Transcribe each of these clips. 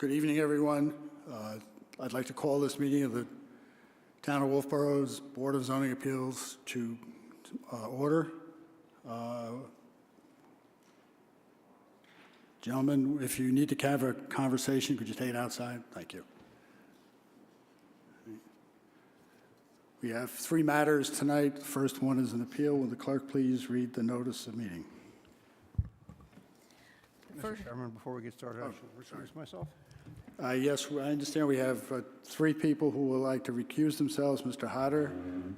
Good evening, everyone. I'd like to call this meeting of the Town of Wolfeboro's Board of Zoning Appeals to order. Gentlemen, if you need to have a conversation, could you take it outside? Thank you. We have three matters tonight. The first one is an appeal. Will the clerk please read the notice of meeting? Mr. Chairman, before we get started, I should recuse myself. Yes, I understand we have three people who would like to recuse themselves. Mr. Hodder,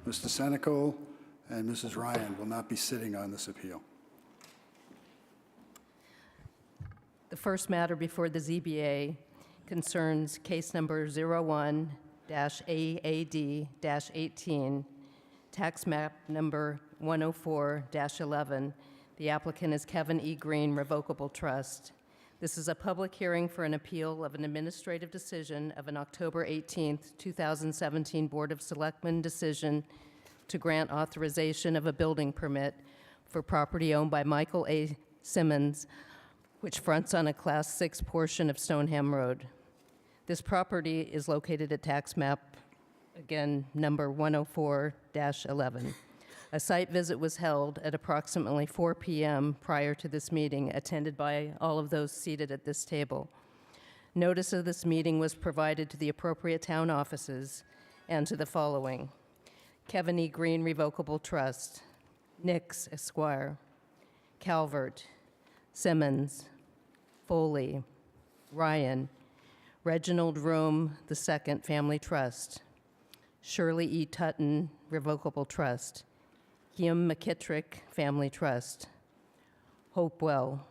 Mr. Senecal, and Mrs. Ryan will not be sitting on this appeal. The first matter before the ZBA concerns case number 01-AAD-18, tax map number 104-11. The applicant is Kevin E. Green, Revocable Trust. This is a public hearing for an appeal of an administrative decision of an October 18, 2017 Board of Selectmen decision to grant authorization of a building permit for property owned by Michael A. Simmons, which fronts on a Class 6 portion of Stoneham Road. This property is located at tax map, again, number 104-11. A site visit was held at approximately 4 p.m. prior to this meeting, attended by all of those seated at this table. Notice of this meeting was provided to the appropriate town offices and to the following: Kevin E. Green Revocable Trust, Nix Esquire, Calvert, Simmons, Foley, Ryan, Reginald Rome II Family Trust, Shirley E. Tutton Revocable Trust, Guillaume McKittrick Family Trust, Hopewell,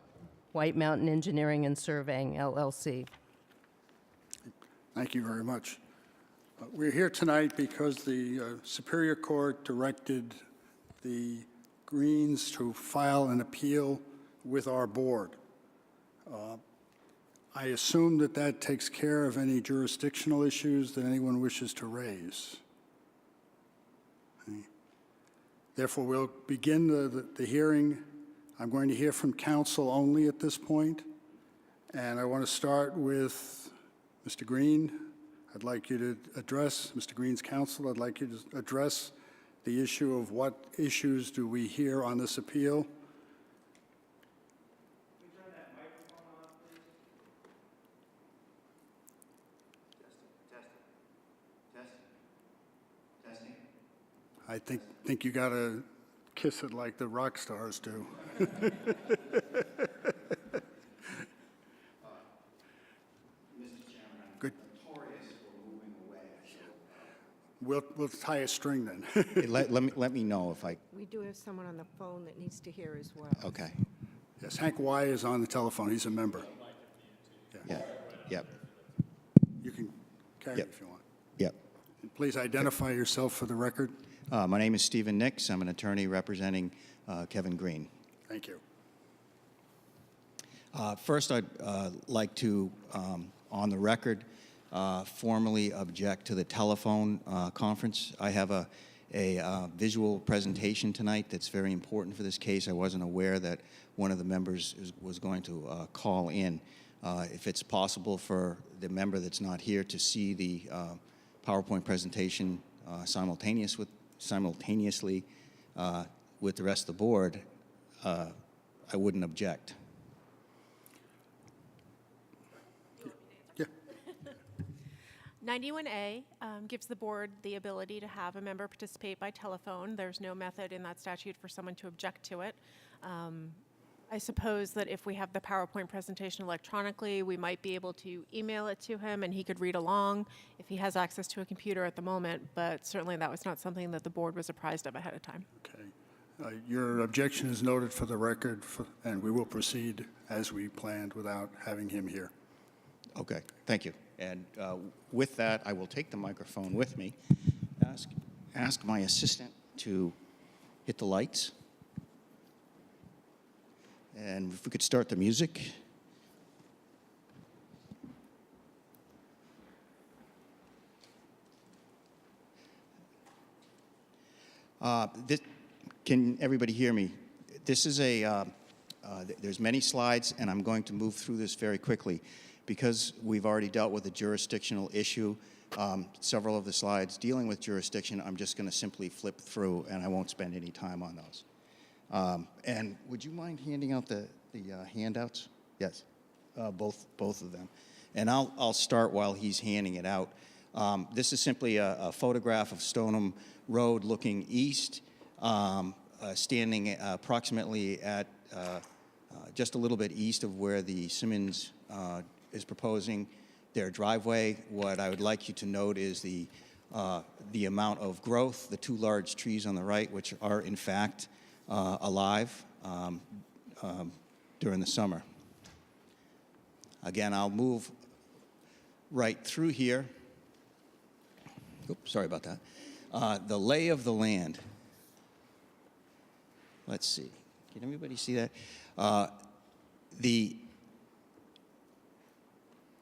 White Mountain Engineering and Surveying, LLC. Thank you very much. We're here tonight because the Superior Court directed the Greens to file an appeal with our board. I assume that that takes care of any jurisdictional issues that anyone wishes to raise. Therefore, we'll begin the hearing. I'm going to hear from counsel only at this point, and I want to start with Mr. Green. I'd like you to address, Mr. Green's counsel, I'd like you to address the issue of what issues do we hear on this appeal. Can you turn that microphone on, please? Testing. I think you got to kiss it like the rock stars do. Mrs. Chairman, I'm Good. notorious for moving away. So, We'll tie a string then. Hey, let me know if I, We do have someone on the phone that needs to hear as well. okay. Yes, Hank Y is on the telephone. He's a member. Yeah, yep, You can carry it if you want. yep. And please identify yourself for the record. My name is Stephen Nix. I'm an attorney representing Kevin Green. Thank you. First, I'd like to, on the record, formally object to the telephone conference. I have a visual presentation tonight that's very important for this case. I wasn't aware that one of the members was going to call in. If it's possible for the member that's not here to see the PowerPoint presentation simultaneously with the rest of the board, I wouldn't object. Yeah. 91A gives the board the ability to have a member participate by telephone. There's no method in that statute for someone to object to it. I suppose that if we have the PowerPoint presentation electronically, we might be able to email it to him and he could read along if he has access to a computer at the moment, but certainly that was not something that the board was apprised of ahead of time. Okay. Your objection is noted for the record, and we will proceed as we planned without having him here. Okay, thank you. And with that, I will take the microphone with me, ask my assistant to hit the lights. And if we could start the music. Can everybody hear me? This is there's many slides, and I'm going to move through this very quickly. because we've already dealt with a jurisdictional issue, several of the slides dealing with jurisdiction, I'm just going to simply flip through, and I won't spend any time on those. And would you mind handing out the handouts? Yes, both of them. And I'll start while he's handing it out. This is simply a photograph of Stoneham Road looking east, standing approximately at just a little bit east of where the Simmons is proposing their driveway. What I would like you to note is the amount of growth, the two large trees on the right, which are in fact alive during the summer. Again, I'll move right through here. Oops, sorry about that. The lay of the land. Let's see. Can everybody see that?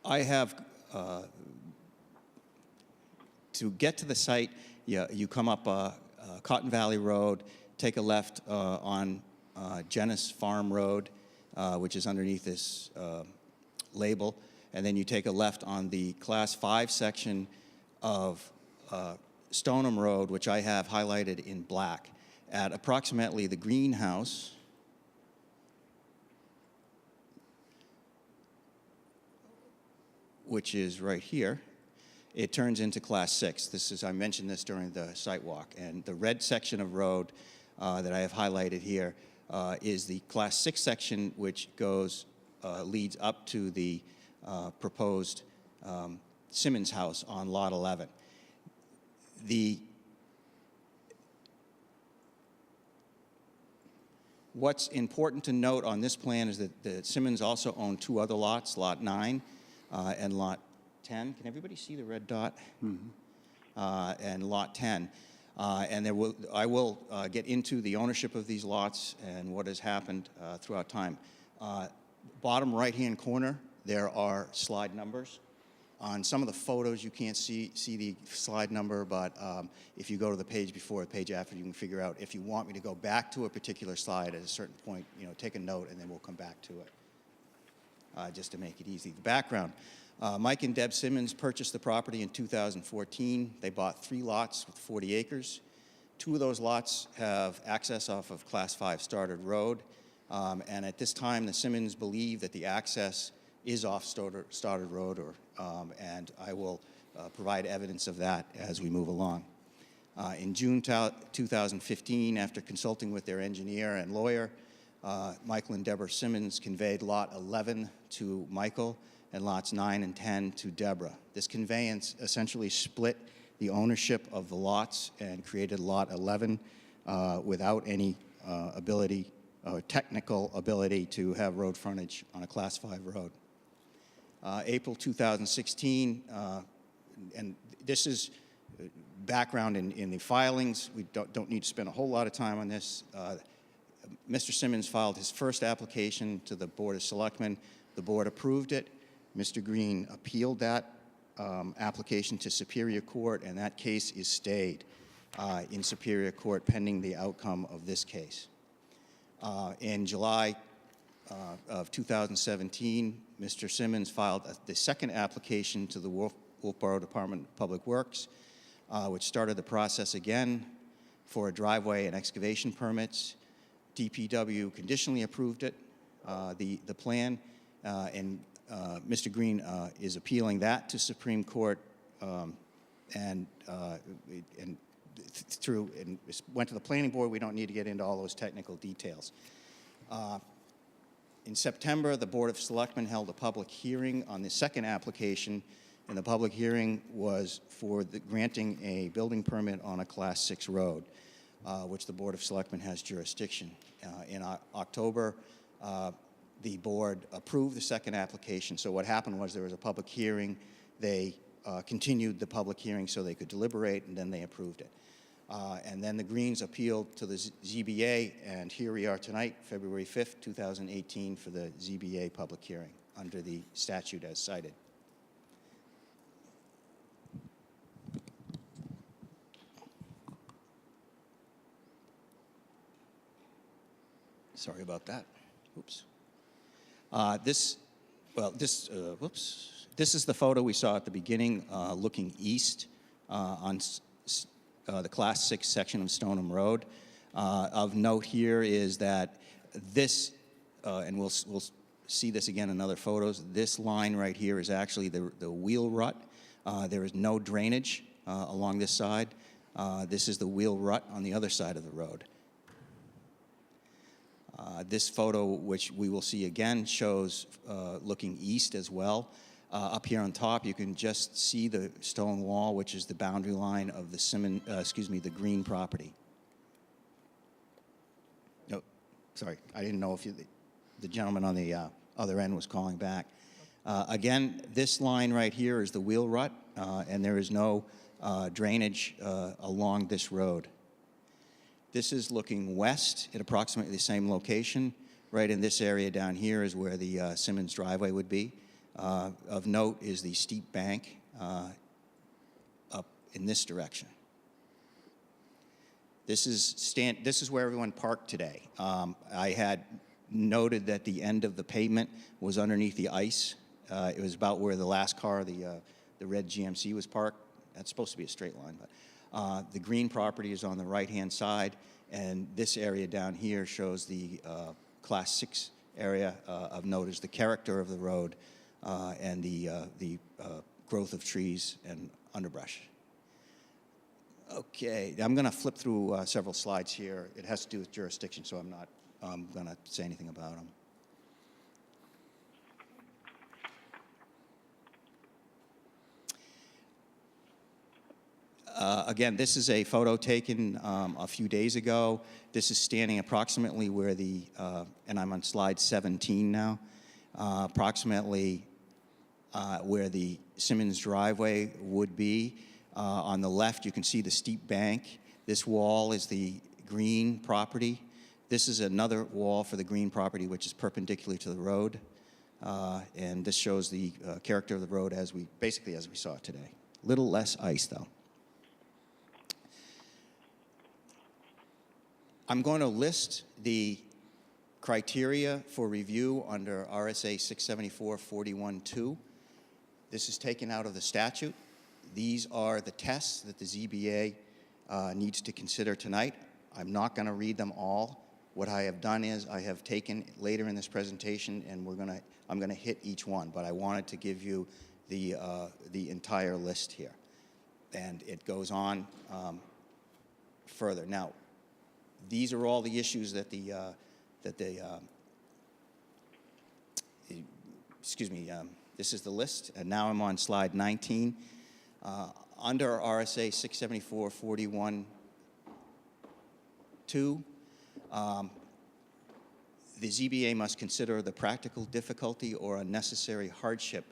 I have, to get to the site, you come up Cotton Valley Road, take a left on Genis Farm Road, which is underneath this label, and then you take a left on the Class 5 section of Stoneham Road, which I have highlighted in black, at approximately the greenhouse, which is right here. It turns into Class 6. This is, I mentioned this during the site walk, and the red section of road that I have highlighted here is the Class 6 section, which leads up to the proposed Simmons house on Lot 11. What's important to note on this plan is that the Simmons also own two other lots, Lot 9 and Lot 10. Can everybody see the red dot? Mm-hmm. And Lot 10. And I will get into the ownership of these lots and what has happened throughout time. Bottom right-hand corner, there are slide numbers. On some of the photos, you can't see the slide number, but if you go to the page before, the page after, you can figure out if you want me to go back to a particular slide at a certain point, take a note, and then we'll come back to it, just to make it easy. The background. Mike and Deb Simmons purchased the property in 2014. They bought 3 lots with 40 acres. 2 of those lots have access off of Class 5 Stoddard Road, and at this time, the Simmons believe that the access is off Stoddard Road, and I will provide evidence of that as we move along. In June 2015, after consulting with their engineer and lawyer, Michael and Deborah Simmons conveyed Lot 11 to Michael and Lots 9 and 10 to Deborah. This conveyance essentially split the ownership of the lots and created Lot 11 without any ability or technical ability to have road frontage on a Class 5 road. April 2016, and this is background in the filings. We don't need to spend a whole lot of time on this. Mr. Simmons filed his first application to the Board of Selectmen. The board approved it. Mr. Green appealed that application to Superior Court, and that case is stayed in Superior Court pending the outcome of this case. In July of 2017, Mr. Simmons filed the second application to the Wolfeboro Department of Public Works, which started the process again for a driveway and excavation permits. DPW conditionally approved it, the plan, and Mr. Green is appealing that to Supreme Court, and went to the planning board. We don't need to get into all those technical details. In September, the Board of Selectmen held a public hearing on the second application, and the public hearing was for granting a building permit on a Class 6 road, which the Board of Selectmen has jurisdiction. In October, the board approved the second application. So what happened was there was a public hearing. They continued the public hearing so they could deliberate, and then they approved it. And then the Greens appealed to the ZBA, and here we are tonight, February 5th, 2018, for the ZBA public hearing under the statute as cited. Sorry about that. Oops. This Well, whoops. This is the photo we saw at the beginning, looking east on the Class 6 section of Stoneham Road. Of note here is that this, and we'll see this again in other photos, this line right here is actually the wheel rut. There is no drainage along this side. This is the wheel rut on the other side of the road. This photo, which we will see again, shows looking east as well. Up here on top, you can just see the stone wall, which is the boundary line of the Green property. No, sorry, I didn't know if the gentleman on the other end was calling back. Again, this line right here is the wheel rut, and there is no drainage along this road. This is looking west at approximately the same location. Right in this area down here is where the Simmons driveway would be. Of note is the steep bank up in this direction. This is where everyone parked today. I had noted that the end of the pavement was underneath the ice. It was about where the last car, the red GMC, was parked. That's supposed to be a straight line, but the Green property is on the right-hand side, and this area down here shows the Class 6 area. Of note is the character of the road and the growth of trees and underbrush. Okay, I'm going to flip through several slides here. It has to do with jurisdiction, so I'm not going to say anything about them. Again, this is a photo taken a few days ago. This is standing approximately where and I'm on slide 17 now, approximately where the Simmons driveway would be. On the left, you can see the steep bank. This wall is the Green property. This is another wall for the Green property, which is perpendicular to the road. And this shows the character of the road as we saw it today. Little less ice, though. I'm going to list the criteria for review under RSA 674-41-2. This is taken out of the statute. These are the tests that the ZBA needs to consider tonight. I'm not going to read them all. What I have done is I have taken later in this presentation, and I'm going to hit each one, but I wanted to give you the entire list here. And it goes on further. Now, these are all the issues that this is the list, and now I'm on slide 19. Under RSA 674-41-2, the ZBA must consider the practical difficulty or unnecessary hardship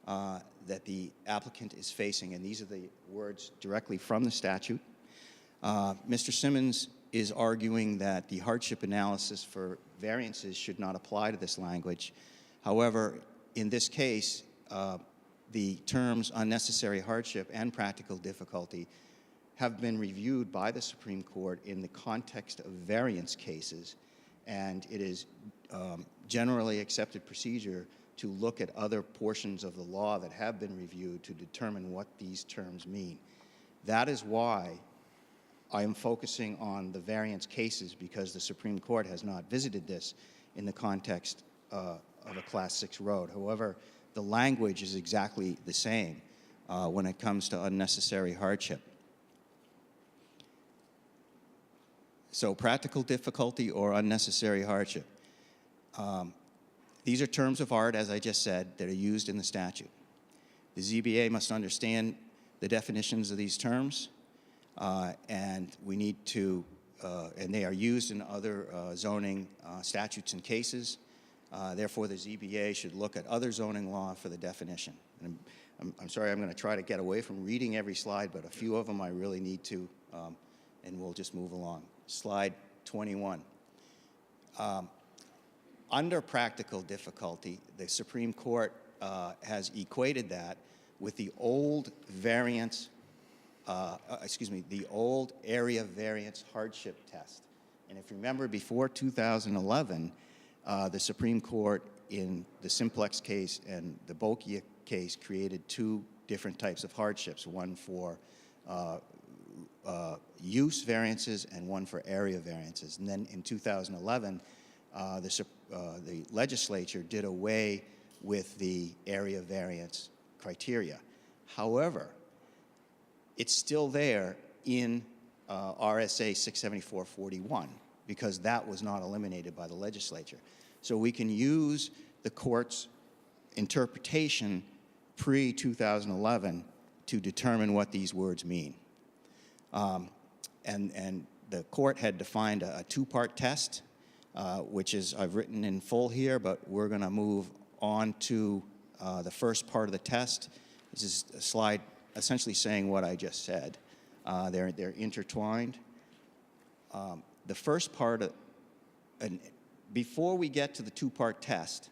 that the applicant is facing, and these are the words directly from the statute. Mr. Simmons is arguing that the hardship analysis for variances should not apply to this language. However, in this case, the terms unnecessary hardship and practical difficulty have been reviewed by the Supreme Court in the context of variance cases, and it is generally accepted procedure to look at other portions of the law that have been reviewed to determine what these terms mean. That is why I am focusing on the variance cases, because the Supreme Court has not visited this in the context of a Class 6 road. However, the language is exactly the same when it comes to unnecessary hardship. So practical difficulty or unnecessary hardship. These are terms of art, as I just said, that are used in the statute. The ZBA must understand the definitions of these terms, and we need to, and they are used in other zoning statutes and cases. Therefore, the ZBA should look at other zoning law for the definition. And I'm sorry, I'm going to try to get away from reading every slide, but a few of them I really need to, and we'll just move along. Slide 21. Under practical difficulty, the Supreme Court has equated that with the old variance, the old area variance hardship test. And if you remember, before 2011, the Supreme Court in the Simplex case and the Bokia case created two different types of hardships, one for use variances and one for area variances. And then in 2011, the legislature did away with the area variance criteria. However, it's still there in RSA 674-41 because that was not eliminated by the legislature. So we can use the court's interpretation pre-2011 to determine what these words mean. And the court had defined a two-part test, which is I've written in full here, but we're going to move on to the first part of the test. This is a slide essentially saying what I just said. They're intertwined. The first part, and before we get to the two-part test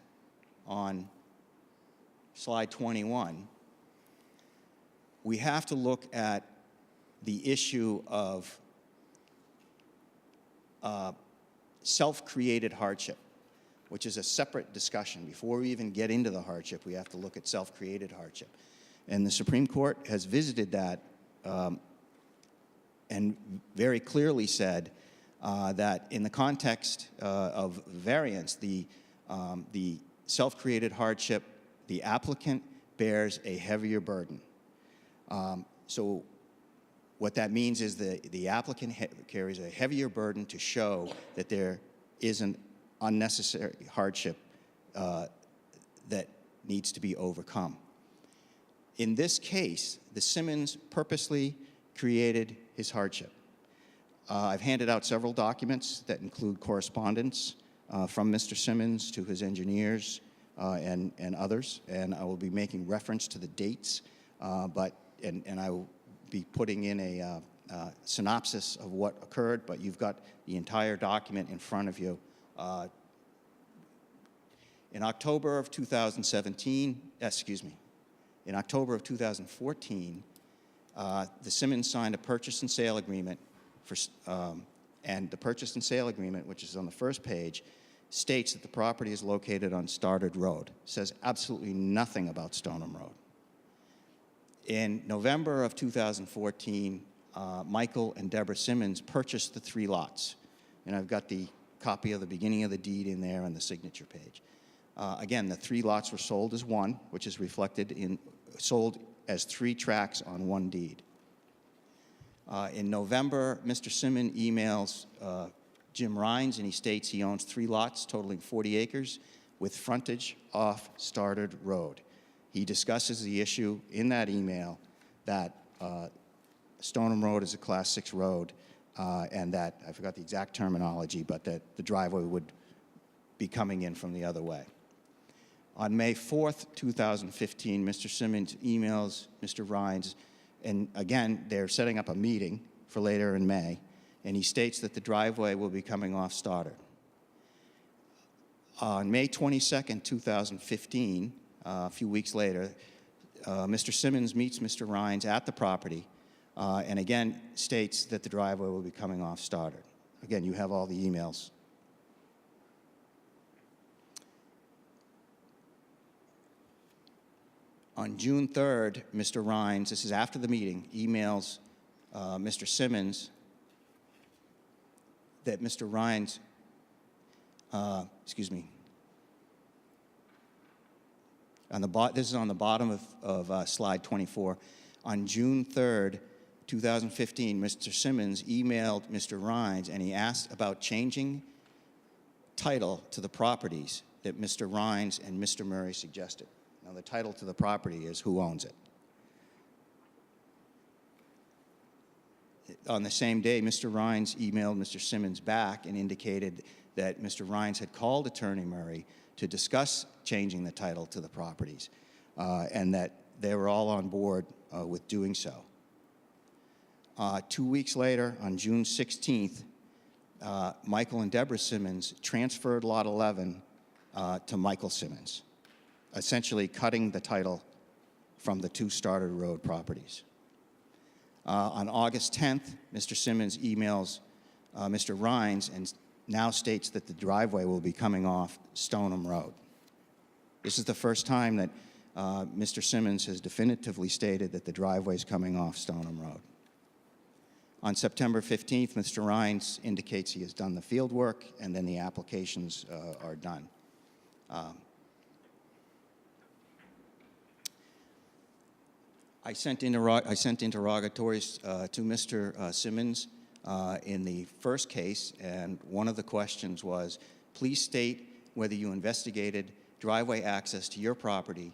on slide 21, we have to look at the issue of self-created hardship, which is a separate discussion. Before we even get into the hardship, we have to look at self-created hardship. And the Supreme Court has visited that and very clearly said that in the context of variance, the self-created hardship, the applicant bears a heavier burden. So what that means is the applicant carries a heavier burden to show that there is an unnecessary hardship that needs to be overcome. In this case, the Simmons purposely created his hardship. I've handed out several documents that include correspondence from Mr. Simmons to his engineers and others, and I will be making reference to the dates, and I will be putting in a synopsis of what occurred, but you've got the entire document in front of you. In October of 2017, in October of 2014, the Simmons signed a purchase and sale agreement and the purchase and sale agreement, which is on the first page, states that the property is located on Stoddard Road. It says absolutely nothing about Stoneham Road. In November of 2014, Michael and Deborah Simmons purchased the 3 lots. And I've got the copy of the beginning of the deed in there on the signature page. Again, the 3 lots were sold as one, which is reflected in, sold as 3 tracts on one deed. In November, Mr. Simmons emails Jim Rines, and he states he owns 3 lots totaling 40 acres with frontage off Stoddard Road. He discusses the issue in that email that Stoneham Road is a Class 6 road, and that, I forgot the exact terminology, but that the driveway would be coming in from the other way. On May 4th, 2015, Mr. Simmons emails Mr. Rines, and again, they're setting up a meeting for later in May, and he states that the driveway will be coming off Stoddard. On May 22nd, 2015, a few weeks later, Mr. Simmons meets Mr. Rines at the property and again states that the driveway will be coming off Stoddard. Again, you have all the emails. On June 3rd, Mr. Rines, this is after the meeting, emails Mr. Simmons that Mr. Rines, this is on the bottom of slide 24. On June 3rd, 2015, Mr. Simmons emailed Mr. Rines and he asked about changing title to the properties that Mr. Rines and Mr. Murray suggested. Now, the title to the property is who owns it. On the same day, Mr. Rines emailed Mr. Simmons back and indicated that Mr. Rines had called Attorney Murray to discuss changing the title to the properties and that they were all on board with doing so. 2 weeks later, on June 16th, Michael and Deborah Simmons transferred Lot 11 to Michael Simmons, essentially cutting the title from the 2 Stoddard Road properties. On August 10th, Mr. Simmons emails Mr. Rines and now states that the driveway will be coming off Stoneham Road. This is the first time that Mr. Simmons has definitively stated that the driveway is coming off Stoneham Road. On September 15th, Mr. Rhines indicates he has done the field work, and then the applications are done. I sent interrogatories to Mr. Simmons in the first case, and one of the questions was, please state whether you investigated driveway access to your property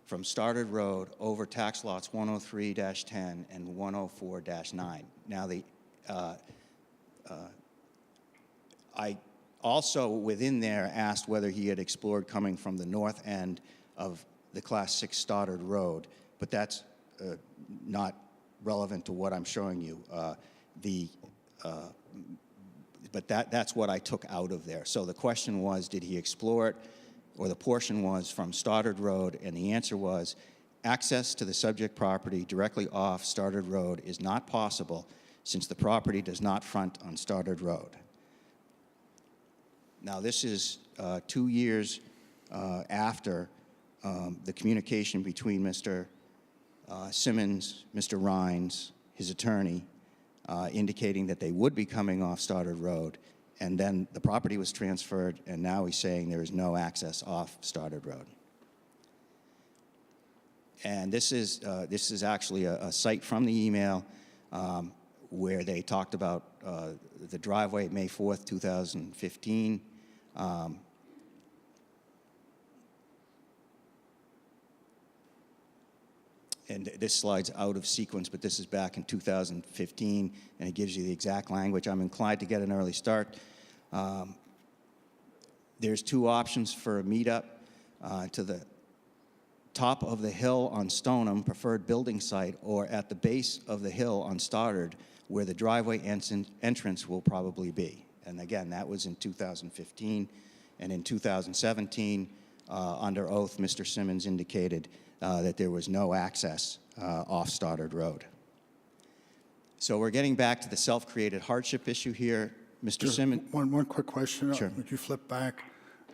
from Stoddard Road over tax lots 103-10 and 104-9. Now, I also, within there, asked whether he had explored coming from the north end of the Class 6 Stoddard Road, but that's not relevant to what I'm showing you. But that's what I took out of there. So the question was, did he explore it, or the portion was from Stoddard Road, and the answer was, access to the subject property directly off Stoddard Road is not possible since the property does not front on Stoddard Road. Now, this is 2 years after the communication between Mr. Simmons, Mr. Rhines, his attorney, indicating that they would be coming off Stoddard Road, and then the property was transferred, and now he's saying there is no access off Stoddard Road. And this is actually a cite from the email where they talked about the driveway May 4th, 2015. And this slide's out of sequence, but this is back in 2015, and it gives you the exact language. I'm inclined to get an early start. There's two options for a meetup to the top of the hill on Stoneham, preferred building site, or at the base of the hill on Stoddard, where the driveway entrance will probably be. And again, that was in 2015. And in 2017, under oath, Mr. Simmons indicated that there was no access off Stoddard Road. So we're getting back to the self-created hardship issue here. Mr. Simmons. One quick question. Sure. Would you flip back?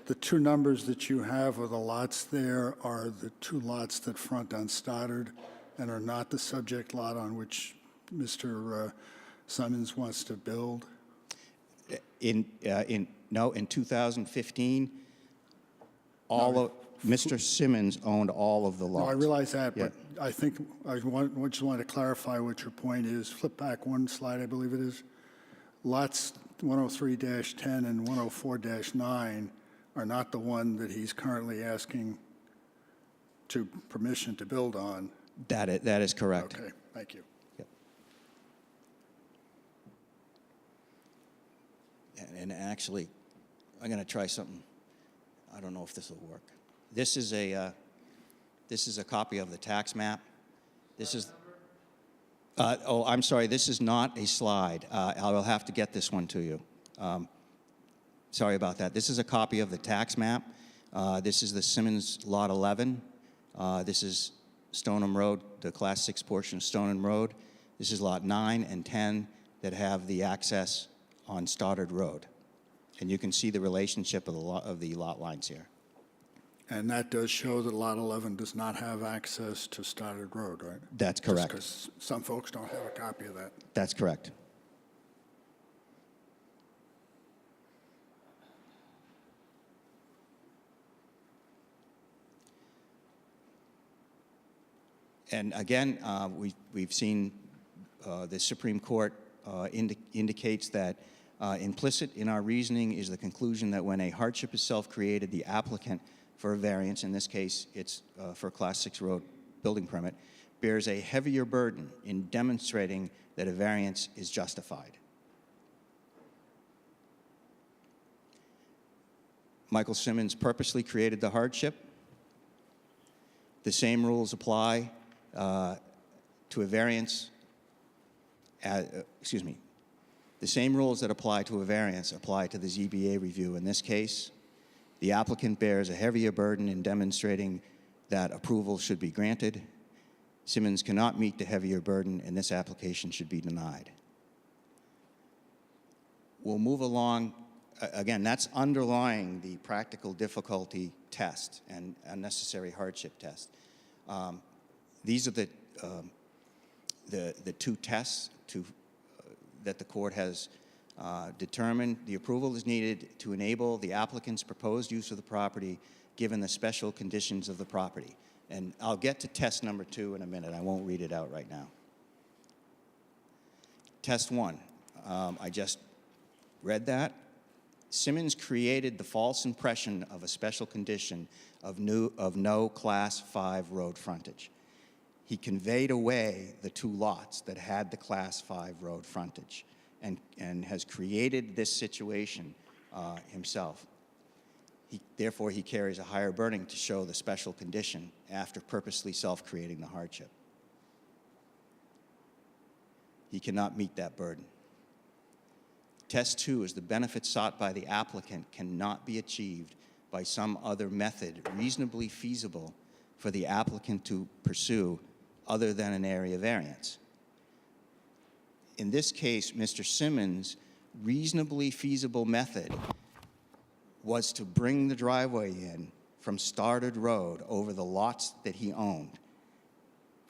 The two numbers that you have of the lots there are the two lots that front on Stoddard and are not the subject lot on which Mr. Simmons wants to build? In 2015, Mr. Simmons owned all of the lots. No, I realize that, Yeah. but I think I just wanted to clarify what your point is. Flip back one slide, I believe it is. Lots 103-10 and 104-9 are not the one that he's currently asking to permission to build on. That is correct. Okay, thank you. Yep. And actually, I'm going to try something. I don't know if this will work. This is a copy of the tax map. This is. Oh, I'm sorry. This is not a slide. I will have to get this one to you. Sorry about that. This is a copy of the tax map. This is the Simmons Lot 11. This is Stoneham Road, the Class 6 portion of Stoneham Road. This is Lot 9 and 10 that have the access on Stoddard Road. And you can see the relationship of the lot lines here. And that does show that Lot 11 does not have access to Stoddard Road, right? That's correct. Because some folks don't have a copy of that. That's correct. And again, we've seen the Supreme Court indicates that implicit in our reasoning is the conclusion that when a hardship is self-created, the applicant for a variance, in this case it's for a Class 6 road building permit, bears a heavier burden in demonstrating that a variance is justified. Michael Simmons purposely created the hardship. The same rules apply to a variance, the same rules that apply to a variance apply to the ZBA review. In this case, the applicant bears a heavier burden in demonstrating that approval should be granted. Simmons cannot meet the heavier burden, and this application should be denied. We'll move along. Again, that's underlying the practical difficulty test and unnecessary hardship test. These are the two tests that the court has determined. The approval is needed to enable the applicant's proposed use of the property given the special conditions of the property. And I'll get to test number 2 in a minute. I won't read it out right now. Test 1, I just read that. Simmons created the false impression of a special condition of no Class 5 road frontage. He conveyed away the 2 lots that had the Class 5 road frontage and has created this situation himself. Therefore, he carries a higher burden to show the special condition after purposely self-creating the hardship. He cannot meet that burden. Test 2 is the benefit sought by the applicant cannot be achieved by some other method reasonably feasible for the applicant to pursue other than an area variance. In this case, Mr. Simmons' reasonably feasible method was to bring the driveway in from Stoddard Road over the lots that he owned.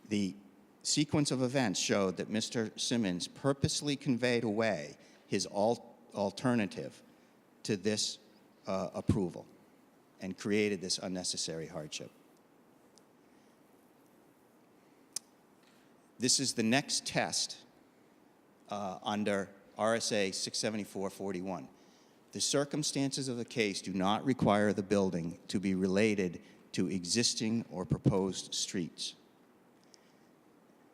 The sequence of events showed that Mr. Simmons purposely conveyed away his alternative to this approval and created this unnecessary hardship. This is the next test under RSA 674-41. The circumstances of the case do not require the building to be related to existing or proposed streets.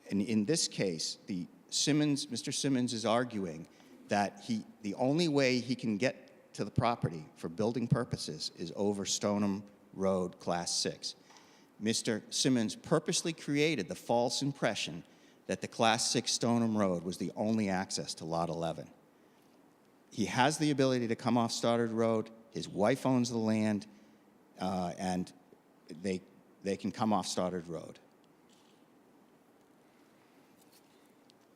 And in this case, Mr. Simmons is arguing that the only way he can get to the property for building purposes is over Stoneham Road Class 6. Mr. Simmons purposely created the false impression that the Class 6 Stoneham Road was the only access to Lot 11. He has the ability to come off Stoddard Road. His wife owns the land, and they can come off Stoddard Road.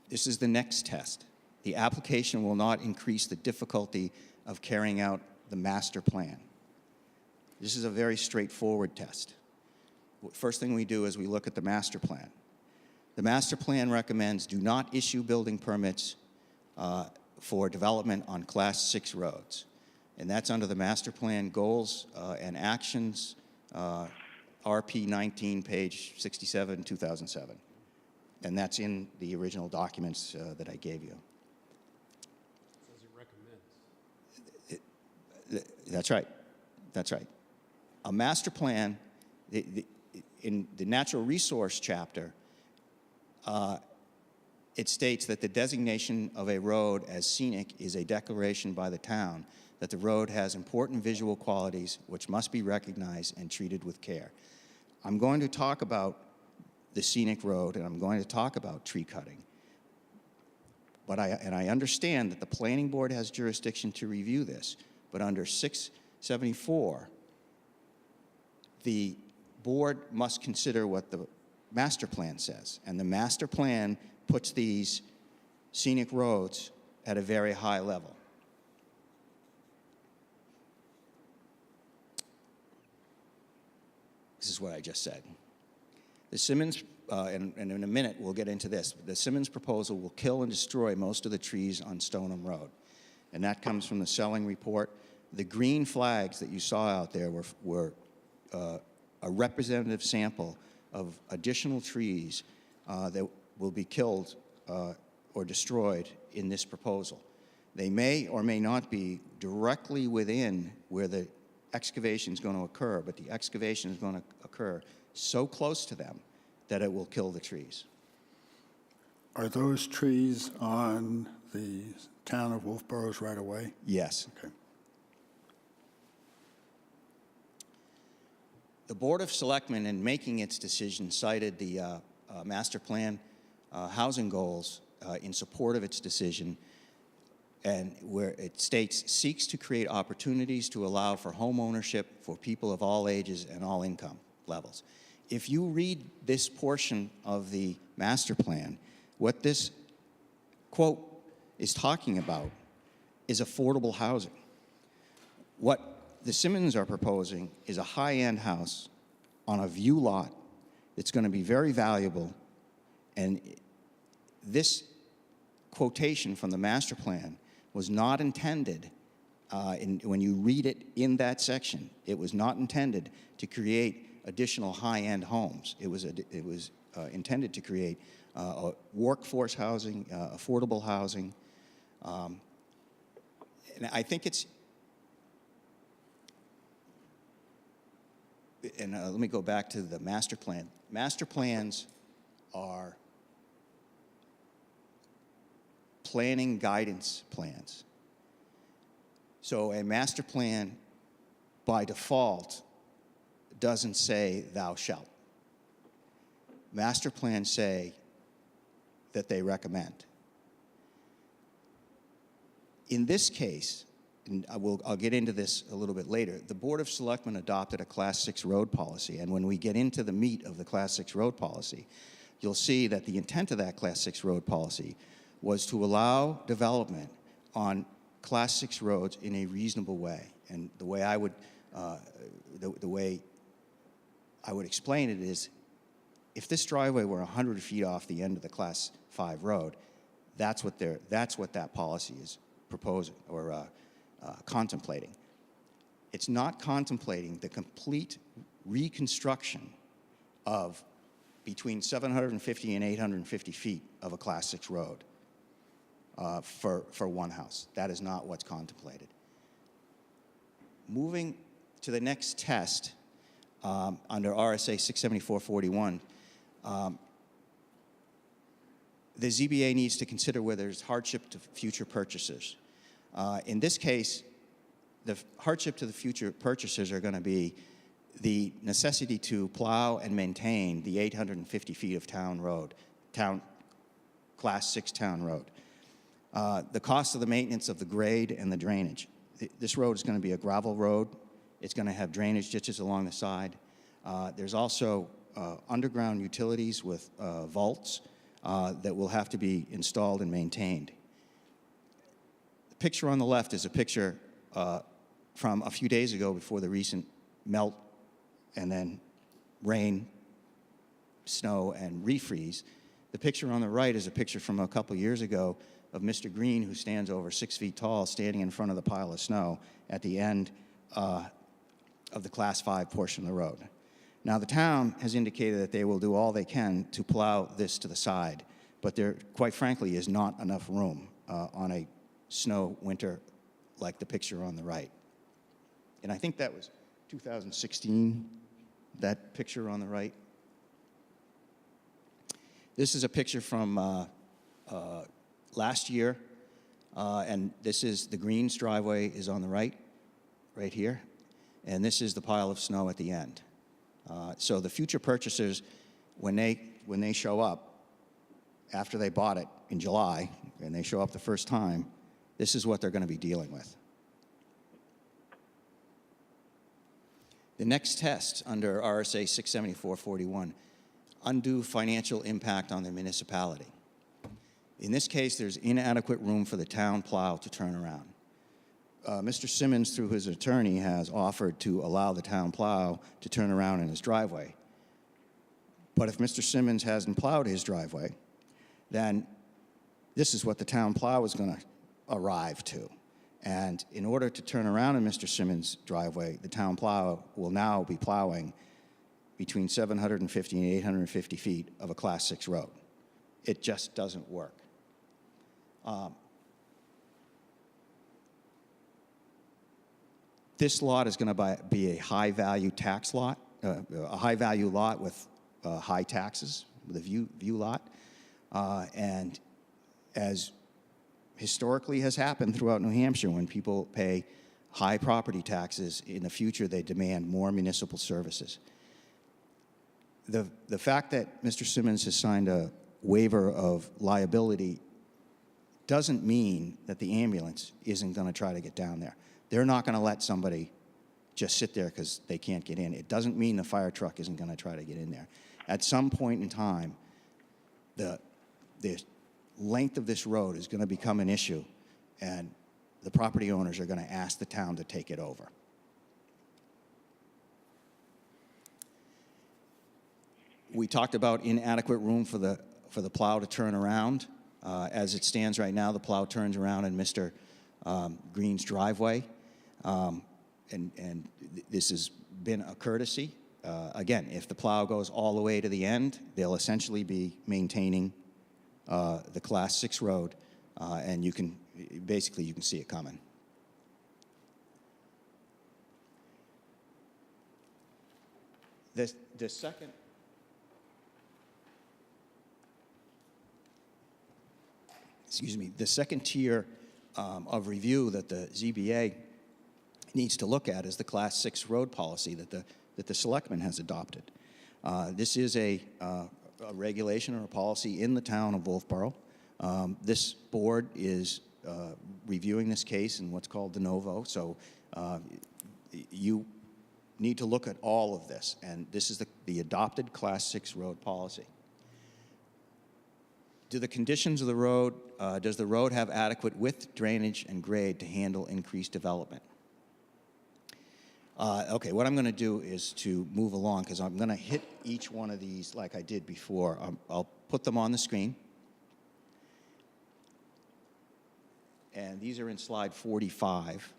This is the next test. The application will not increase the difficulty of carrying out the master plan. This is a very straightforward test. First thing we do is we look at the master plan. The master plan recommends do not issue building permits for development on Class 6 roads. And that's under the master plan goals and actions, RP 19, page 67, 2007. And that's in the original documents that I gave you. Says it recommends. That's right. That's right. A master plan, in the natural resource chapter, it states that the designation of a road as scenic is a declaration by the town that the road has important visual qualities which must be recognized and treated with care. I'm going to talk about the scenic road, and I'm going to talk about tree cutting. But I understand that the planning board has jurisdiction to review this, but under 674, the board must consider what the master plan says, and the master plan puts these scenic roads at a very high level. This is what I just said. The Simmons, and in a minute we'll get into this, the Simmons proposal will kill and destroy most of the trees on Stoneham Road. And that comes from the Selling report. The green flags that you saw out there were a representative sample of additional trees that will be killed or destroyed in this proposal. They may or may not be directly within where the excavation is going to occur, but the excavation is going to occur so close to them that it will kill the trees. Are those trees on the town of Wolfeboro's right away? Yes. Okay. The Board of Selectmen, in making its decision, cited the master plan housing goals in support of its decision, and where it states, seeks to create opportunities to allow for home ownership for people of all ages and all income levels. If you read this portion of the master plan, what this quote is talking about is affordable housing. What the Simmons are proposing is a high-end house on a view lot that's going to be very valuable, and this quotation from the master plan was not intended, when you read it in that section, it was not intended to create additional high-end homes. It was intended to create workforce housing, affordable housing. And I think it's, and let me go back to the master plan. Master plans are planning guidance plans. So a master plan, by default, doesn't say thou shalt. Master plans say that they recommend. In this case, and I'll get into this a little bit later, the Board of Selectmen adopted a Class 6 road policy, and when we get into the meat of the Class 6 road policy, you'll see that the intent of that Class 6 road policy was to allow development on Class 6 roads in a reasonable way. And the way I would, explain it is, if this driveway were 100 feet off the end of the Class 5 road, that's what that policy is proposing or contemplating. It's not contemplating the complete reconstruction of between 750 and 850 feet of a Class 6 road for one house. That is not what's contemplated. Moving to the next test under RSA 674-41, the ZBA needs to consider whether there's hardship to future purchasers. In this case, the hardship to the future purchasers are going to be the necessity to plow and maintain the 850 feet of Class 6 town road. The cost of the maintenance of the grade and the drainage. This road is going to be a gravel road. It's going to have drainage ditches along the side. There's also underground utilities with vaults that will have to be installed and maintained. The picture on the left is a picture from a few days ago before the recent melt and then rain, snow, and refreeze. The picture on the right is a picture from a couple years ago of Mr. Green, who stands over 6 feet tall, standing in front of the pile of snow at the end of the Class 5 portion of the road. Now, the town has indicated that they will do all they can to plow this to the side, but there, quite frankly, is not enough room on a snow winter like the picture on the right. And I think that was 2016, that picture on the right. This is a picture from last year, and this is the Green's driveway is on the right here, and this is the pile of snow at the end. So the future purchasers, when they show up, after they bought it in July, and they show up the first time, this is what they're going to be dealing with. The next test under RSA 674-41, undue financial impact on the municipality. In this case, there's inadequate room for the town plow to turn around. Mr. Simmons, through his attorney, has offered to allow the town plow to turn around in his driveway. But if Mr. Simmons hasn't plowed his driveway, then this is what the town plow is going to arrive to. And in order to turn around in Mr. Simmons' driveway, the town plow will now be plowing between 750 and 850 feet of a Class 6 road. It just doesn't work. This lot is going to be a high-value tax lot, a high-value lot with high taxes, with a view lot. And as historically has happened throughout New Hampshire, when people pay high property taxes, in the future they demand more municipal services. The fact that Mr. Simmons has signed a waiver of liability doesn't mean that the ambulance isn't going to try to get down there. They're not going to let somebody just sit there because they can't get in. It doesn't mean the fire truck isn't going to try to get in there. At some point in time, the length of this road is going to become an issue, and the property owners are going to ask the town to take it over. We talked about inadequate room for the plow to turn around. As it stands right now, the plow turns around in Mr. Green's driveway, and this has been a courtesy. Again, if the plow goes all the way to the end, they'll essentially be maintaining the Class 6 road, and you can see it coming. The second the second tier of review that the ZBA needs to look at is the Class 6 road policy that the Selectmen has adopted. This is a regulation or a policy in the town of Wolfeboro. This board is reviewing this case in what's called de novo, so you need to look at all of this, and this is the adopted Class 6 road policy. Do the conditions of the road, does the road have adequate width, drainage, and grade to handle increased development? Okay, what I'm going to do is to move along, because I'm going to hit each one of these like I did before. I'll put them on the screen. And these are in slide 45.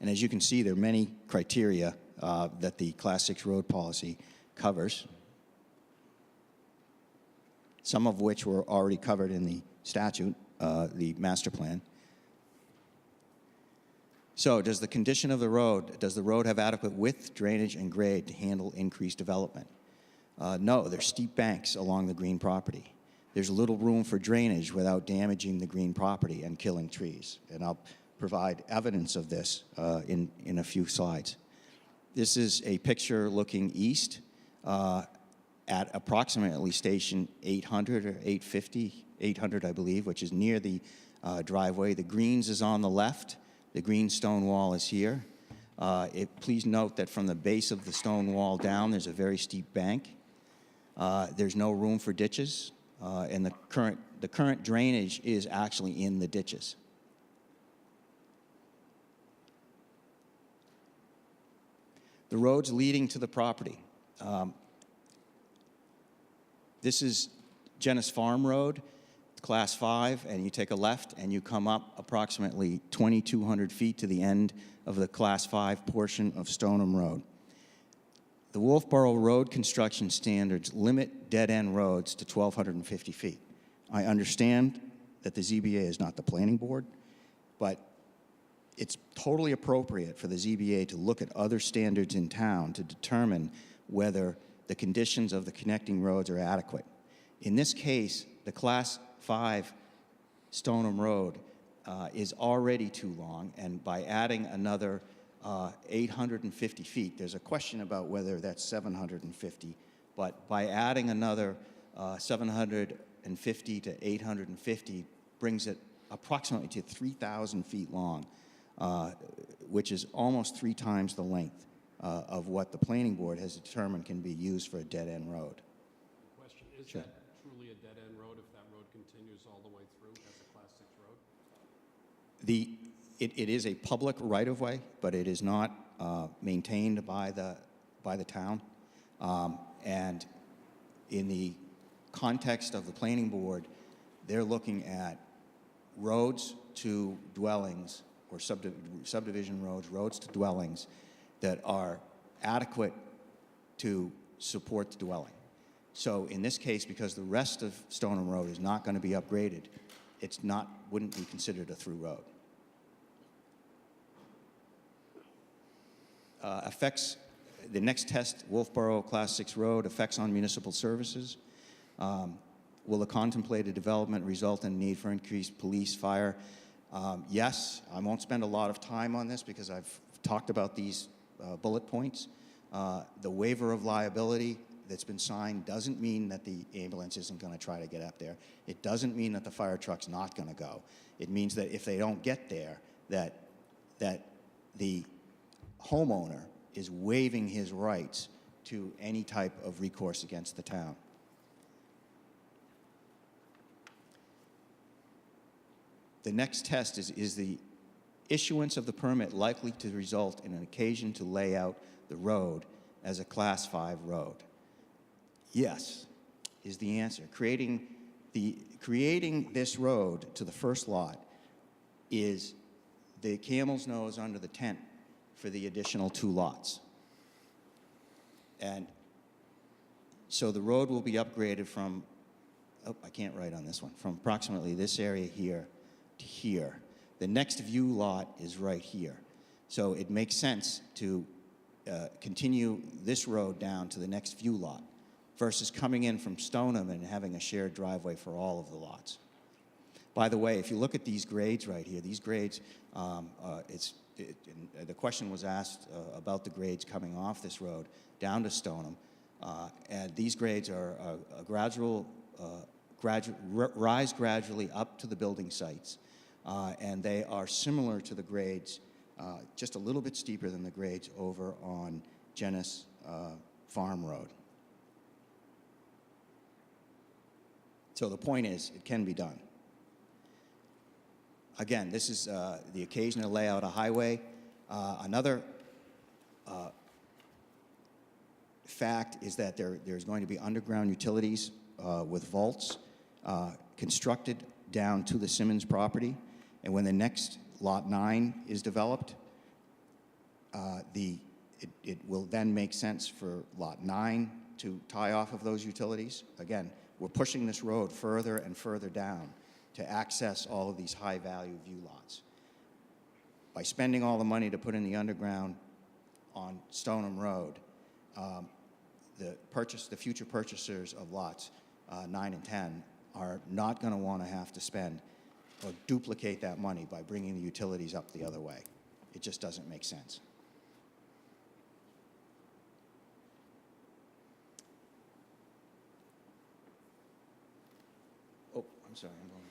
And as you can see, there are many criteria that the Class 6 road policy covers, some of which were already covered in the statute, the master plan. So does the condition of the road, does the road have adequate width, drainage, and grade to handle increased development? No, there's steep banks along the green property. There's little room for drainage without damaging the green property and killing trees. And I'll provide evidence of this in a few slides. This is a picture looking east at approximately station 800 or 850, 800 I believe, which is near the driveway. The greens is on the left. The green stone wall is here. Please note that from the base of the stone wall down, there's a very steep bank. There's no room for ditches, and the current drainage is actually in the ditches. The roads leading to the property. This is Jennis Farm Road, Class 5, and you take a left and you come up approximately 2,200 feet to the end of the Class 5 portion of Stoneham Road. The Wolfeboro road construction standards limit dead-end roads to 1,250 feet. I understand that the ZBA is not the planning board, but it's totally appropriate for the ZBA to look at other standards in town to determine whether the conditions of the connecting roads are adequate. In this case, the Class 5 Stoneham Road is already too long, and by adding another 850 feet, there's a question about whether that's 750, but by adding another 750 to 850 brings it approximately to 3,000 feet long, which is almost 3 times the length of what the planning board has determined can be used for a dead-end road. Question, is Sure. that truly a dead-end road if that road continues all the way through as a Class 6 road? It is a public right-of-way, but it is not maintained by the town. And in the context of the planning board, they're looking at roads to dwellings or subdivision roads to dwellings that are adequate to support the dwelling. So in this case, because the rest of Stoneham Road is not going to be upgraded, wouldn't be considered a through road. The next test, Wolfeboro Class 6 Road, effects on municipal services. Will the contemplated development result in need for increased police, fire? Yes, I won't spend a lot of time on this because I've talked about these bullet points. The waiver of liability that's been signed doesn't mean that the ambulance isn't going to try to get up there. It doesn't mean that the fire truck's not going to go. It means that if they don't get there, that the homeowner is waiving his rights to any type of recourse against the town. The next test is the issuance of the permit likely to result in an occasion to lay out the road as a Class 5 road? Yes, is the answer. Creating this road to the first lot is the camel's nose under the tent for the additional 2 lots. And so the road will be upgraded from, oh, I can't write on this one, from approximately this area here to here. The next view lot is right here. So it makes sense to continue this road down to the next view lot versus coming in from Stoneham and having a shared driveway for all of the lots. By the way, if you look at these grades right here, these grades, the question was asked about the grades coming off this road down to Stoneham, and these grades are a rise gradually up to the building sites, and they are similar to the grades, just a little bit steeper than the grades over on Genis Farm Road. So the point is, it can be done. Again, this is the occasion to lay out a highway. Another fact is that there's going to be underground utilities with vaults constructed down to the Simmons property. And when the next Lot 9 is developed, it will then make sense for Lot 9 to tie off of those utilities. Again, we're pushing this road further and further down to access all of these high-value view lots. By spending all the money to put in the underground on Stoneham Road, the future purchasers of lots 9 and 10 are not going to want to have to spend or duplicate that money by bringing the utilities up the other way. It just doesn't make sense. Oh, I'm sorry, I'm going right here.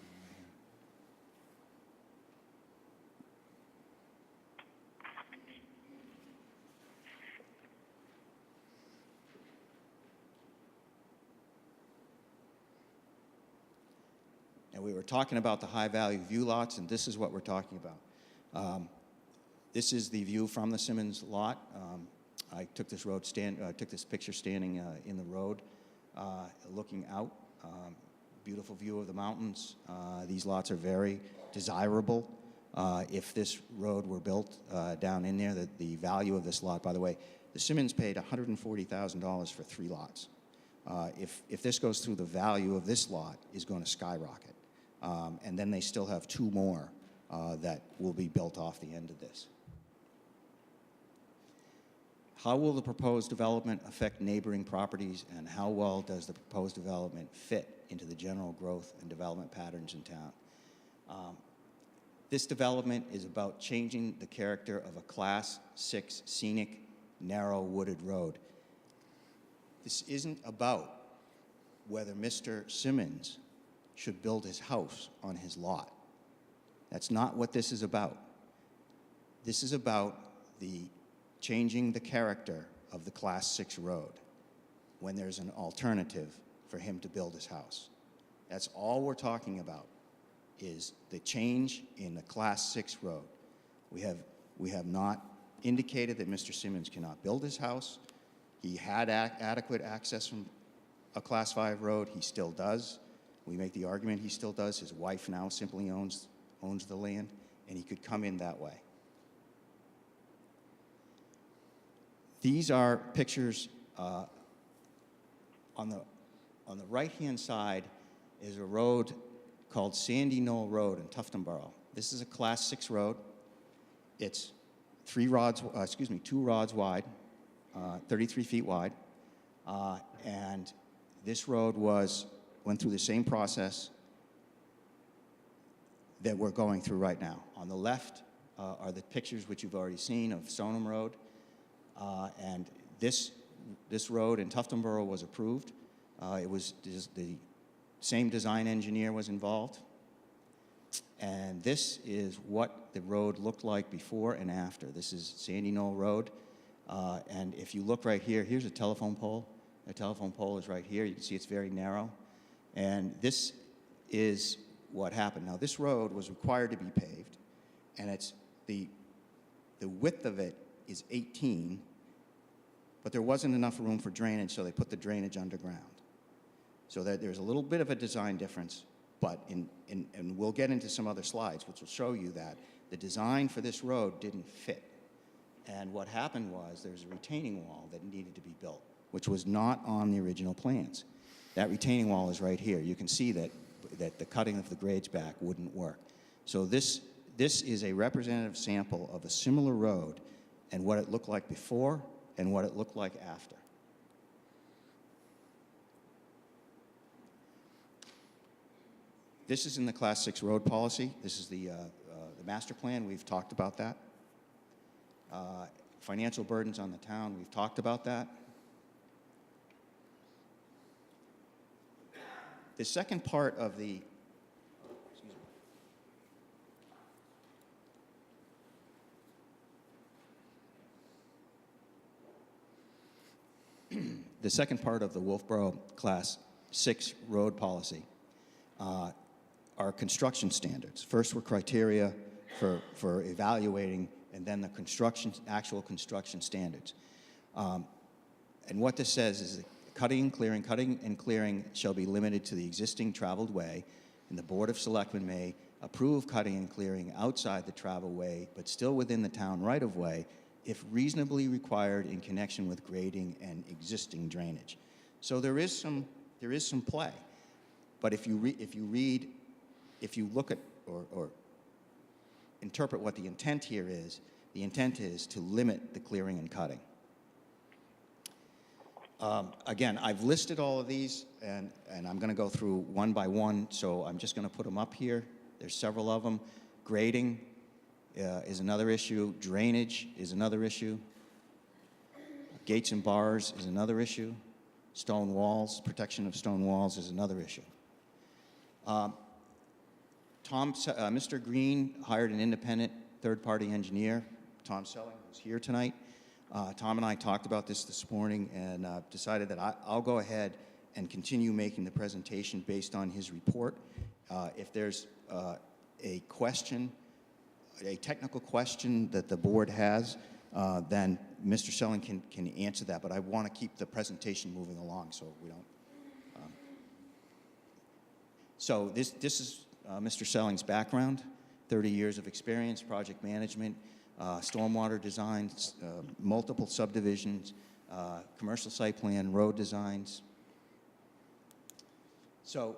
And we were talking about the high-value view lots, and this is what we're talking about. This is the view from the Simmons lot. I took this picture standing in the road, looking out. Beautiful view of the mountains. These lots are very desirable. If this road were built down in there, the value of this lot, by the way, the Simmons paid $140,000 for 3 lots. If this goes through, the value of this lot is going to skyrocket. And then they still have 2 more that will be built off the end of this. How will the proposed development affect neighboring properties, and how well does the proposed development fit into the general growth and development patterns in town? This development is about changing the character of a Class 6 scenic, narrow, wooded road. This isn't about whether Mr. Simmons should build his house on his lot. That's not what this is about. This is about changing the character of the Class 6 road when there's an alternative for him to build his house. That's all we're talking about, is the change in the Class 6 road. We have not indicated that Mr. Simmons cannot build his house. He had adequate access from a Class 5 road. He still does. We make the argument he still does. His wife now simply owns the land, and he could come in that way. These are pictures. On the right-hand side is a road called Sandy Knoll Road in Tuftonboro. This is a Class 6 road. It's 2 rods wide, 33 feet wide, and this road went through the same process that we're going through right now. On the left are the pictures which you've already seen of Stoneham Road, and this road in Tuftonboro was approved. The same design engineer was involved, and this is what the road looked like before and after. This is Sandy Knoll Road, and if you look right here, here's a telephone pole. The telephone pole is right here. You can see it's very narrow, and this is what happened. Now, this road was required to be paved, and the width of it is 18, but there wasn't enough room for drainage, so they put the drainage underground. So that there's a little bit of a design difference, but and we'll get into some other slides, which will show you that the design for this road didn't fit. And what happened was there's a retaining wall that needed to be built, which was not on the original plans. That retaining wall is right here. You can see that the cutting of the grades back wouldn't work. So this is a representative sample of a similar road and what it looked like before and what it looked like after. This is in the Class 6 road policy. This is the master plan. We've talked about that. Financial burdens on the town. We've talked about that. The second part of the the second part of the Wolfeboro Class 6 road policy are construction standards. First were criteria for evaluating, and then the actual construction standards. And what this says is that cutting and clearing shall be limited to the existing traveled way, and the Board of Selectmen may approve cutting and clearing outside the traveled way, but still within the town right-of-way, if reasonably required in connection with grading and existing drainage. So there is some play, but if you look at or interpret what the intent here is, the intent is to limit the clearing and cutting. Again, I've listed all of these, and I'm going to go through one by one, so I'm just going to put them up here. There's several of them. Grading is another issue. Drainage is another issue. Gates and bars is another issue. Stone walls, protection of stone walls is another issue. Mr. Green hired an independent third-party engineer, Tom Selling, who's here tonight. Tom and I talked about this morning and decided that I'll go ahead and continue making the presentation based on his report. If there's a question, a technical question that the board has, then Mr. Selling can answer that, but I want to keep the presentation moving along so we don't. So this is Mr. Selling's background, 30 years of experience, project management, stormwater designs, multiple subdivisions, commercial site plan, road designs. So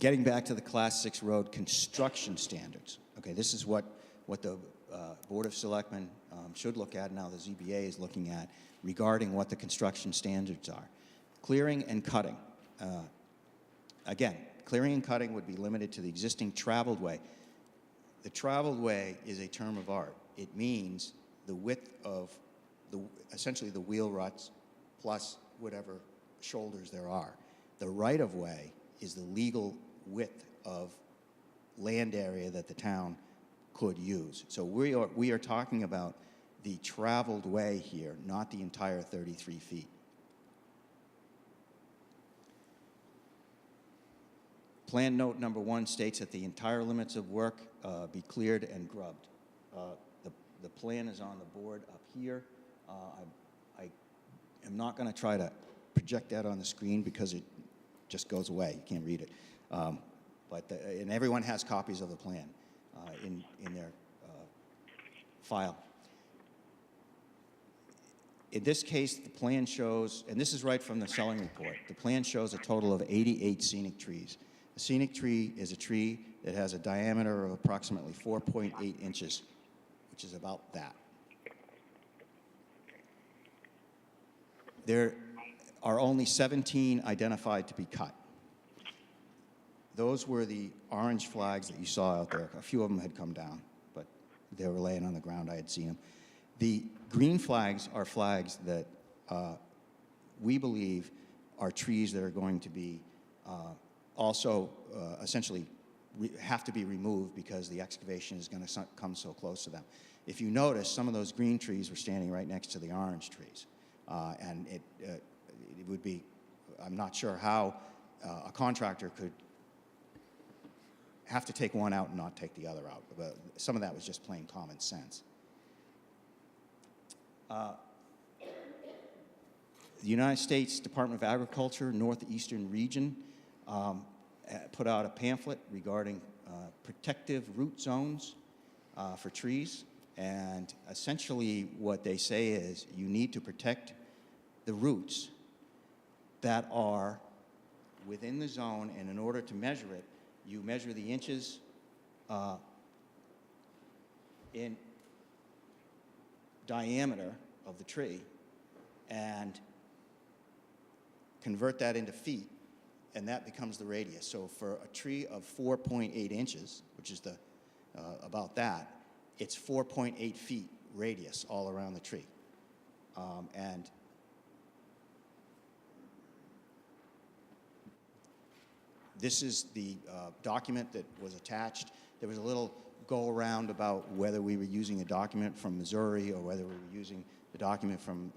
getting back to the Class 6 road construction standards. Okay, this is what the Board of Selectmen should look at, now the ZBA is looking at, regarding what the construction standards are. Clearing and cutting. Again, clearing and cutting would be limited to the existing traveled way. The traveled way is a term of art. It means the width of essentially the wheel ruts plus whatever shoulders there are. The right-of-way is the legal width of land area that the town could use. So we are talking about the traveled way here, not the entire 33 feet. Plan note number 1 states that the entire limits of work be cleared and grubbed. The plan is on the board up here. I am not going to try to project that on the screen because it just goes away. You can't read it. And everyone has copies of the plan in their file. In this case, the plan shows, and this is right from the Selling report, the plan shows a total of 88 scenic trees. A scenic tree is a tree that has a diameter of approximately 4.8 inches, which is about that. There are only 17 identified to be cut. Those were the orange flags that you saw out there. A few of them had come down, but they were laying on the ground. I had seen them. The green flags are flags that we believe are trees that are going to be also essentially have to be removed because the excavation is going to come so close to them. If you notice, some of those green trees were standing right next to the orange trees. And it would be, I'm not sure how a contractor could have to take one out and not take the other out. But some of that was just plain common sense. The United States Department of Agriculture, Northeastern Region, put out a pamphlet regarding protective root zones for trees. And essentially what they say is you need to protect the roots that are within the zone, and in order to measure it, you measure the inches in diameter of the tree and convert that into feet, and that becomes the radius. So for a tree of 4.8 inches, which is about that, it's 4.8 feet radius all around the tree. And this is the document that was attached. There was a little go-around about whether we were using a document from Missouri or whether we were using the document from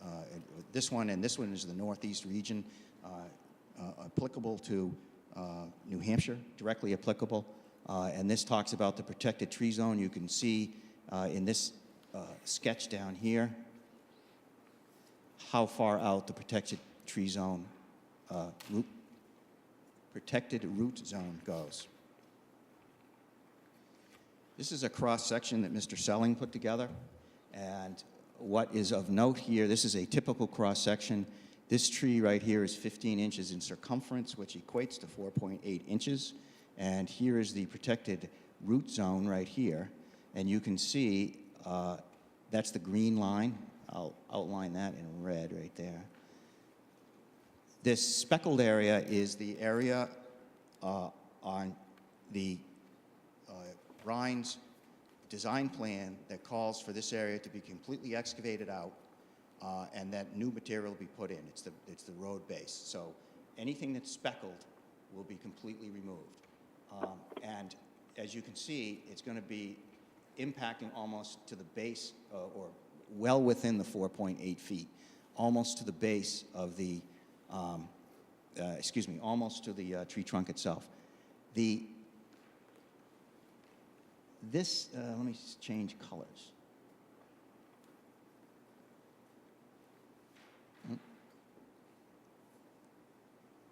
this one, and this one is the Northeast region, applicable to New Hampshire, directly applicable. And this talks about the protected tree zone. You can see in this sketch down here how far out the protected tree zone, protected root zone goes. This is a cross-section that Mr. Selling put together, and what is of note here, this is a typical cross-section. This tree right here is 15 inches in circumference, which equates to 4.8 inches, and here is the protected root zone right here, and you can see that's the green line. I'll outline that in red right there. This speckled area is the area on the Rhine's design plan that calls for this area to be completely excavated out and that new material be put in. It's the road base. So anything that's speckled will be completely removed. And as you can see, it's going to be impacting almost to the base or well within the 4.8 feet, almost to the base of the, almost to the tree trunk itself. Let me change colors.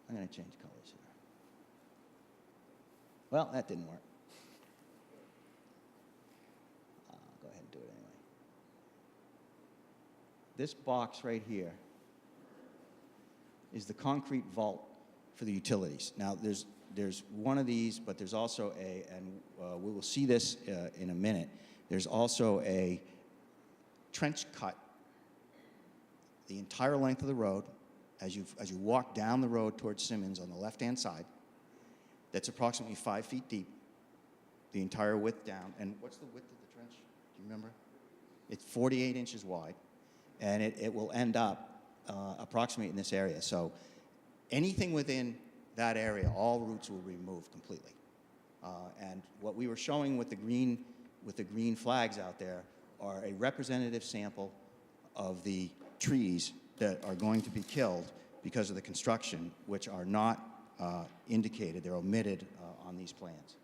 I'm going to change colors here. Well, that didn't work. I'll go ahead and do it anyway. This box right here is the concrete vault for the utilities. Now, there's one of these, but there's also and we will see this in a minute, there's also a trench cut the entire length of the road as you walk down the road towards Simmons on the left-hand side. That's approximately 5 feet deep, the entire width down. And what's the width of the trench? Do you remember? It's 48 inches wide, and it will end up approximately in this area. So anything within that area, all roots will be removed completely. And what we were showing with the green flags out there are a representative sample of the trees that are going to be killed because of the construction, which are not indicated, they're omitted on these plans.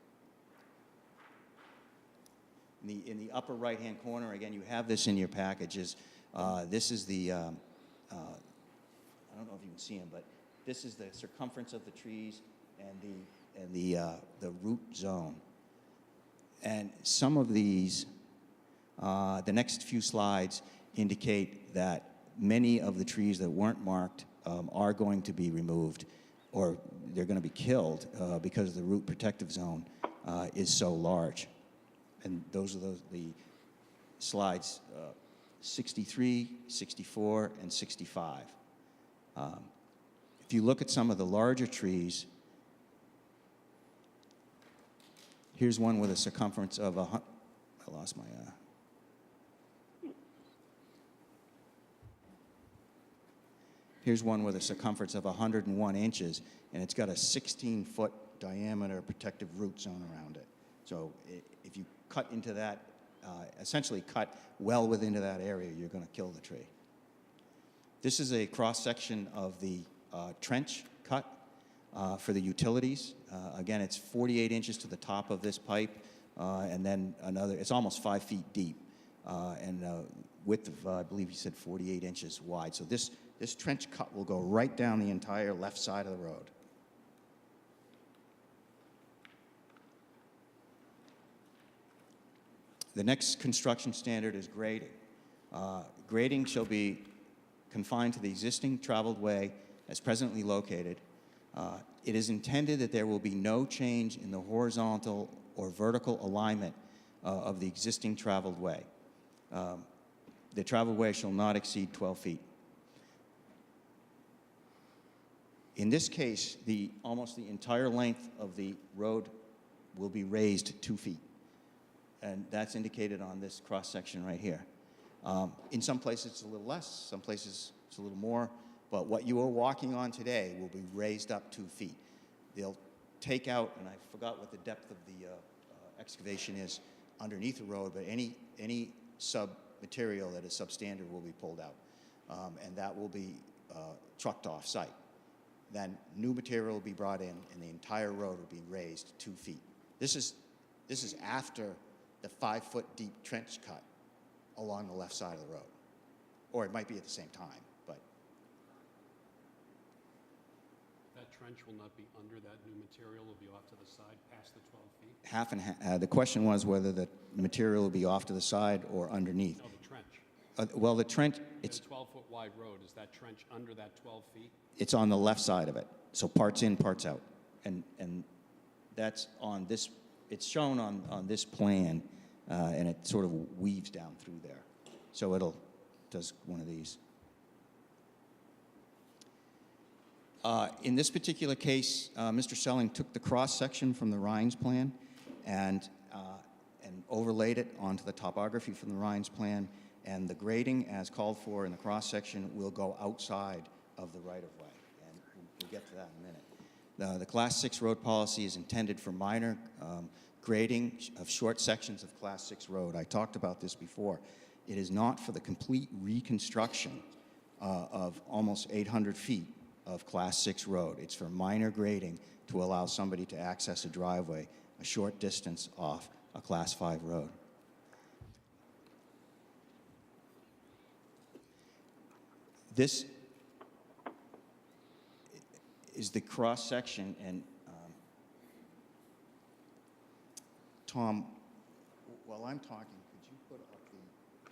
In the upper right-hand corner, again, you have this in your packages. This is the, I don't know if you can see them, but this is the circumference of the trees and the root zone. And some of these, the next few slides indicate that many of the trees that weren't marked are going to be removed, or they're going to be killed because the root protective zone is so large. And those are the slides 63, 64, and 65. If you look at some of the larger trees, here's one with a circumference of I lost my, here's one with a circumference of 101 inches, and it's got a 16-foot diameter protective root zone around it. So if you cut into that, essentially cut well within that area, you're going to kill the tree. This is a cross-section of the trench cut for the utilities. Again, it's 48 inches to the top of this pipe, and then another, it's almost 5 feet deep. and width of, I believe he said 48 inches wide. So this trench cut will go right down the entire left side of the road. The next construction standard is grading. Grading shall be confined to the existing traveled way as presently located. It is intended that there will be no change in the horizontal or vertical alignment of the existing traveled way. The traveled way shall not exceed 12 feet. In this case, almost the entire length of the road will be raised 2 feet. And that's indicated on this cross-section right here. In some places it's a little less, some places it's a little more, but what you are walking on today will be raised up 2 feet. They'll take out, and I forgot what the depth of the excavation is underneath the road, but any sub-material that is substandard will be pulled out, and that will be trucked off-site. Then new material will be brought in, and the entire road will be raised 2 feet. This is after the 5-foot deep trench cut along the left side of the road. Or it might be at the same time, but. That trench will not be under that new material, will be off to the side past the 12 feet? Half and half. The question was whether the material will be off to the side or underneath. No, the trench. Well, the trench, It's a 12-foot wide road. Is that trench under that 12 feet? it's on the left side of it. So parts in, parts out. And that's on this, it's shown on this plan, and it sort of weaves down through there. So does one of these. In this particular case, Mr. Selling took the cross-section from the Rhines plan and overlaid it onto the topography from the Rhines plan, and the grading as called for in the cross-section will go outside of the right-of-way, and we'll get to that in a minute. The Class 6 road policy is intended for minor grading of short sections of Class 6 road. I talked about this before. It is not for the complete reconstruction of almost 800 feet of Class 6 road. It's for minor grading to allow somebody to access a driveway a short distance off a Class 5 road. This is the cross-section, and Tom, while I'm talking, could you put up the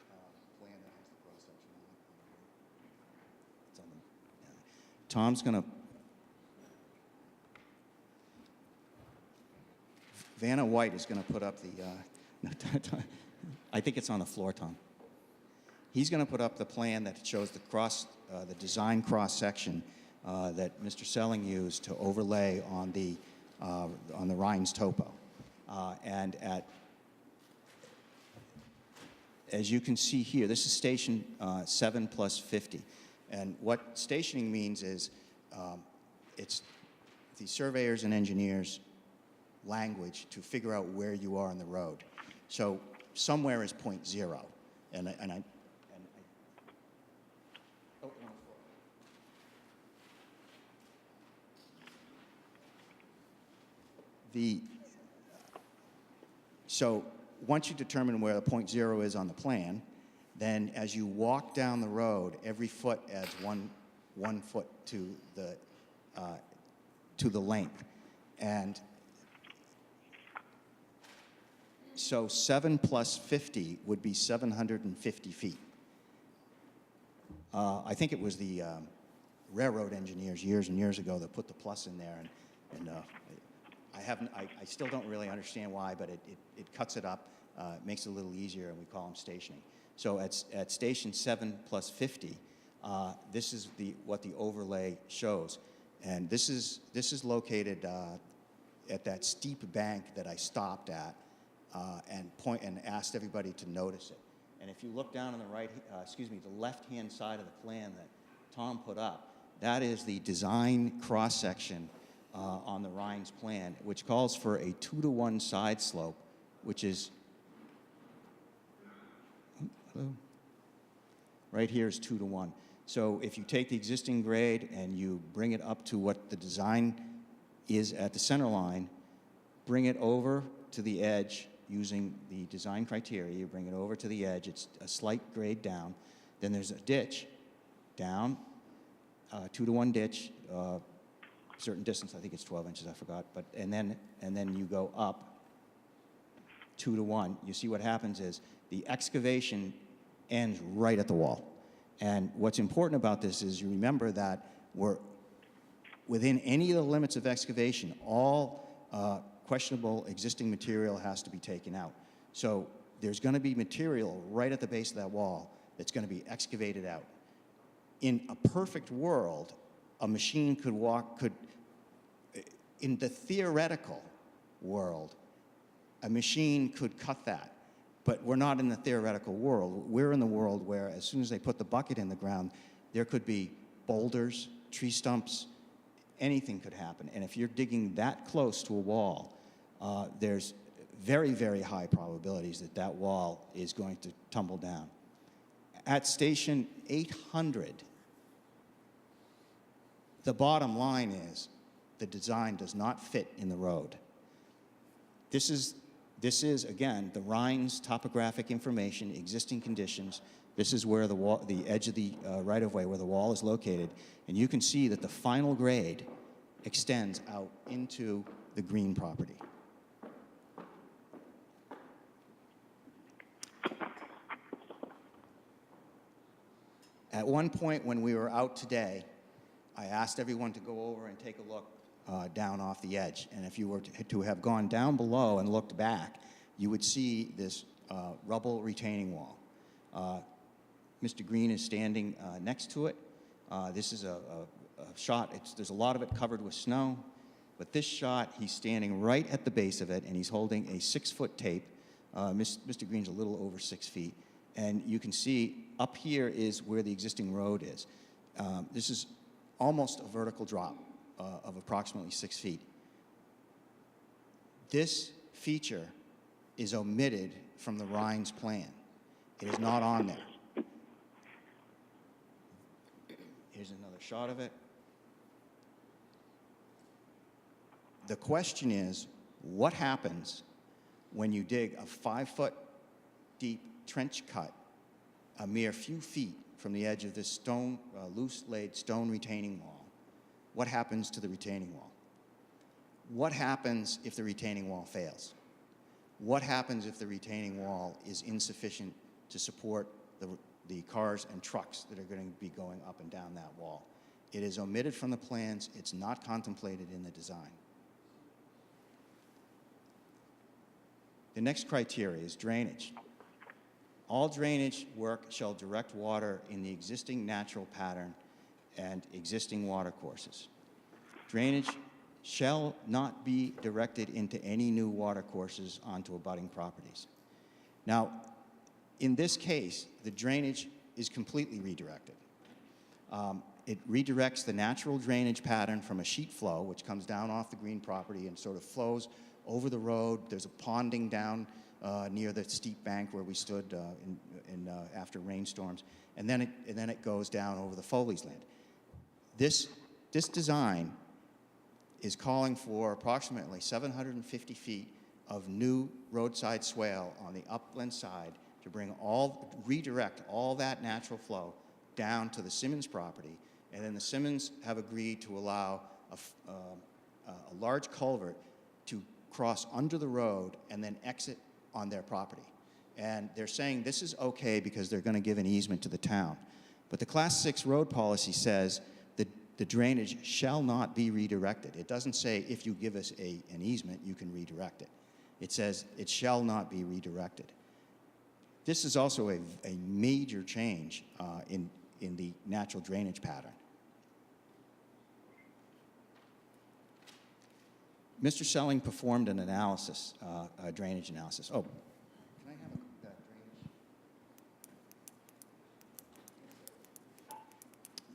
plan that has the cross-section on it? It's on the, yeah. Tom's going to, Vanna White is going to put up the, I think it's on the floor, Tom. He's going to put up the plan that shows the design cross-section that Mr. Selling used to overlay on the Rhines topo. And as you can see here, this is station 7 plus 50. And what stationing means is it's the surveyors and engineers' language to figure out where you are on the road. So somewhere is 0.0. So once you determine where the 0.0 is on the plan, then as you walk down the road, every foot adds one foot to the length. And so 7 plus 50 would be 750 feet. I think it was the railroad engineers years and years ago that put the plus in there, and I still don't really understand why, but it cuts it up, makes it a little easier, and we call them stationing. So at station 7 plus 50, this is what the overlay shows, and this is located at that steep bank that I stopped at and asked everybody to notice it. And if you look down on the left-hand side of the plan that Tom put up, that is the design cross-section on the Rhines plan, which calls for a 2-to-1 side slope, which is, right here is 2-to-1. So if you take the existing grade and you bring it up to what the design is at the center line, bring it over to the edge, using the design criteria. You bring it over to the edge. It's a slight grade down. Then there's a ditch down, 2-to-1 ditch, certain distance. I think it's 12 inches. I forgot. But and then you go up 2-to-1. You see what happens is the excavation ends right at the wall. And what's important about this is you remember that we're within any of the limits of excavation, all questionable existing material has to be taken out. So there's going to be material right at the base of that wall that's going to be excavated out. In a perfect world, a machine in the theoretical world, a machine could cut that. But we're not in the theoretical world. We're in the world where as soon as they put the bucket in the ground, there could be boulders, tree stumps, anything could happen. And if you're digging that close to a wall, there's very, very high probabilities that that wall is going to tumble down. At station 800, the bottom line is the design does not fit in the road. This is, again, the Rhine's topographic information, existing conditions. This is where the edge of the right-of-way, where the wall is located. And you can see that the final grade extends out into the green property. At one point when we were out today, I asked everyone to go over and take a look down off the edge. And if you were to have gone down below and looked back, you would see this rubble retaining wall. Mr. Green is standing next to it. This is a shot. There's a lot of it covered with snow. But this shot, he's standing right at the base of it, and he's holding a 6-foot tape. Mr. Green's a little over 6 feet. And you can see up here is where the existing road is. This is almost a vertical drop of approximately 6 feet. This feature is omitted from the Rhine's plan. It is not on there. Here's another shot of it. The question is, what happens when you dig a 5-foot deep trench cut a mere few feet from the edge of this stone, loose-laid stone retaining wall? What happens to the retaining wall? What happens if the retaining wall fails? What happens if the retaining wall is insufficient to support the cars and trucks that are going to be going up and down that wall? It is omitted from the plans. It's not contemplated in the design. The next criteria is drainage. All drainage work shall direct water in the existing natural pattern and existing water courses. Drainage shall not be directed into any new water courses onto abutting properties. Now, in this case, the drainage is completely redirected. It redirects the natural drainage pattern from a sheet flow, which comes down off the green property and sort of flows over the road. There's a ponding down near the steep bank where we stood after rainstorms, and then it goes down over the Foley's land. This design is calling for approximately 750 feet of new roadside swale on the upland side to redirect all that natural flow down to the Simmons property, and then the Simmons have agreed to allow a large culvert to cross under the road and then exit on their property. And they're saying this is okay because they're going to give an easement to the town. But the Class 6 road policy says that the drainage shall not be redirected. It doesn't say if you give us an easement, you can redirect it. It says it shall not be redirected. This is also a major change in the natural drainage pattern. Mr. Selling performed an analysis, a drainage analysis. Oh, can I have that drainage?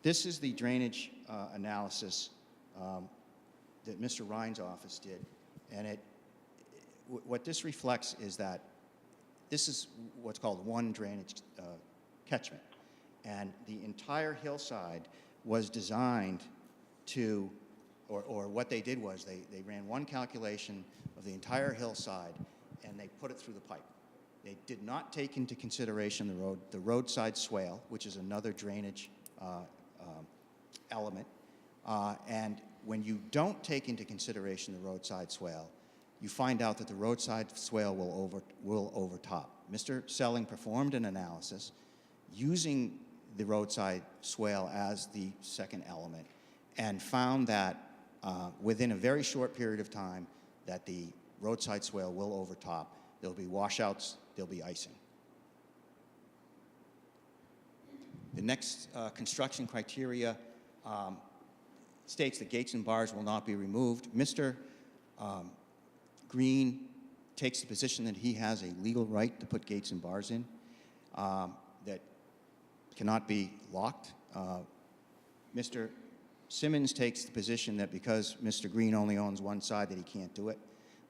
This is the drainage analysis that Mr. Rhine's office did, and what this reflects is that this is what's called one drainage catchment, and the entire hillside was designed to, or what they did was they ran one calculation of the entire hillside, and they put it through the pipe. They did not take into consideration the roadside swale, which is another drainage element. And when you don't take into consideration the roadside swale, you find out that the roadside swale will overtop. Mr. Selling performed an analysis using the roadside swale as the second element and found that within a very short period of time that the roadside swale will overtop. There'll be washouts, there'll be icing. The next construction criteria states that gates and bars will not be removed. Mr. Green takes the position that he has a legal right to put gates and bars in that cannot be locked. Mr. Simmons takes the position that because Mr. Green only owns one side that he can't do it,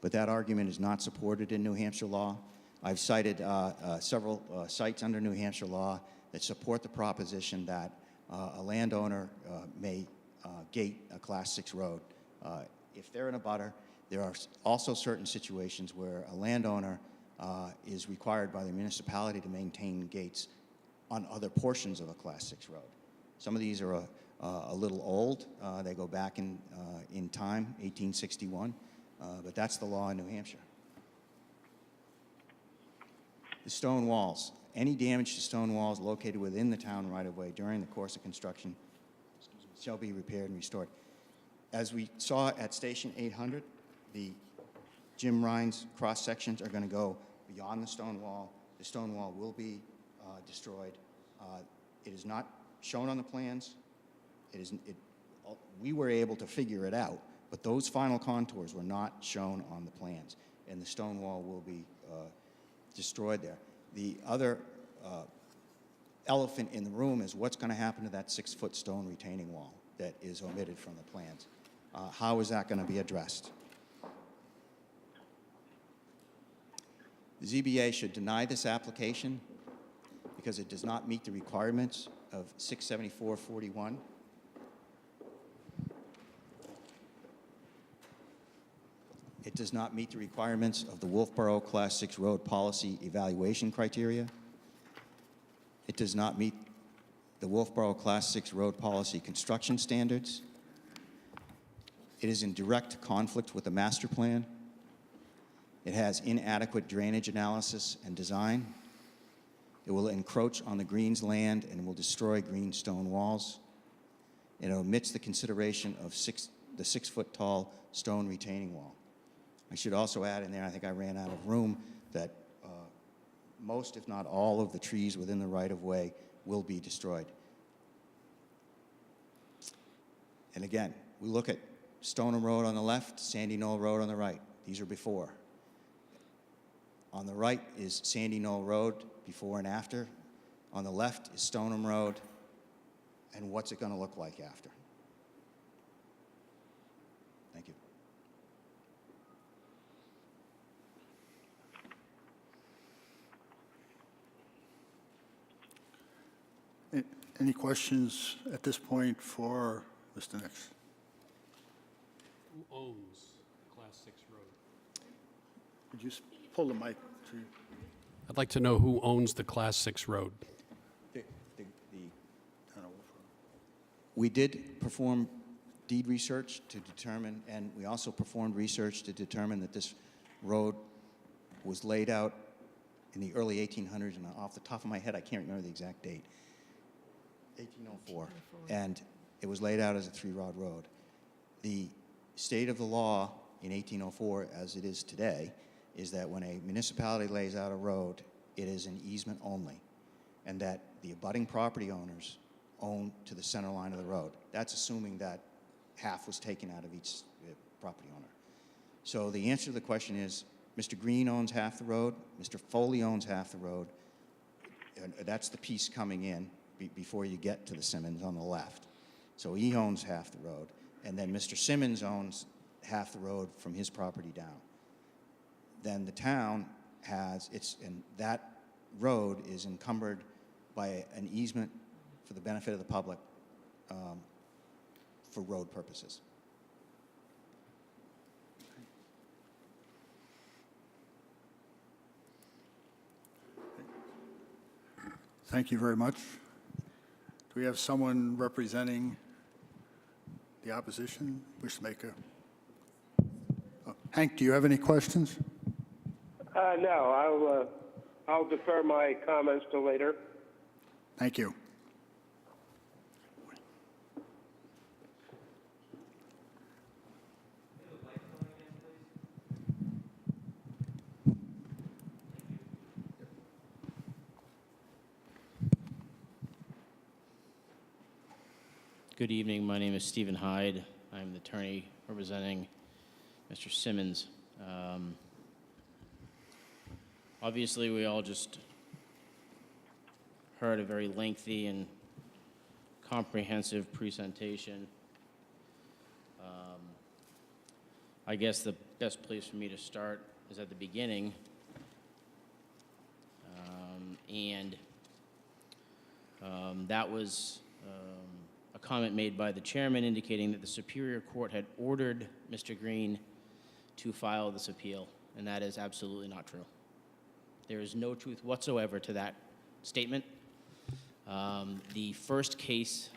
but that argument is not supported in New Hampshire law. I've cited several sites under New Hampshire law that support the proposition that a landowner may gate a Class 6 road. If they're in a butter, there are also certain situations where a landowner is required by the municipality to maintain gates on other portions of a Class 6 road. Some of these are a little old. They go back in time, 1861, but that's the law in New Hampshire. The stone walls. Any damage to stone walls located within the town right-of-way during the course of construction shall be repaired and restored. As we saw at Station 800, the Jim Rhines cross-sections are going to go beyond the stone wall. The stone wall will be destroyed. It is not shown on the plans. We were able to figure it out, but those final contours were not shown on the plans, and the stone wall will be destroyed there. The other elephant in the room is what's going to happen to that 6-foot stone retaining wall that is omitted from the plans. How is that going to be addressed? The ZBA should deny this application because it does not meet the requirements of 674-41. It does not meet the requirements of the Wolfeboro Class 6 road policy evaluation criteria. It does not meet the Wolfeboro Class 6 road policy construction standards. It is in direct conflict with the master plan. It has inadequate drainage analysis and design. It will encroach on the Green's land and will destroy green stone walls. It omits the consideration of the 6-foot tall stone retaining wall. I should also add in there, I think I ran out of room, that most, if not all, of the trees within the right-of-way will be destroyed. And again, we look at Stoneham Road on the left, Sandy Knoll Road on the right. These are before. On the right is Sandy Knoll Road, before and after. On the left is Stoneham Road, and what's it going to look like after? Thank you. Any questions at this point for Mr. Nix? Who owns Class 6 Road? Would you pull the mic to you? I'd like to know who owns the Class 6 road. We did perform deed research to determine, and we also performed research to determine that this road was laid out in the early 1800s, and off the top of my head, I can't remember the exact date. 1804. And it was laid out as a 3-rod road. The state of the law in 1804, as it is today, is that when a municipality lays out a road, it is an easement only, and that the abutting property owners own to the center line of the road. That's assuming that half was taken out of each property owner. So the answer to the question is, Mr. Green owns half the road, Mr. Foley owns half the road, and that's the piece coming in before you get to the Simmons on the left. So he owns half the road, and then Mr. Simmons owns half the road from his property down. Then the town has, and that road is encumbered by an easement for the benefit of the public for road purposes. Thank you very much. Do we have someone representing the opposition wish to make a... Oh, Hank, do you have any questions? No, I'll defer my comments till later. Thank you. Good evening. My name is Stephen Hyde. I'm the attorney representing Mr. Simmons. Obviously, we all just heard a very lengthy and comprehensive presentation. I guess the best place for me to start is at the beginning. That was a comment made by the chairman indicating that the Superior Court had ordered Mr. Green to file this appeal, and that is absolutely not true. There is no truth whatsoever to that statement. The first case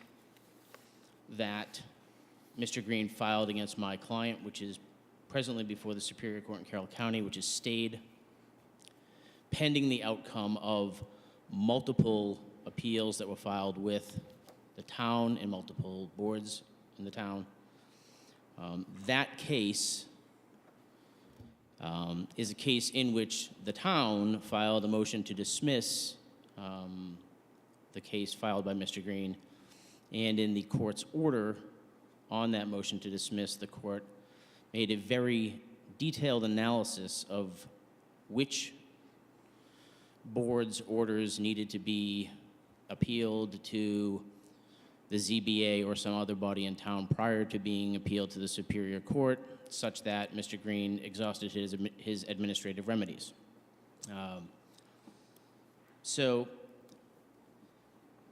that Mr. Green filed against my client, which is presently before the Superior Court in Carroll County, which is stayed pending the outcome of multiple appeals that were filed with the town and multiple boards in the town. That case is a case in which the town filed a motion to dismiss the case filed by Mr. Green, and in the court's order on that motion to dismiss, the court made a very detailed analysis of which board's orders needed to be appealed to the ZBA or some other body in town prior to being appealed to the Superior Court, such that Mr. Green exhausted his administrative remedies. So,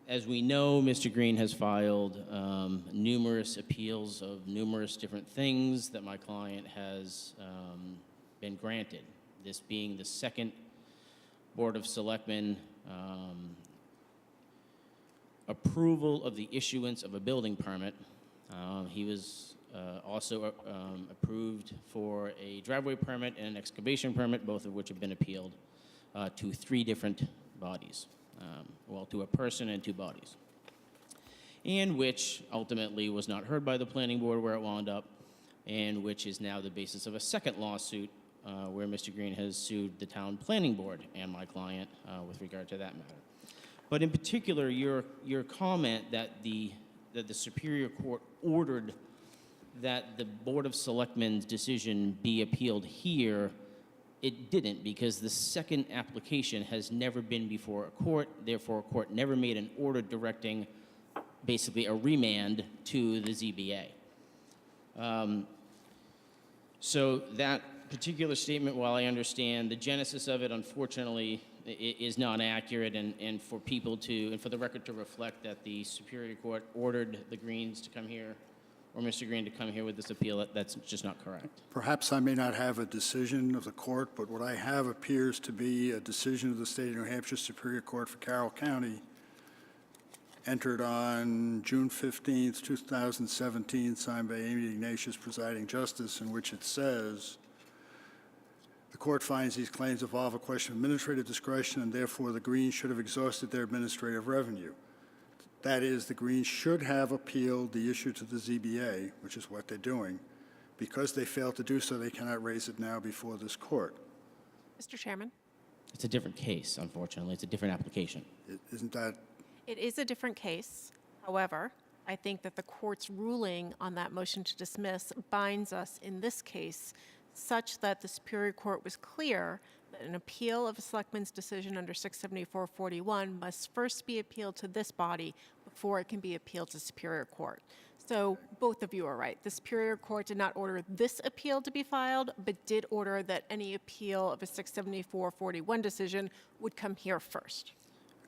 as we know, Mr. Green has filed numerous appeals of numerous different things that my client has been granted. This being the second Board of Selectmen approval of the issuance of a building permit. He was also approved for a driveway permit and an excavation permit, both of which have been appealed to 3 different bodies. Well, to a person and 2 bodies. And which ultimately was not heard by the planning board where it wound up, and which is now the basis of a second lawsuit where Mr. Green has sued the town planning board and my client with regard to that matter. But in particular, your comment that the Superior Court ordered that the Board of Selectmen's decision be appealed here, it didn't, because the second application has never been before a court. Therefore, a court never made an order directing basically a remand to the ZBA. So that particular statement, while I understand the genesis of it, unfortunately, is not accurate, and for people to, and for the record to reflect that the Superior Court ordered the Greens to come here, or Mr. Green to come here with this appeal, that's just not correct. Perhaps I may not have a decision of the court, but what I have appears to be a decision of the State of New Hampshire Superior Court for Carroll County, entered on June 15th, 2017, signed by Amy Ignatius, presiding justice, in which it says, the court finds these claims involve a question of administrative discretion, and therefore the Greens should have exhausted their administrative revenue. That is, the Greens should have appealed the issue to the ZBA, which is what they're doing. Because they failed to do so, they cannot raise it now before this court. Mr. Chairman? It's a different case, unfortunately. It's a different application. Isn't that... It is a different case. However, I think that the court's ruling on that motion to dismiss binds us in this case such that the Superior Court was clear that an appeal of a selectman's decision under 674-41 must first be appealed to this body before it can be appealed to Superior Court. So both of you are right. The Superior Court did not order this appeal to be filed, but did order that any appeal of a 674-41 decision would come here first.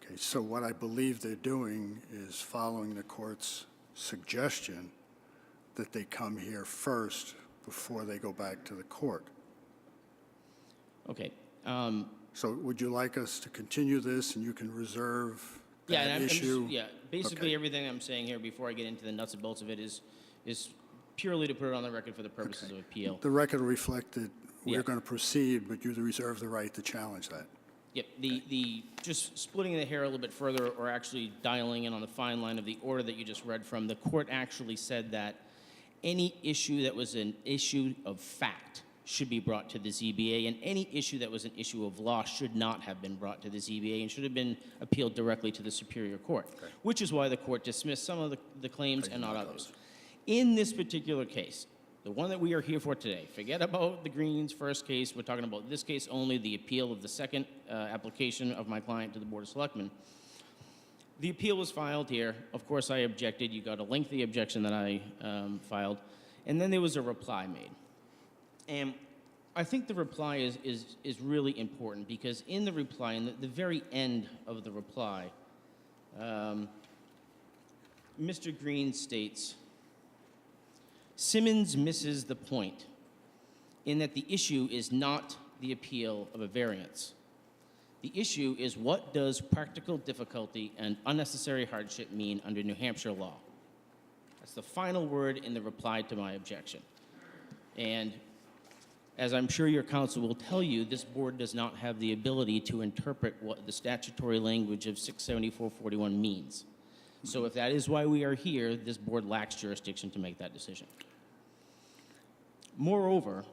Okay, so what I believe they're doing is following the court's suggestion that they come here first before they go back to the court. Okay. So would you like us to continue this, and you can reserve Yeah, that and issue? basically Okay. everything I'm saying here before I get into the nuts and bolts of it is purely to put it on the record for the purposes of appeal. The record reflected, Yeah. we're going to proceed, but you reserve the right to challenge that. Yep, the just splitting the hair a little bit further, or actually dialing in on the fine line of the order that you just read from, the court actually said that any issue that was an issue of fact should be brought to the ZBA, and any issue that was an issue of law should not have been brought to the ZBA and should have been appealed directly to the Superior Court, which is why the court dismissed some of the claims and not others. In this particular case, the one that we are here for today, forget about the Greens' first case, we're talking about this case only, the appeal of the second application of my client to the Board of Selectmen. The appeal was filed here. Of course, I objected. You got a lengthy objection that I filed. And then there was a reply made. And I think the reply is really important because in the reply, in the very end of the reply, Mr. Green states, Simmons misses the point in that the issue is not the appeal of a variance. The issue is what does practical difficulty and unnecessary hardship mean under New Hampshire law? That's the final word in the reply to my objection. And as I'm sure your counsel will tell you, this board does not have the ability to interpret what the statutory language of 674-41 means. So if that is why we are here, this board lacks jurisdiction to make that decision. Moreover,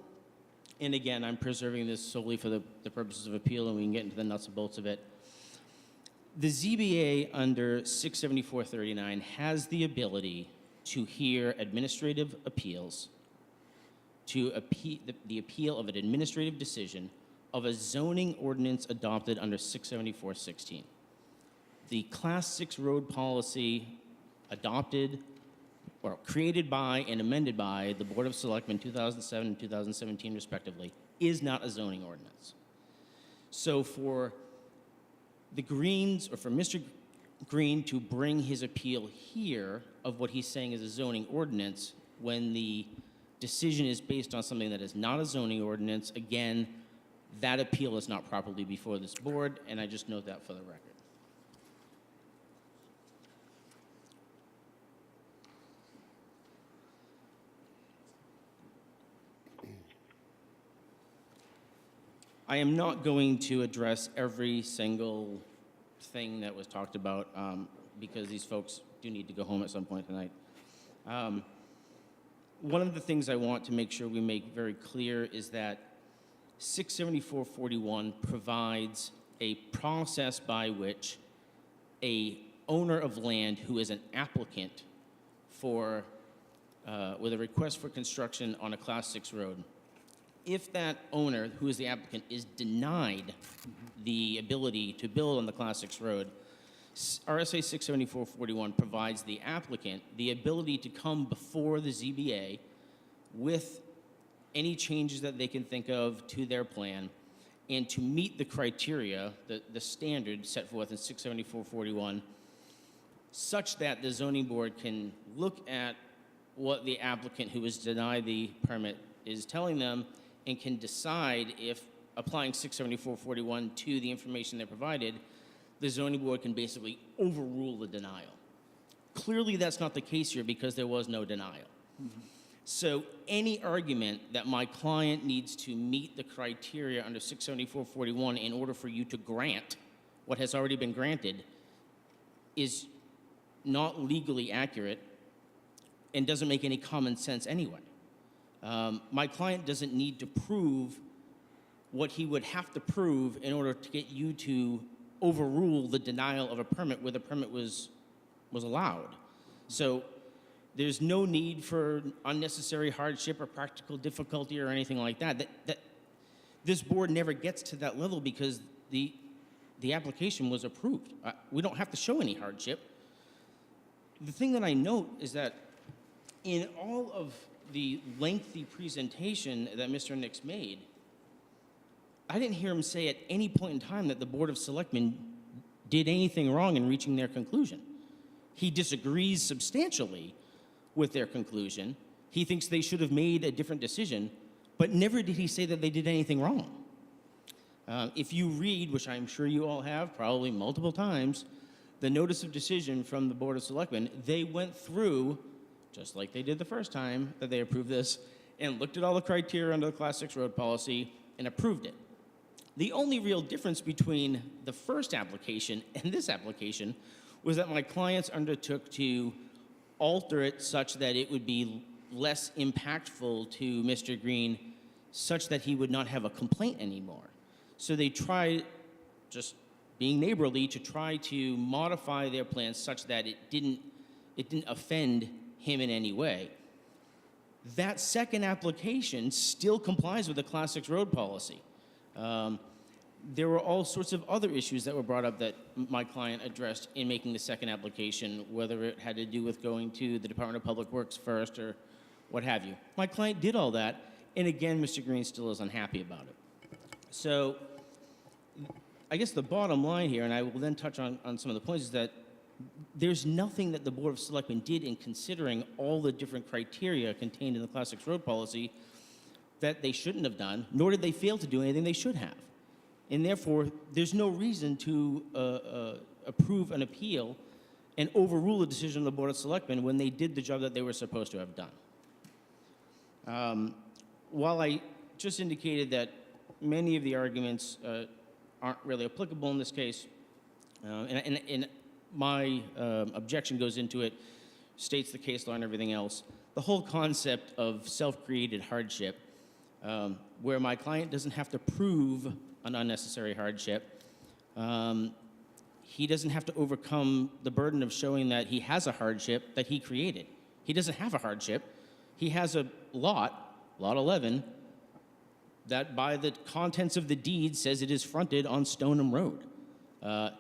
and again, I'm preserving this solely for the purposes of appeal, and we can get into the nuts and bolts of it. The ZBA under 674-39 has the ability to hear administrative appeals, to the appeal of an administrative decision of a zoning ordinance adopted under 674-16. The Class 6 road policy adopted or created by and amended by the Board of Selectmen 2007 and 2017 respectively is not a zoning ordinance. So for the Greens, or for Mr. Green to bring his appeal here of what he's saying is a zoning ordinance when the decision is based on something that is not a zoning ordinance, again, that appeal is not properly before this board, and I just note that for the record. I am not going to address every single thing that was talked about because these folks do need to go home at some point tonight. One of the things I want to make sure we make very clear is that 674-41 provides a process by which a owner of land who is an applicant for, with a request for construction on a Class 6 road, if that owner, who is the applicant, is denied the ability to build on the Class 6 road, RSA 674-41 provides the applicant the ability to come before the ZBA with any changes that they can think of to their plan and to meet the criteria, the standard set forth in 674-41, such that the zoning board can look at what the applicant who was denied the permit is telling them and can decide if applying 674-41 to the information they're provided, the zoning board can basically overrule the denial. Clearly, that's not the case here because there was no denial. So any argument that my client needs to meet the criteria under 674-41 in order for you to grant what has already been granted is not legally accurate and doesn't make any common sense anyway. My client doesn't need to prove what he would have to prove in order to get you to overrule the denial of a permit where the permit was allowed. So there's no need for unnecessary hardship or practical difficulty or anything like that. This board never gets to that level because the application was approved. We don't have to show any hardship. The thing that I note is that in all of the lengthy presentation that Mr. Nix made, I didn't hear him say at any point in time that the Board of Selectmen did anything wrong in reaching their conclusion. He disagrees substantially with their conclusion. He thinks they should have made a different decision, but never did he say that they did anything wrong. If you read, which I'm sure you all have, probably multiple times, the notice of decision from the Board of Selectmen, they went through, just like they did the first time that they approved this, and looked at all the criteria under the Class 6 road policy and approved it. The only real difference between the first application and this application was that my clients undertook to alter it such that it would be less impactful to Mr. Green, such that he would not have a complaint anymore. So they tried, just being neighborly, to try to modify their plans such that it didn't offend him in any way. That second application still complies with the Class 6 road policy. There were all sorts of other issues that were brought up that my client addressed in making the second application, whether it had to do with going to the Department of Public Works first or what have you. My client did all that, and again, Mr. Green still is unhappy about it. So I guess the bottom line here, and I will then touch on some of the points, is that there's nothing that the Board of Selectmen did in considering all the different criteria contained in the Class 6 road policy that they shouldn't have done, nor did they fail to do anything they should have. And therefore, there's no reason to approve an appeal and overrule a decision of the Board of Selectmen when they did the job that they were supposed to have done. While I just indicated that many of the arguments aren't really applicable in this case, and my objection goes into it, states the case law and everything else, the whole concept of self-created hardship, where my client doesn't have to prove an unnecessary hardship. He doesn't have to overcome the burden of showing that he has a hardship that he created. He doesn't have a hardship. He has a lot 11, that by the contents of the deed says it is fronted on Stoneham Road.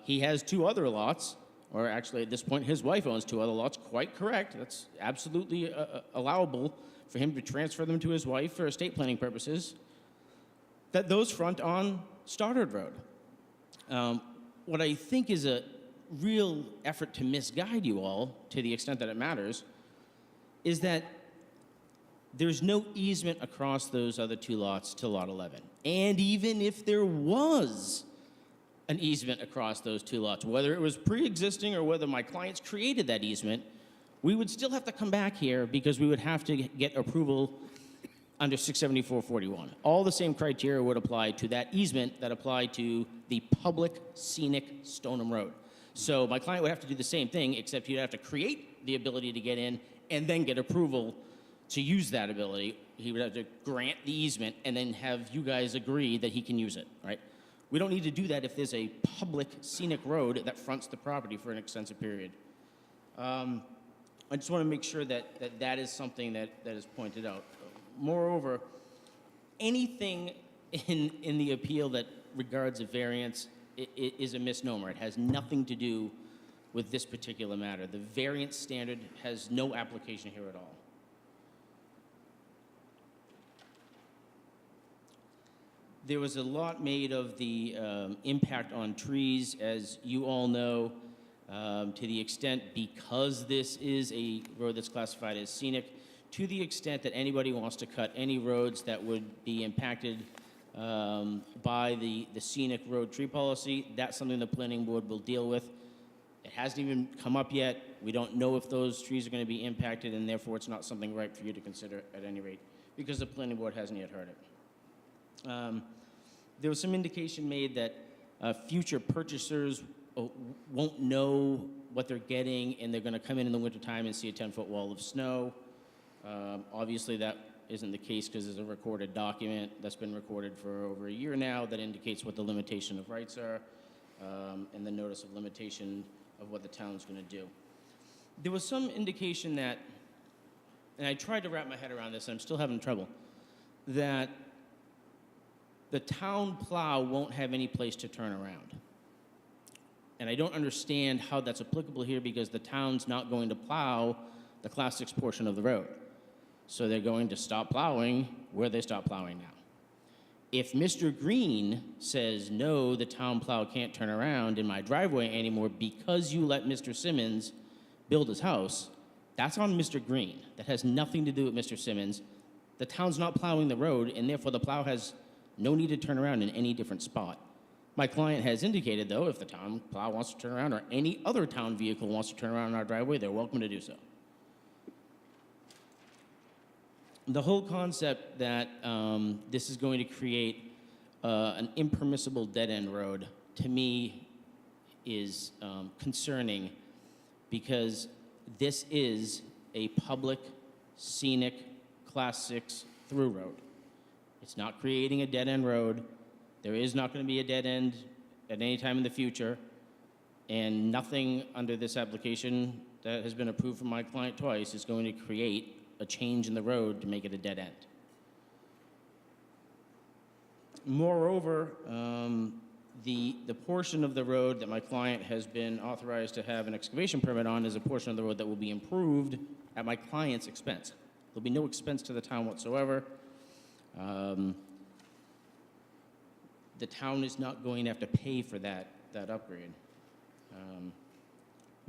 He has two other lots, or actually at this point his wife owns two other lots, quite correct. That's absolutely allowable for him to transfer them to his wife for estate planning purposes, that those front on Stoddard Road. What I think is a real effort to misguide you all, to the extent that it matters, is that there's no easement across those other two lots to Lot 11. And even if there was an easement across those two lots, whether it was pre-existing or whether my clients created that easement, we would still have to come back here because we would have to get approval under 674-41. All the same criteria would apply to that easement that applied to the public scenic Stoneham Road. So my client would have to do the same thing, except he'd have to create the ability to get in and then get approval to use that ability. He would have to grant the easement and then have you guys agree that he can use it, right? We don't need to do that if there's a public scenic road that fronts the property for an extensive period. I just want to make sure that that is something that is pointed out. Moreover, anything in the appeal that regards a variance is a misnomer. It has nothing to do with this particular matter. The variance standard has no application here at all. There was a lot made of the impact on trees, as you all know, to the extent because this is a road that's classified as scenic, to the extent that anybody wants to cut any roads that would be impacted by the scenic road tree policy, that's something the planning board will deal with. It hasn't even come up yet. We don't know if those trees are going to be impacted, and therefore it's not something ripe for you to consider at any rate, because the planning board hasn't yet heard it. There was some indication made that future purchasers won't know what they're getting, and they're going to come in the wintertime and see a 10-foot wall of snow. Obviously, that isn't the case because there's a recorded document that's been recorded for over a year now that indicates what the limitation of rights are and the notice of limitation of what the town's going to do. There was some indication that, and I tried to wrap my head around this, and I'm still having trouble, that the town plow won't have any place to turn around. And I don't understand how that's applicable here because the town's not going to plow the Class 6 portion of the road. So they're going to stop plowing where they stop plowing now. If Mr. Green says, no, the town plow can't turn around in my driveway anymore because you let Mr. Simmons build his house, that's on Mr. Green. That has nothing to do with Mr. Simmons. The town's not plowing the road, and therefore the plow has no need to turn around in any different spot. My client has indicated, though, if the town plow wants to turn around or any other town vehicle wants to turn around in our driveway, they're welcome to do so. The whole concept that this is going to create an impermissible dead-end road, to me, is concerning, because this is a public, scenic, Class 6 through road. It's not creating a dead-end road. There is not going to be a dead end at any time in the future, and nothing under this application that has been approved from my client twice is going to create a change in the road to make it a dead end. Moreover, the portion of the road that my client has been authorized to have an excavation permit on is a portion of the road that will be improved at my client's expense. There'll be no expense to the town whatsoever. The town is not going to have to pay for that upgrade.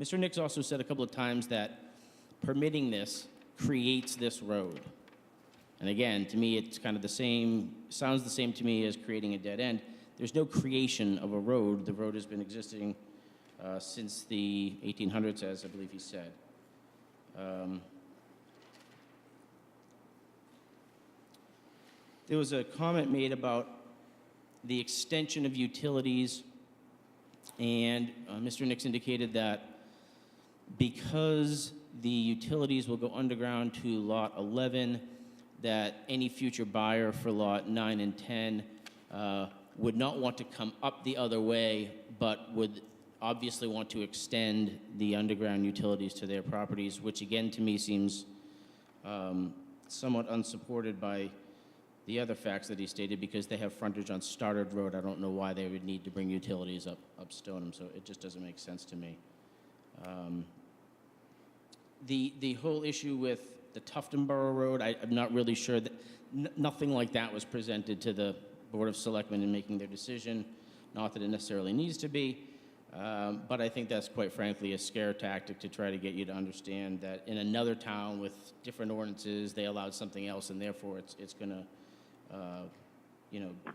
Mr. Nix also said a couple of times that permitting this creates this road. And again, to me, it's kind of the same, sounds the same to me as creating a dead end. There's no creation of a road. The road has been existing since the 1800s, as I believe he said. There was a comment made about the extension of utilities, and Mr. Nix indicated that because the utilities will go underground to Lot 11, that any future buyer for Lot 9 and 10 would not want to come up the other way, but would obviously want to extend the underground utilities to their properties, which again to me seems somewhat unsupported by the other facts that he stated, because they have frontage on Stoddard Road. I don't know why they would need to bring utilities up Stoneham, so it just doesn't make sense to me. The whole issue with the Tuftonboro Road, I'm not really sure that, nothing like that was presented to the Board of Selectmen in making their decision. Not that it necessarily needs to be, but I think that's quite frankly a scare tactic to try to get you to understand that in another town with different ordinances, they allowed something else, and therefore it's going to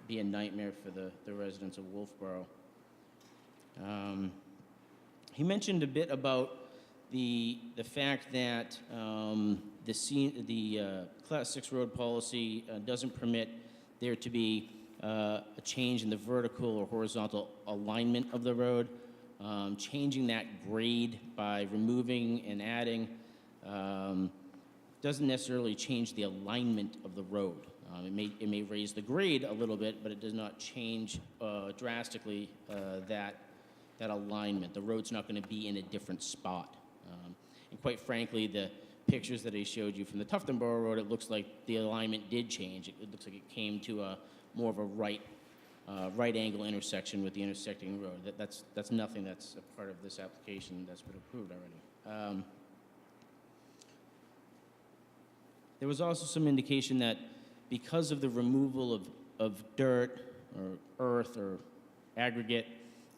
be a nightmare for the residents of Wolfeboro. He mentioned a bit about the fact that the Class 6 road policy doesn't permit there to be a change in the vertical or horizontal alignment of the road. Changing that grade by removing and adding doesn't necessarily change the alignment of the road. It may raise the grade a little bit, but it does not change drastically that alignment. The road's not going to be in a different spot. And quite frankly, the pictures that I showed you from the Tuftonboro Road, it looks like the alignment did change. It looks like it came to more of a right angle intersection with the intersecting road. That's nothing that's a part of this application that's been approved already. There was also some indication that because of the removal of dirt or earth or aggregate,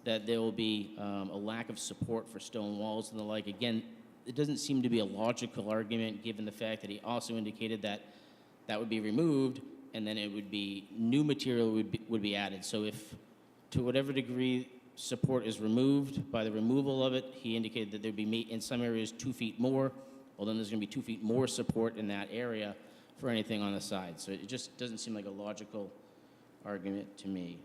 that there will be a lack of support for stone walls and the like. Again, it doesn't seem to be a logical argument given the fact that he also indicated that that would be removed and then it would be new material would be added. So if to whatever degree support is removed by the removal of it, he indicated that there'd be in some areas 2 feet more. Well, then there's going to be 2 feet more support in that area for anything on the side. So it just doesn't seem like a logical argument to me.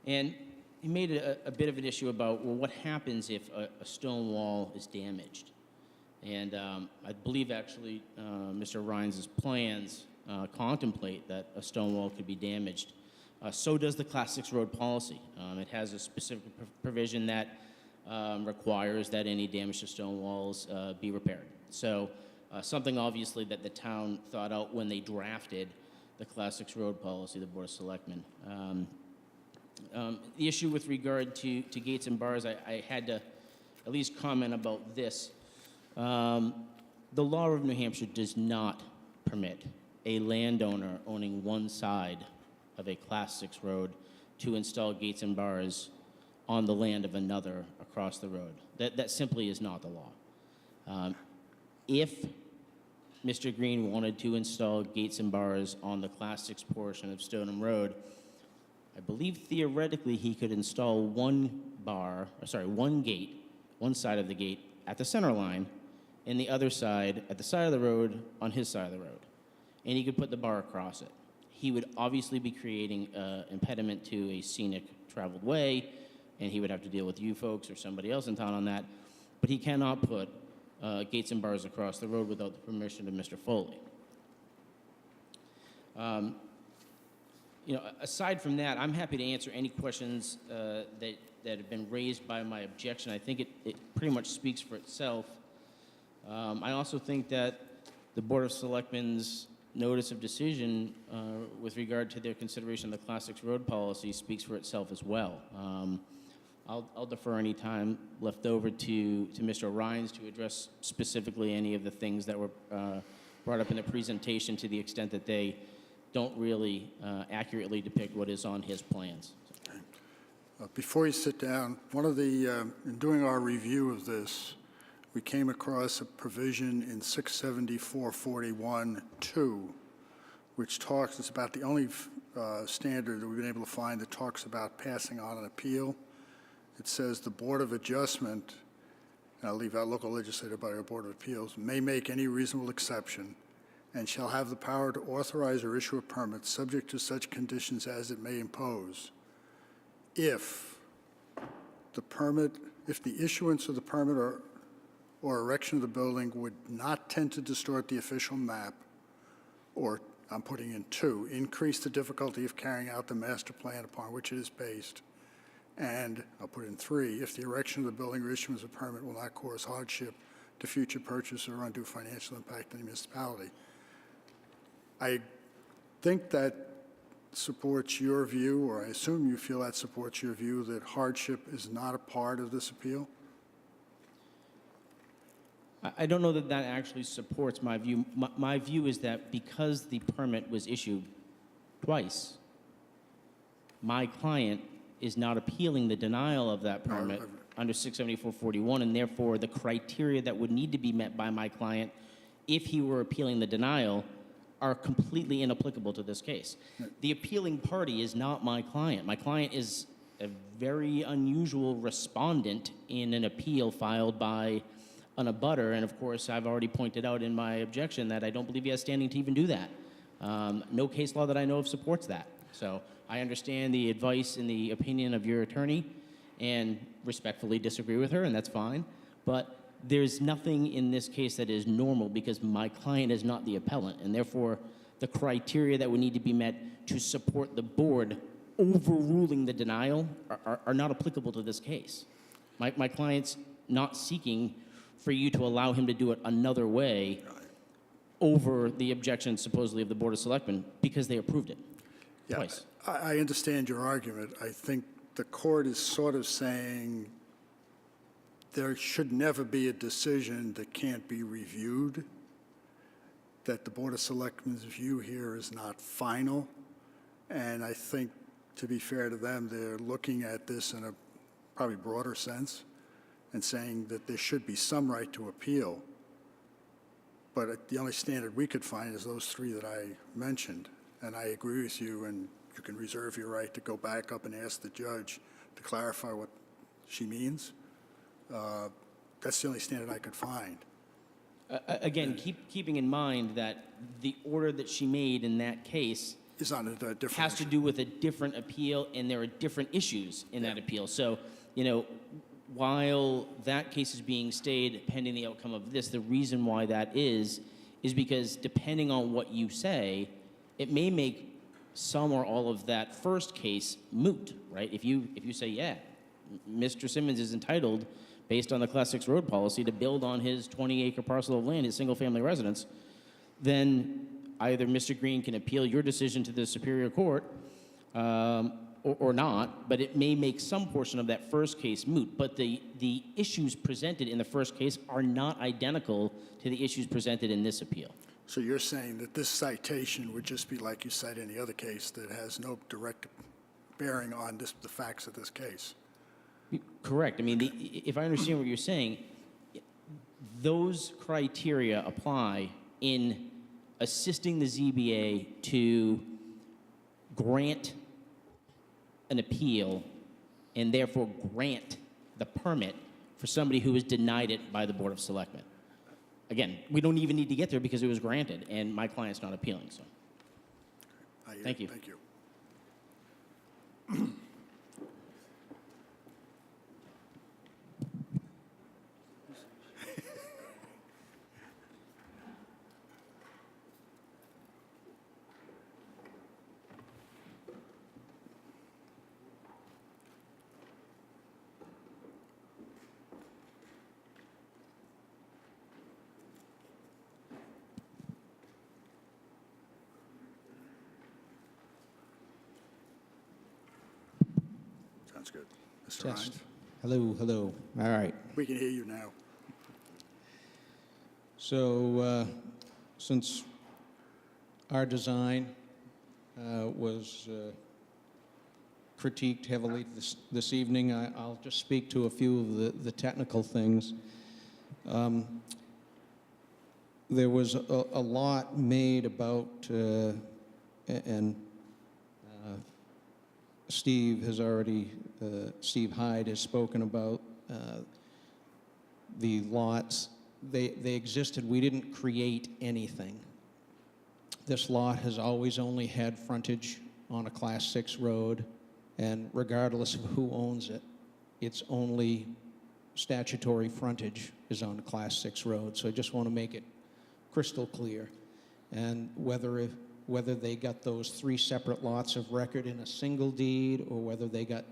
And he made a bit of an issue about, well, what happens if a stone wall is damaged? And I believe actually Mr. Rhines' plans contemplate that a stone wall could be damaged. So does the Class 6 road policy. It has a specific provision that requires that any damage to stone walls be repaired. So something obviously that the town thought out when they drafted the Class 6 road policy, the Board of Selectmen. The issue with regard to gates and bars, I had to at least comment about this. The law of New Hampshire does not permit a landowner owning one side of a Class 6 road to install gates and bars on the land of another across the road. That simply is not the law. If Mr. Green wanted to install gates and bars on the Class 6 portion of Stoneham Road, I believe theoretically he could install one gate, one side of the gate at the center line, and the other side at the side of the road on his side of the road. And he could put the bar across it. He would obviously be creating an impediment to a scenic traveled way, and he would have to deal with you folks or somebody else in town on that. But he cannot put gates and bars across the road without the permission of Mr. Foley. Aside from that, I'm happy to answer any questions that have been raised by my objection. I think it pretty much speaks for itself. I also think that the Board of Selectmen's notice of decision with regard to their consideration of the Class 6 road policy speaks for itself as well. I'll defer any time left over to Mr. Rhines to address specifically any of the things that were brought up in the presentation to the extent that they don't really accurately depict what is on his plans. Before you sit down, in doing our review of this, we came across a provision in 674-41-2, which it's about the only standard that we've been able to find that talks about passing on an appeal. It says the Board of Adjustment, and I'll leave out local legislative body or Board of Appeals, may make any reasonable exception and shall have the power to authorize or issue a permit subject to such conditions as it may impose if the issuance of the permit or erection of the building would not tend to distort the official map, or, I'm putting in 2, increase the difficulty of carrying out the master plan upon which it is based, and I'll put in 3, if the erection of the building or issuance of permit will not cause hardship to future purchaser or undue financial impact on the municipality. I think that supports your view, or I assume you feel that supports your view, that hardship is not a part of this appeal? I don't know that that actually supports my view. My view is that because the permit was issued twice, my client is not appealing the denial of that permit under 674-41, and therefore the criteria that would need to be met by my client if he were appealing the denial are completely inapplicable to this case. The appealing party is not my client. My client is a very unusual respondent in an appeal filed by an abutter, and of course I've already pointed out in my objection that I don't believe he has standing to even do that. No case law that I know of supports that. So I understand the advice and the opinion of your attorney and respectfully disagree with her, and that's fine. But there's nothing in this case that is normal because my client is not the appellant, and therefore the criteria that would need to be met to support the board overruling the denial are not applicable to this case. My client's not seeking for you to allow him to do it another way over the objection supposedly of the Board of Selectmen because they approved it twice. I understand your argument. I think the court is sort of saying there should never be a decision that can't be reviewed, that the Board of Selectmen's view here is not final. And I think, to be fair to them, they're looking at this in a probably broader sense and saying that there should be some right to appeal. But the only standard we could find is those 3 that I mentioned. And I agree with you, and you can reserve your right to go back up and ask the judge to clarify what she means. That's the only standard I could find. Again, keeping in mind that the order that she made in that case Is on a different has to issue. do with a different appeal, and there are different issues in that appeal. So, while that case is being stayed pending the outcome of this, the reason why that is because depending on what you say, it may make some or all of that first case moot, right? If you say, yeah, Mr. Simmons is entitled, based on the Class 6 road policy, to build on his 20-acre parcel of land, his single-family residence, then either Mr. Green can appeal your decision to the Superior Court or not, but it may make some portion of that first case moot. But the issues presented in the first case are not identical to the issues presented in this appeal. So you're saying that this citation would just be like you cite any other case that has no direct bearing on the facts of this case? Correct. I mean, if I understand what you're saying, those criteria apply in assisting the ZBA to grant an appeal and therefore grant the permit for somebody who was denied it by the Board of Selectmen. Again, we don't even need to get there because it was granted, and my client's not appealing, so. Thank you. Thank you. Sounds good. Mr. Test. Hines, Hello, hello. All right. we can hear you now. So since our design was critiqued heavily this evening, I'll just speak to a few of the technical things. There was a lot made about, and Steve has already, Steve Hyde has spoken about the lots. They existed. We didn't create anything. This lot has always only had frontage on a Class 6 road, and regardless of who owns it, its only statutory frontage is on a Class 6 road. So I just want to make it crystal clear. And whether they got those 3 separate lots of record in a single deed or whether they got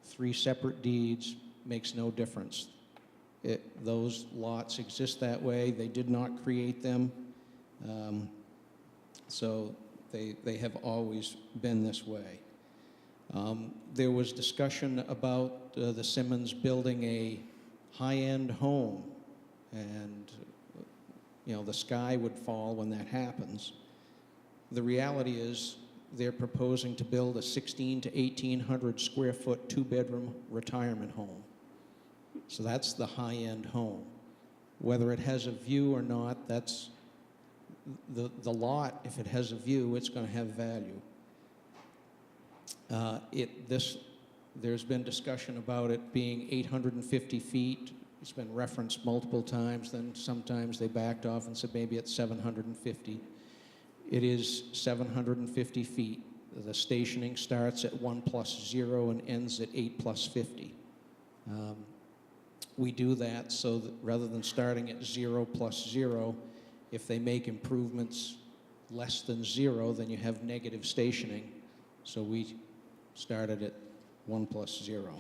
3 separate deeds makes no difference. Those lots exist that way. They did not create them. So they have always been this way. There was discussion about the Simmons building a high-end home, and you know, the sky would fall when that happens. The reality is they're proposing to build a 1,600 to 1,800 square foot 2-bedroom retirement home. So that's the high-end home. Whether it has a view or not, that's the lot. If it has a view, it's going to have value. There's been discussion about it being 850 feet. It's been referenced multiple times. Then sometimes they backed off and said maybe it's 750. It is 750 feet. The stationing starts at 1 + 0 and ends at 8 + 50. We do that so that rather than starting at 0 + 0, if they make improvements less than 0, then you have negative stationing. So we started at 1 + 0.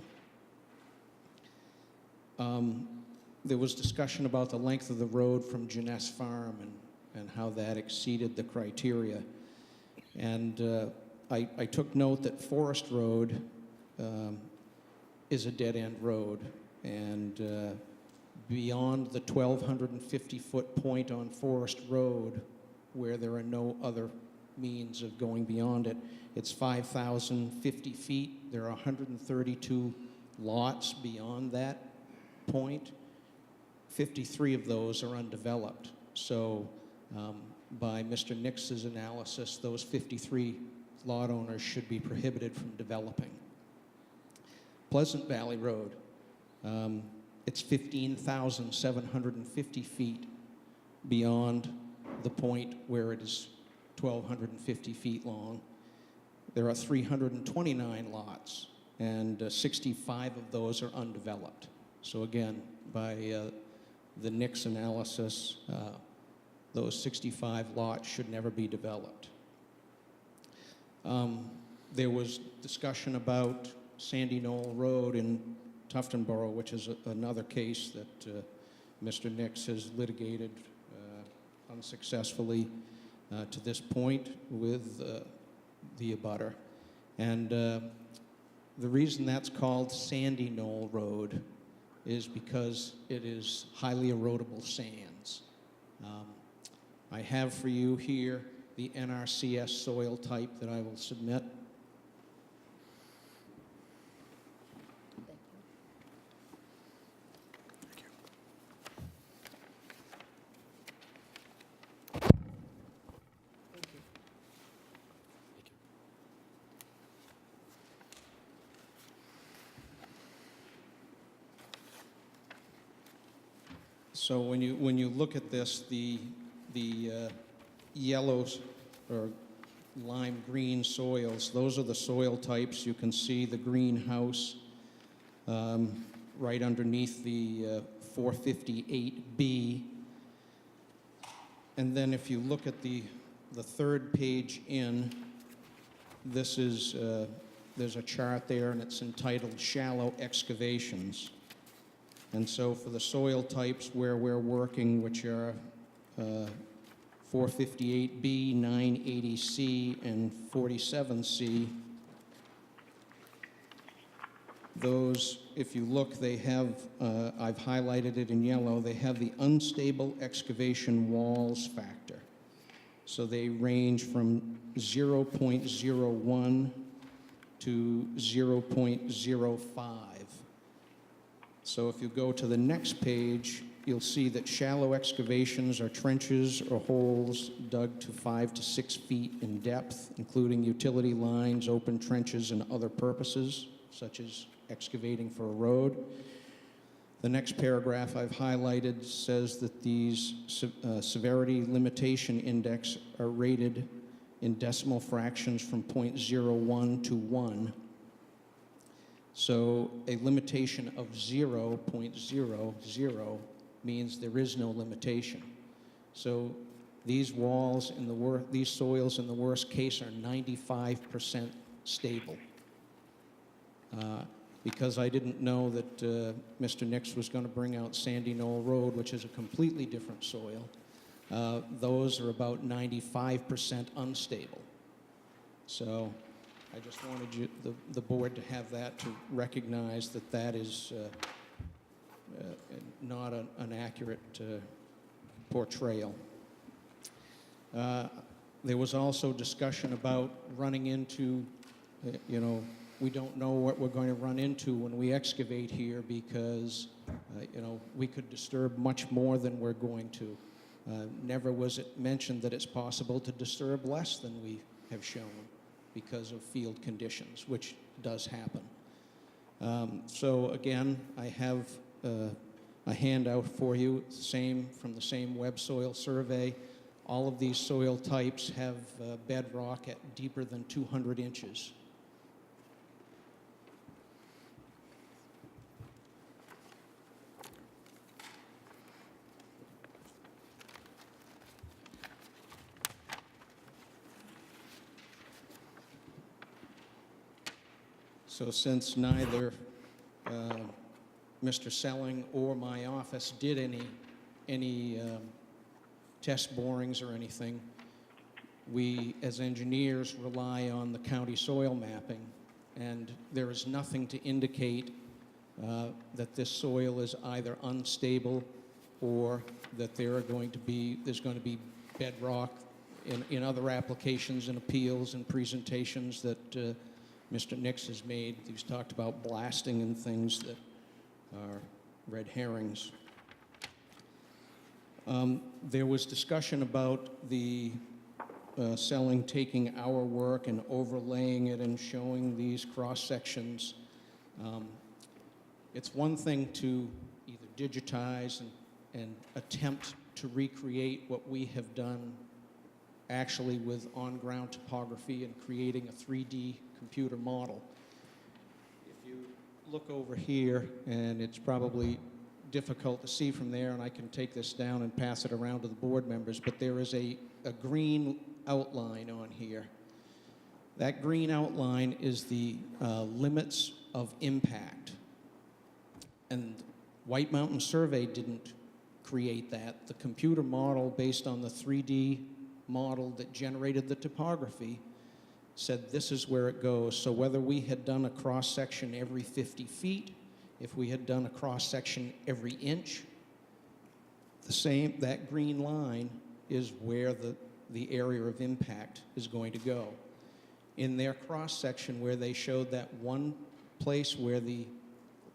There was discussion about the length of the road from Jeunesse Farm and how that exceeded the criteria. And I took note that Forest Road is a dead-end road. And beyond the 1,250-foot point on Forest Road, where there are no other means of going beyond it, it's 5,050 feet. There are 132 lots beyond that point. 53 of those are undeveloped. So by Mr. Nix's analysis, those 53 lot owners should be prohibited from developing. Pleasant Valley Road, it's 15,750 feet beyond the point where it is 1,250 feet long. There are 329 lots, and 65 of those are undeveloped. So again, by the Nix analysis, those 65 lots should never be developed. There was discussion about Sandy Knoll Road in Tuftonboro, which is another case that Mr. Nix has litigated unsuccessfully to this point with the abutter. And the reason that's called Sandy Knoll Road is because it is highly erodible sands. I have for you here the NRCS soil type that I will submit. So when you look at this, the yellows or lime green soils, those are the soil types. You can see the greenhouse right underneath the 458B. And then if you look at the third page in, this is, there's a chart there and it's entitled Shallow Excavations. And so for the soil types where we're working, which are 458B, 980C, and 47C, those, if you look, they have, I've highlighted it in yellow, they have the unstable excavation walls factor. So they range from 0.01 to 0.05. So if you go to the next page, you'll see that shallow excavations are trenches or holes dug to 5 to 6 feet in depth, including utility lines, open trenches, and other purposes, such as excavating for a road. The next paragraph I've highlighted says that these severity limitation index are rated in decimal fractions from 0.01 to 1. So a limitation of 0.00 means there is no limitation. So these walls in these soils in the worst case are 95% stable. Because I didn't know that Mr. Nix was going to bring out Sandy Knoll Road, which is a completely different soil, those are about 95% unstable. So I just wanted the board to have that, to recognize that that is not an accurate portrayal. There was also discussion about running into, we don't know what we're going to run into when we excavate here because, we could disturb much more than we're going to. Never was it mentioned that it's possible to disturb less than we have shown because of field conditions, which does happen. So again, I have a handout for you, from the same web soil survey. All of these soil types have bedrock at deeper than 200 inches. So since neither Mr. Selling or my office did any test borings or anything, we as engineers rely on the county soil mapping, and there is nothing to indicate that this soil is either unstable or that there's going to be bedrock in other applications and appeals and presentations that Mr. Nix has made. He's talked about blasting and things that are red herrings. There was discussion about the Selling taking our work and overlaying it and showing these cross sections. It's one thing to either digitize and attempt to recreate what we have done actually with on-ground topography and creating a 3D computer model. If you look over here, and it's probably difficult to see from there, and I can take this down and pass it around to the board members, but there is a green outline on here. That green outline is the limits of impact. And White Mountain Survey didn't create that. The computer model, based on the 3D model that generated the topography, said this is where it goes. So whether we had done a cross-section every 50 feet, if we had done a cross-section every inch, that green line is where the area of impact is going to go. In their cross-section where they showed that one place where the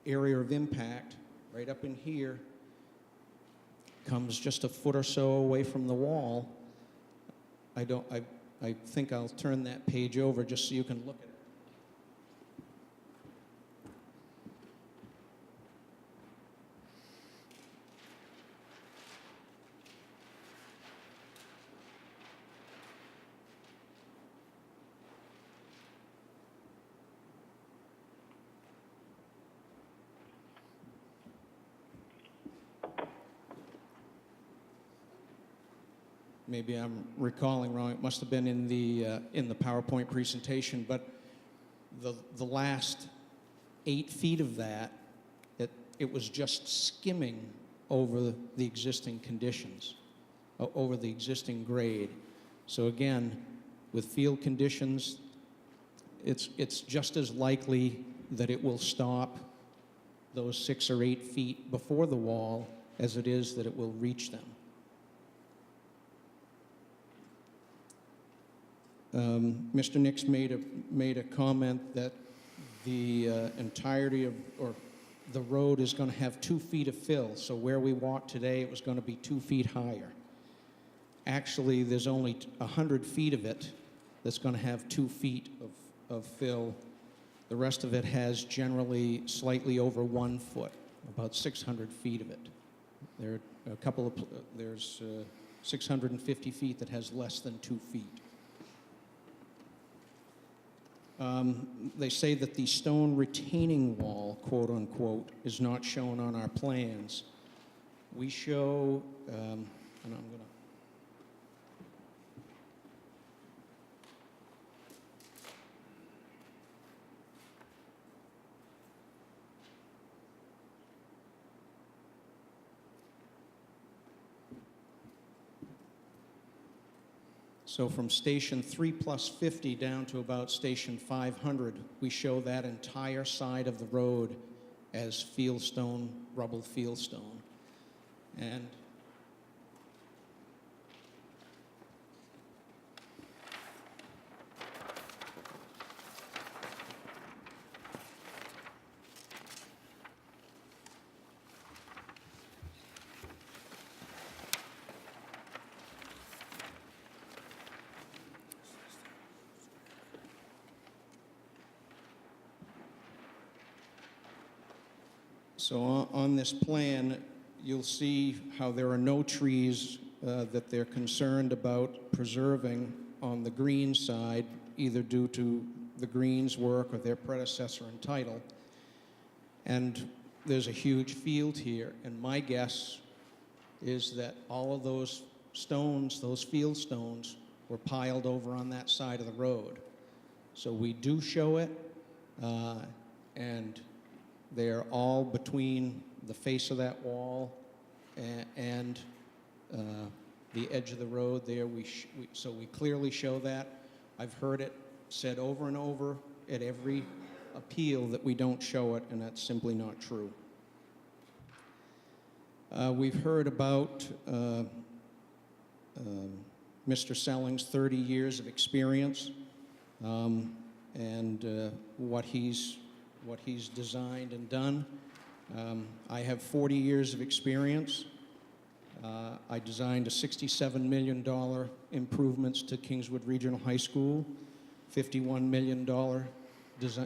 area of impact, right up in here, comes just a foot or so away from the wall, I think I'll turn that page over just so you can look at it. maybe I'm recalling wrong. It must have been in the PowerPoint presentation, but the last 8 feet of that, it was just skimming over the existing conditions, over the existing grade. So again, with field conditions, it's just as likely that it will stop those 6 or 8 feet before the wall as it is that it will reach them. Mr. Nix made a comment that the entirety of, or the road is going to have 2 feet of fill. So where we walk today, it was going to be 2 feet higher. Actually, there's only 100 feet of it that's going to have 2 feet of fill. The rest of it has generally slightly over 1 foot, about 600 feet of it. There are a couple of, there's 650 feet that has less than 2 feet. They say that the stone retaining wall, quote unquote, is not shown on our plans. We show, and I'm going to. So from station 3+50 down to about station 500, we show that entire side of the road as fieldstone, rubble fieldstone. And so on this plan, you'll see how there are no trees that they're concerned about preserving on the green side, either due to the Greens' work or their predecessor in title. And there's a huge field here, and my guess is that all of those stones, those field stones, were piled over on that side of the road. So we do show it, and they're all between the face of that wall and the edge of the road there. So we clearly show that. I've heard it said over and over at every appeal that we don't show it, and that's simply not true. We've heard about Mr. Selling's 30 years of experience and what he's designed and done. I have 40 years of experience. I designed a $67 million improvements to Kingswood Regional High School, $51 million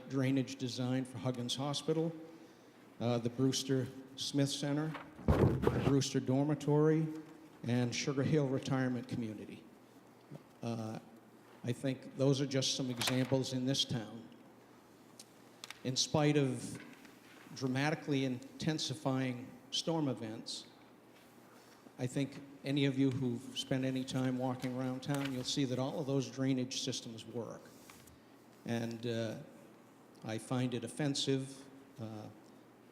drainage design for Huggins Hospital, the Brewster Smith Center, Brewster Dormitory, and Sugar Hill Retirement Community. I think those are just some examples in this town. In spite of dramatically intensifying storm events, I think any of you who've spent any time walking around town, you'll see that all of those drainage systems work. And I find it offensive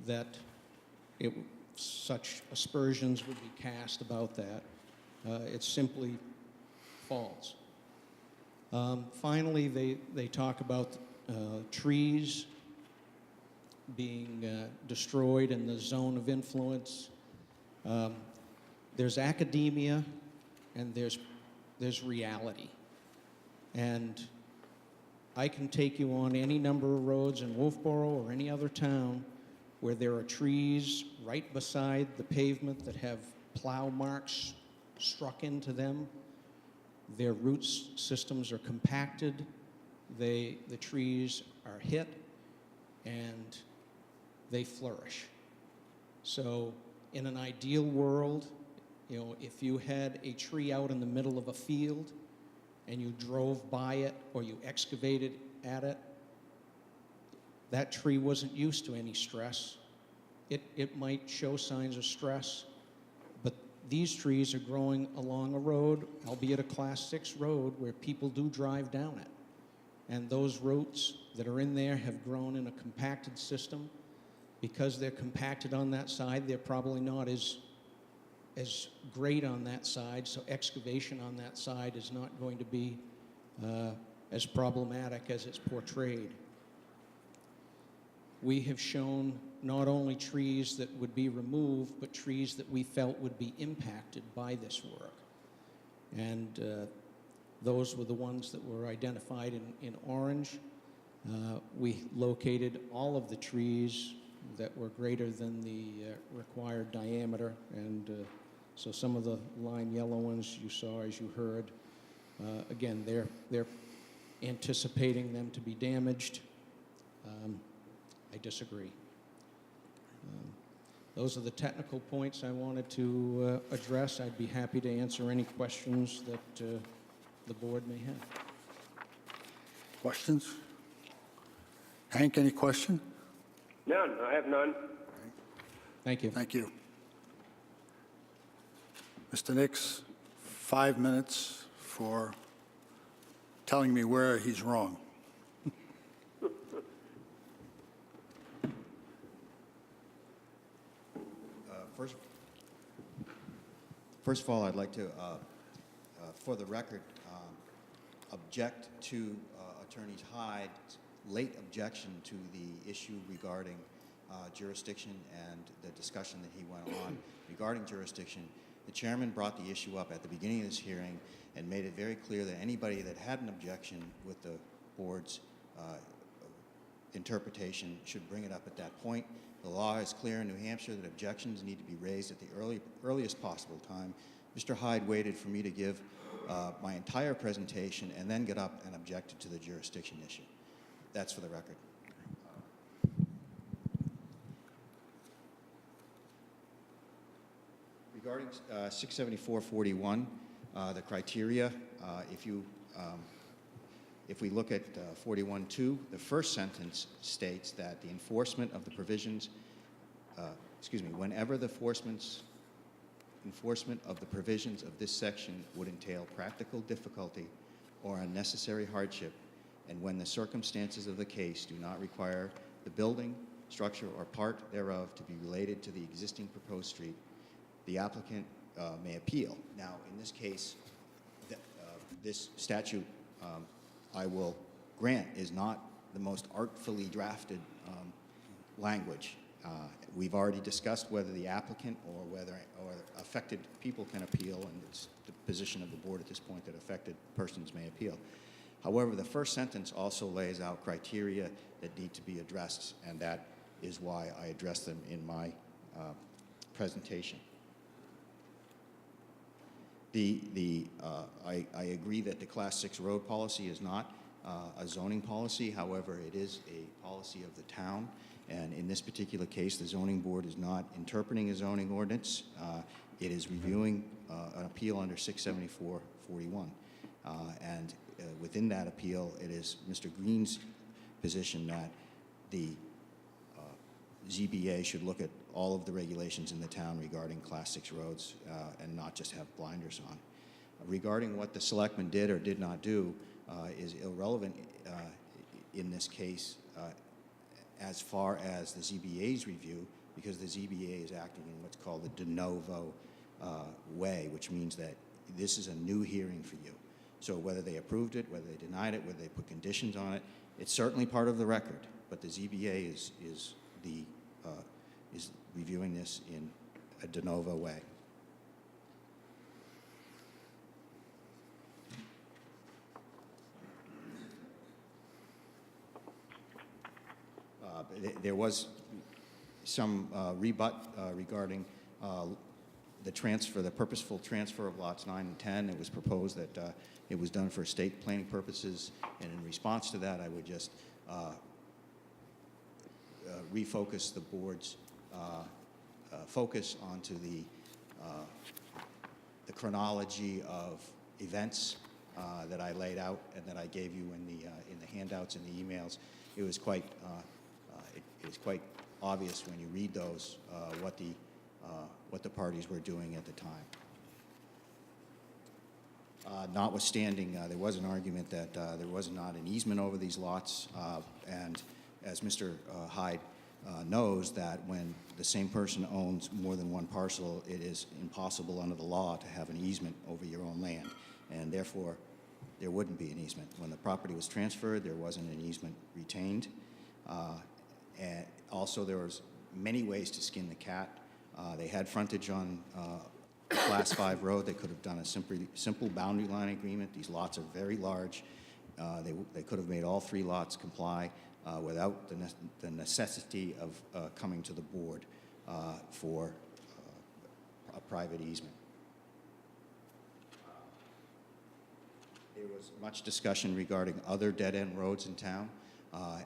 that such aspersions would be cast about that. It's simply false. Finally, they talk about trees being destroyed in the zone of influence. There's academia and there's reality. And I can take you on any number of roads in Wolfeboro or any other town where there are trees right beside the pavement that have plow marks struck into them. Their root systems are compacted. The trees are hit and they flourish. So in an ideal world, you know, if you had a tree out in the middle of a field and you drove by it or you excavated at it, that tree wasn't used to any stress. It might show signs of stress, but these trees are growing along a road, albeit a Class 6 road, where people do drive down it. And those roots that are in there have grown in a compacted system. Because they're compacted on that side, they're probably not as great on that side, so excavation on that side is not going to be as problematic as it's portrayed. We have shown not only trees that would be removed, but trees that we felt would be impacted by this work. And those were the ones that were identified in orange. We located all of the trees that were greater than the required diameter, and so some of the lime yellow ones you saw, as you heard, again, they're anticipating them to be damaged. I disagree. Those are the technical points I wanted to address. I'd be happy to answer any questions that the board may have. Questions? Hank, any question? None, I have none. Thank you. Thank you. Mr. Nix, 5 minutes for telling me where he's wrong. First of all, I'd like to, for the record, object to Attorney Hyde's late objection to the issue regarding jurisdiction and the discussion that he went on regarding jurisdiction. The chairman brought the issue up at the beginning of this hearing and made it very clear that anybody that had an objection with the board's interpretation should bring it up at that point. The law is clear in New Hampshire that objections need to be raised at the earliest possible time. Mr. Hyde waited for me to give my entire presentation and then get up and objected to the jurisdiction issue. That's for the record. Regarding 674-41, the criteria, if we look at 41.2, the first sentence states that the enforcement of the provisions, whenever the enforcement of the provisions of this section would entail practical difficulty or unnecessary hardship, and when the circumstances of the case do not require the building, structure, or part thereof to be related to the existing proposed street, the applicant may appeal. Now, in this case, this statute, I will grant, is not the most artfully drafted language. We've already discussed whether the applicant or affected people can appeal, and it's the position of the board at this point that affected persons may appeal. However, the first sentence also lays out criteria that need to be addressed, and that is why I addressed them in my presentation. I agree that the Class 6 road policy is not a zoning policy. However, it is a policy of the town, and in this particular case, the zoning board is not interpreting a zoning ordinance. It is reviewing an appeal under 674-41, and within that appeal, it is Mr. Green's position that the ZBA should look at all of the regulations in the town regarding Class 6 roads and not just have blinders on. Regarding what the selectmen did or did not do is irrelevant in this case as far as the ZBA's review, because the ZBA is acting in what's called the de novo way, which means that this is a new hearing for you. So whether they approved it, whether they denied it, whether they put conditions on it, it's certainly part of the record, but the ZBA is reviewing this in a de novo way. There was some rebut regarding the purposeful transfer of lots 9 and 10. It was proposed that it was done for estate planning purposes, and in response to that, I would just refocus the board's focus onto the chronology of events that I laid out and that I gave you in the handouts and the emails. It was quite obvious when you read those what the what the parties were doing at the time. Notwithstanding, there was an argument that there was not an easement over these lots, and as Mr. Hyde knows, that when the same person owns more than one parcel, it is impossible under the law to have an easement over your own land, and therefore there wouldn't be an easement. When the property was transferred, there wasn't an easement retained. And also, there was many ways to skin the cat. They had frontage on Class 5 road. They could have done a simple boundary line agreement. These lots are very large. They could have made all 3 lots comply without the necessity of coming to the board for a private easement. There was much discussion regarding other dead-end roads in town,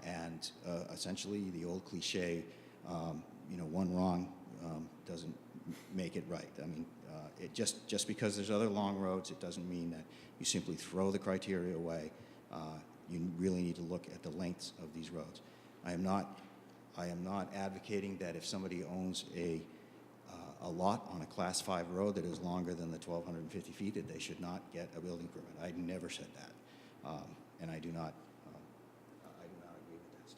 and essentially the old cliche, one wrong doesn't make it right. I mean, just because there's other long roads, it doesn't mean that you simply throw the criteria away. You really need to look at the lengths of these roads. I am not advocating that if somebody owns a lot on a Class 5 road that is longer than the 1,250 feet, that they should not get a building permit. I never said that, and I do not agree with that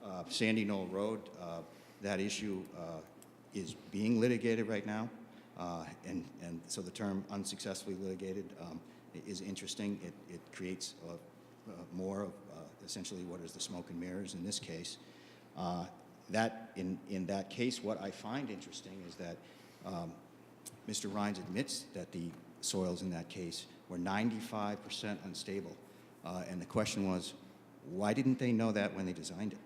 statement. Sandy Knoll Road, that issue is being litigated right now, and so the term unsuccessfully litigated is interesting. It creates more of essentially what is the smoke and mirrors in this case. That in that case, what I find interesting is that Mr. Rhines admits that the soils in that case were 95% unstable, and the question was, why didn't they know that when they designed it?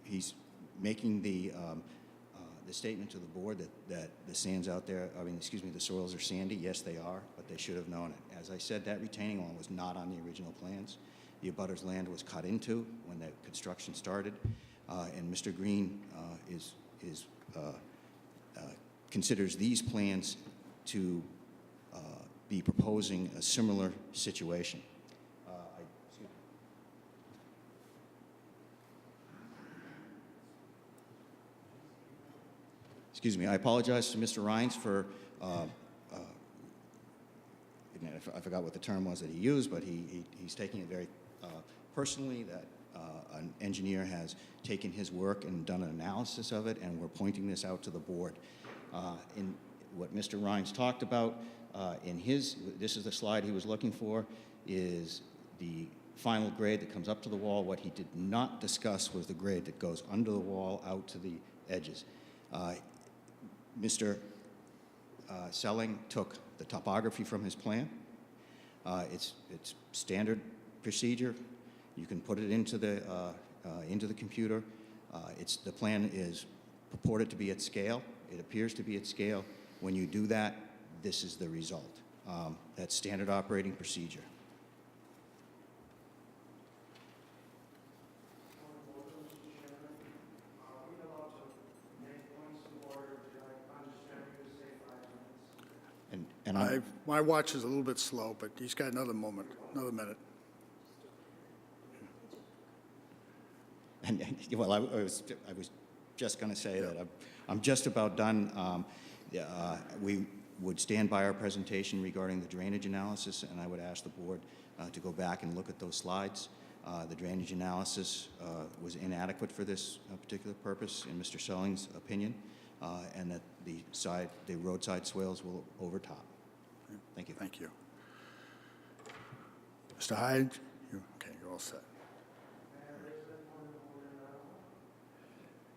He's making the statement to the board that the sands out there, the soils are sandy. Yes, they are, but they should have known it. As I said, that retaining wall was not on the original plans. The abutter's land was cut into when the construction started, and Mr. Green considers these plans to be proposing a similar situation. Excuse me, I apologize to Mr. Rhines for, I forgot what the term was that he used, but he's taking it very personally that an engineer has taken his work and done an analysis of it, and we're pointing this out to the board. In what Mr. Rhines talked about, this is the slide he was looking for, is the final grade that comes up to the wall. What he did not discuss was the grade that goes under the wall out to the edges. Mr. Selling took the topography from his plan. It's standard procedure. You can put it into the computer. The plan is purported to be at scale. It appears to be at scale. When you do that, this is the result. That's standard operating procedure. And my watch is a little bit slow, but he's got another minute. Well, I was just going to say that I'm just about done. We would stand by our presentation regarding the drainage analysis, and I would ask the board to go back and look at those slides. The drainage analysis was inadequate for this particular purpose, in Mr. Selling's opinion, and that the roadside swales will overtop. Thank you. Thank you. Mr. Hyde, you're all set.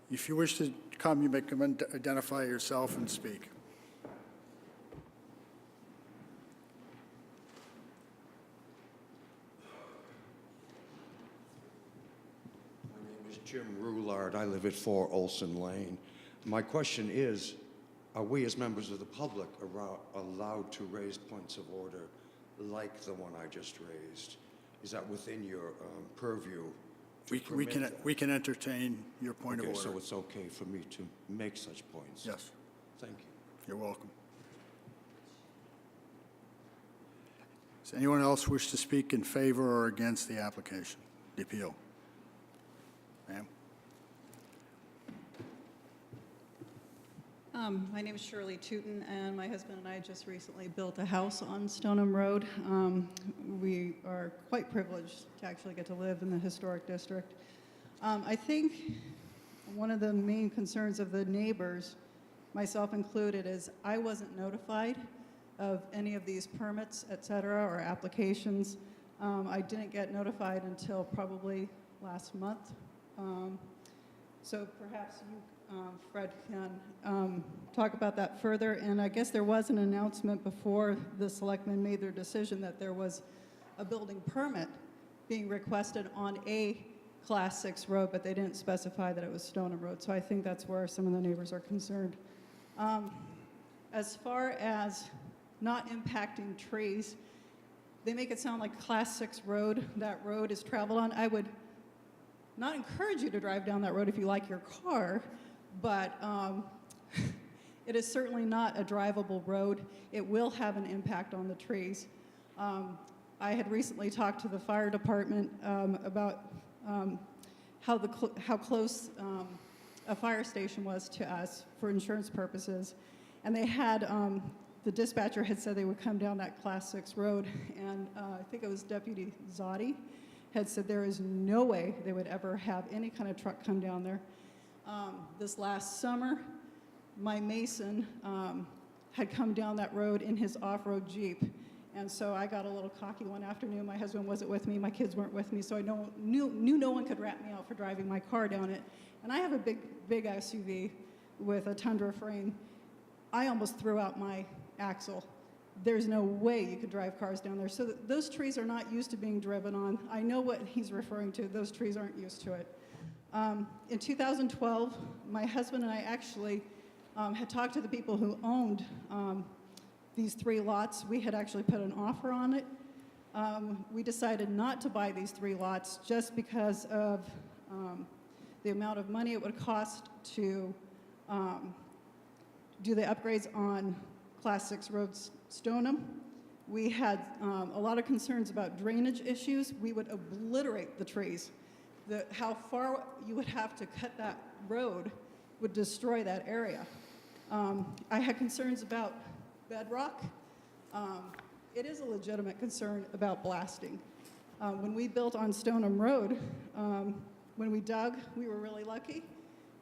If you wish to come, you may come and identify yourself and speak. My name is Jim Roulard. I live at 4 Olson Lane. My question is, are we as members of the public allowed to raise points of order like the one I just raised? Is that within your purview? We can entertain your point of order. So it's okay for me to make such points? Yes. Thank you. You're welcome. Does anyone else wish to speak in favor or against the application, the appeal? May My name is Shirley Tootin, and my husband and I just recently built a house on Stoneham Road. We are quite privileged to actually get to live in the historic district. I think one of the main concerns of the neighbors, myself included, is I wasn't notified of any of these permits, et cetera, or applications. I didn't get notified until probably last month. So perhaps you, Fred, can talk about that further. And I guess there was an announcement before the selectmen made their decision that there was a building permit being requested on a Class 6 road, but they didn't specify that it was Stoneham Road. So I think that's where some of the neighbors are concerned. As far as not impacting trees, they make it sound like Class 6 road, that road is traveled on. I would not encourage you to drive down that road if you like your car, but it is certainly not a drivable road. It will have an impact on the trees. I had recently talked to the fire department about how close a fire station was to us for insurance purposes, and they had the dispatcher had said they would come down that Class 6 road, and I think it was Deputy Zotti had said there is no way they would ever have any kind of truck come down there. This last summer, my mason had come down that road in his off-road Jeep, and so I got a little cocky one afternoon. My husband wasn't with me, my kids weren't with me, so I knew no one could rat me out for driving my car down it. And I have a big SUV with a Tundra frame. I almost threw out my axle. There's no way you could drive cars down there. So those trees are not used to being driven on. I know what he's referring to. Those trees aren't used to it. In 2012, my husband and I actually had talked to the people who owned these 3 lots. We had actually put an offer on it. We decided not to buy these 3 lots just because of the amount of money it would cost to do the upgrades on Class 6 roads Stoneham. We had a lot of concerns about drainage issues. We would obliterate the trees. How far you would have to cut that road would destroy that area. I had concerns about bedrock. It is a legitimate concern about blasting. When we built on Stoneham Road, when we dug, we were really lucky.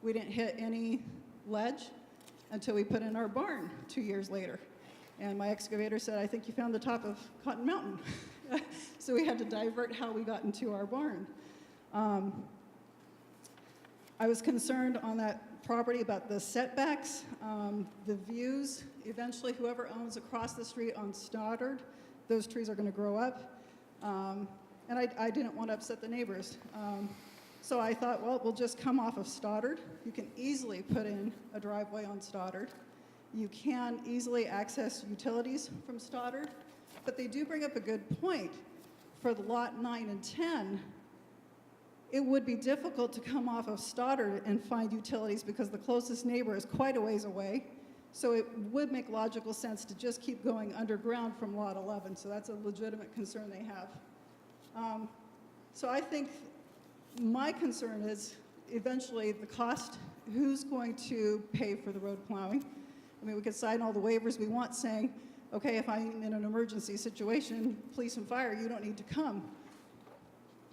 We didn't hit any ledge until we put in our barn 2 years later. And my excavator said, I think you found the top of Cotton Mountain. So we had to divert how we got into our barn. I was concerned on that property about the setbacks, the views. Eventually, whoever owns across the street on Stoddard, those trees are going to grow up. And I didn't want to upset the neighbors. So I thought, well, we'll just come off of Stoddard. You can easily put in a driveway on Stoddard. You can easily access utilities from Stoddard. But they do bring up a good point. For the lot 9 and 10, it would be difficult to come off of Stoddard and find utilities because the closest neighbor is quite a ways away. So it would make logical sense to just keep going underground from lot 11. So that's a legitimate concern they have. So I think my concern is eventually the cost, who's going to pay for the road plowing? I mean, we could sign all the waivers we want saying, okay, if I'm in an emergency situation, police and fire, you don't need to come.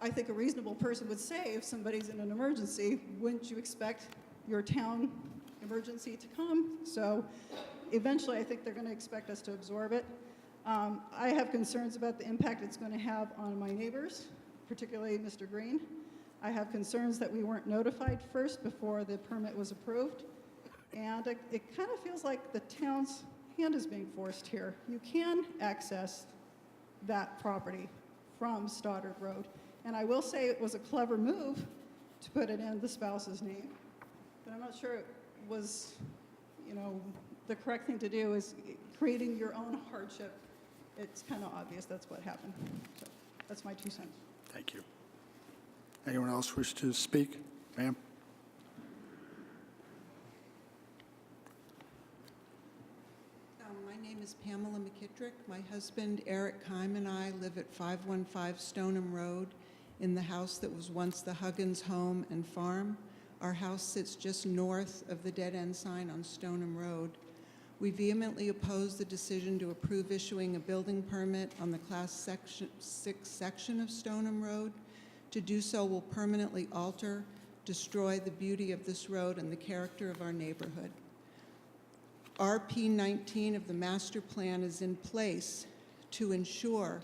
I think a reasonable person would say, if somebody's in an emergency, wouldn't you expect your town emergency to come? So eventually, I think they're going to expect us to absorb it. I have concerns about the impact it's going to have on my neighbors, particularly Mr. Green. I have concerns that we weren't notified first before the permit was approved. And it kind of feels like the town's hand is being forced here. You can access that property from Stoddard Road. And I will say it was a clever move to put it in the spouse's name, but I'm not sure it was, the correct thing to do is creating your own hardship. It's kind of obvious that's what happened. So that's my 2 cents. Thank you. Anyone else wish to speak? Ma'am? My name is Pamela McKittrick. My husband, Eric Keim, and I live at 515 Stoneham Road in the house that was once the Huggins home and farm. Our house sits just north of the dead-end sign on Stoneham Road. We vehemently oppose the decision to approve issuing a building permit on the Class 6 section of Stoneham Road. To do so will permanently alter, destroy the beauty of this road and the character of our neighborhood. RP 19 of the master plan is in place to ensure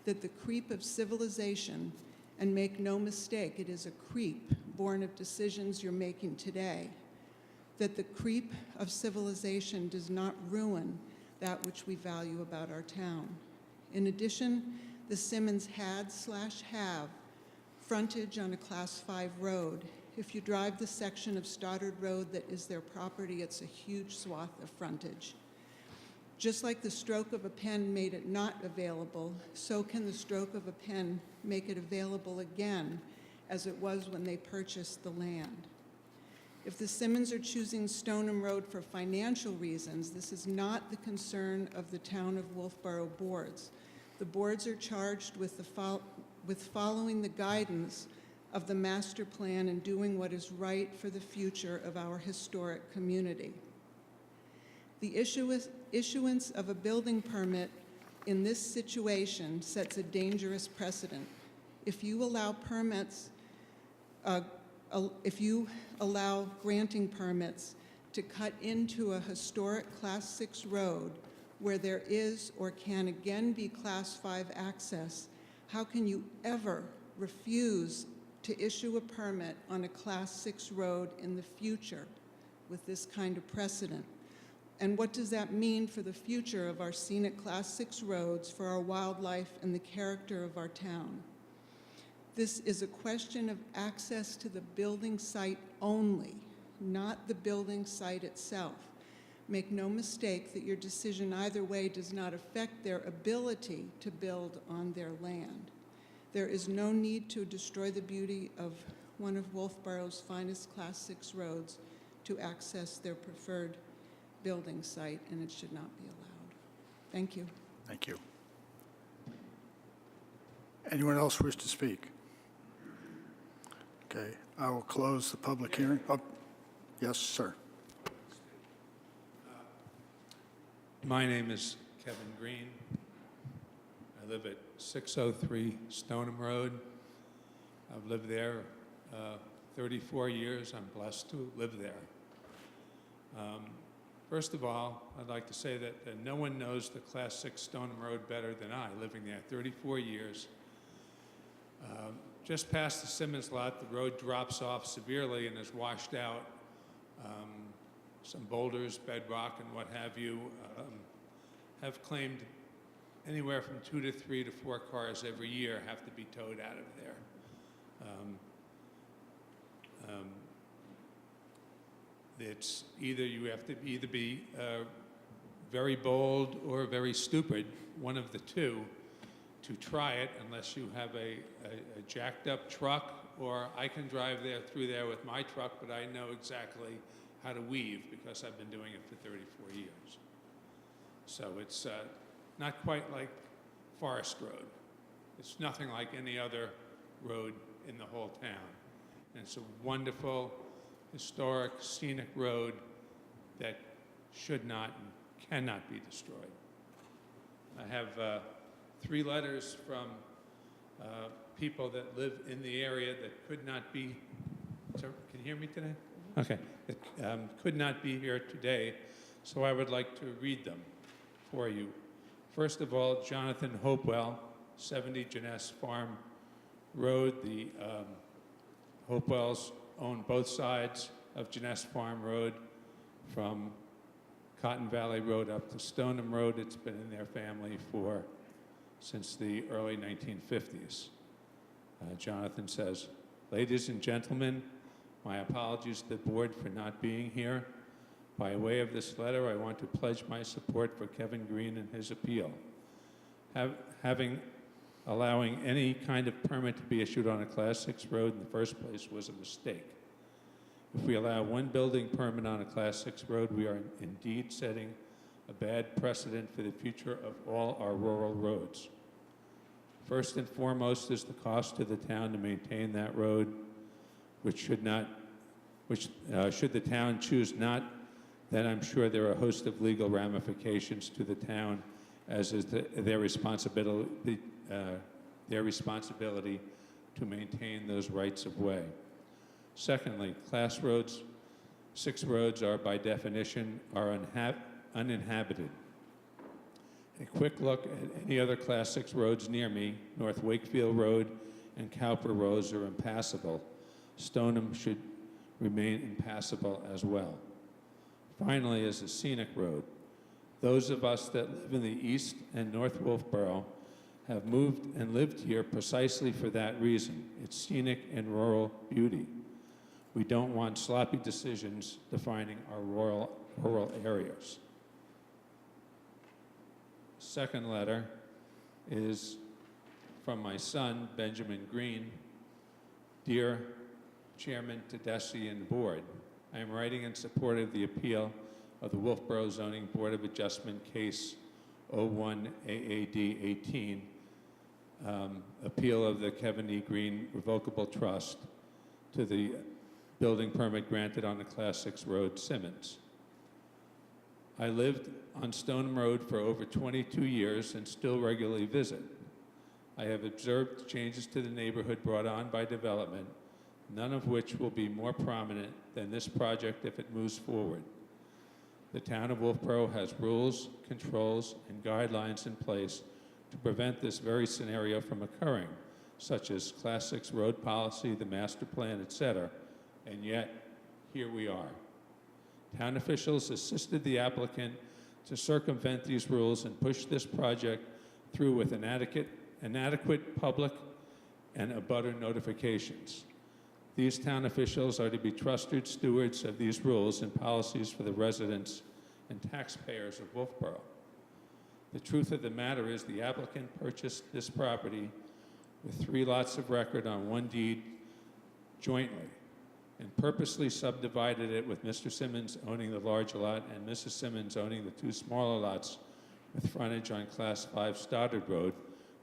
that the creep of civilization, and make no mistake, it is a creep born of decisions you're making today, that the creep of civilization does not ruin that which we value about our town. In addition, the Simmons had/have frontage on a Class 5 road. If you drive the section of Stoddard Road that is their property, it's a huge swath of frontage. Just like the stroke of a pen made it not available, so can the stroke of a pen make it available again, as it was when they purchased the land. If the Simmons are choosing Stoneham Road for financial reasons, this is not the concern of the Town of Wolfeboro boards. The boards are charged with following the guidance of the master plan and doing what is right for the future of our historic community. The issuance of a building permit in this situation sets a dangerous precedent. If you allow granting permits to cut into a historic Class 6 road where there is or can again be Class 5 access, how can you ever refuse to issue a permit on a Class 6 road in the future with this kind of precedent? And what does that mean for the future of our scenic Class 6 roads, for our wildlife, and the character of our town? This is a question of access to the building site only, not the building site itself. Make no mistake that your decision either way does not affect their ability to build on their land. There is no need to destroy the beauty of one of Wolfeboro's finest Class 6 roads to access their preferred building site, and it should not be allowed. Thank you. Thank you. Anyone else wish to speak? Okay, I will close the public hearing. Oh, yes, sir. My name is Kevin Green. I live at 603 Stoneham Road. I've lived there 34 years. I'm blessed to live there. First of all, I'd like to say that no one knows the Class 6 Stoneham Road better than I, living there 34 years. Just past the Simmons lot, the road drops off severely and is washed out. Some boulders, bedrock, and what have you have claimed anywhere from 2 to 3 to 4 cars every year have to be towed out of there. It's either you have to either be very bold or very stupid, one of the two, to try it unless you have a jacked up truck, or I can drive through there with my truck, but I know exactly how to weave because I've been doing it for 34 years. So it's not quite like Forest Road. It's nothing like any other road in the whole town. And it's a wonderful, historic, scenic road that should not and cannot be destroyed. I have 3 letters from people that live in the area that could not be, can you hear me today? Okay, that could not be here today, so I would like to read them for you. First of all, Jonathan Hopewell, 70 Jeunesse Farm Road. The Hopewells own both sides of Jeunesse Farm Road, from Cotton Valley Road up to Stoneham Road. It's been in their family since the early 1950s. Jonathan says, "Ladies and gentlemen, my apologies to the board for not being here. By way of this letter, I want to pledge my support for Kevin Green and his appeal. Allowing any kind of permit to be issued on a Class 6 road in the first place was a mistake. If we allow one building permit on a Class 6 road, we are indeed setting a bad precedent for the future of all our rural roads. First and foremost is the cost to the town to maintain that road, which should not which, should the town choose not, then I'm sure there are a host of legal ramifications to the town, as is their responsibility to maintain those rights of way. Secondly, class roads, 6 roads are by definition uninhabited. A quick look at any other Class 6 roads near me, North Wakefield Road and Cowper Roads, are impassable. Stoneham should remain impassable as well. Finally, is a scenic road. Those of us that live in the East and North Wolfeboro have moved and lived here precisely for that reason, its scenic and rural beauty. We don't want sloppy decisions defining our rural areas. Second letter is from my son, Benjamin Green. Dear Chairman Tedeschi and Board, I am writing in support of the appeal of the Wolfeboro Zoning Board of Adjustment case 01 AAD 18, appeal of the Kevin E. Green Revocable Trust to the building permit granted on the Class 6 road, Simmons. I lived on Stoneham Road for over 22 years and still regularly visit. I have observed changes to the neighborhood brought on by development, none of which will be more prominent than this project if it moves forward. The town of Wolfeboro has rules, controls, and guidelines in place to prevent this very scenario from occurring, such as Class 6 road policy, the master plan, etc., and yet, here we are. Town officials assisted the applicant to circumvent these rules and push this project through with inadequate public and abutter notifications. These town officials are to be trusted stewards of these rules and policies for the residents and taxpayers of Wolfeboro. The truth of the matter is the applicant purchased this property with 3 lots of record on 1 deed jointly and purposely subdivided it with Mr. Simmons owning the large lot and Mrs. Simmons owning the 2 smaller lots with frontage on Class 5 Stoddard Road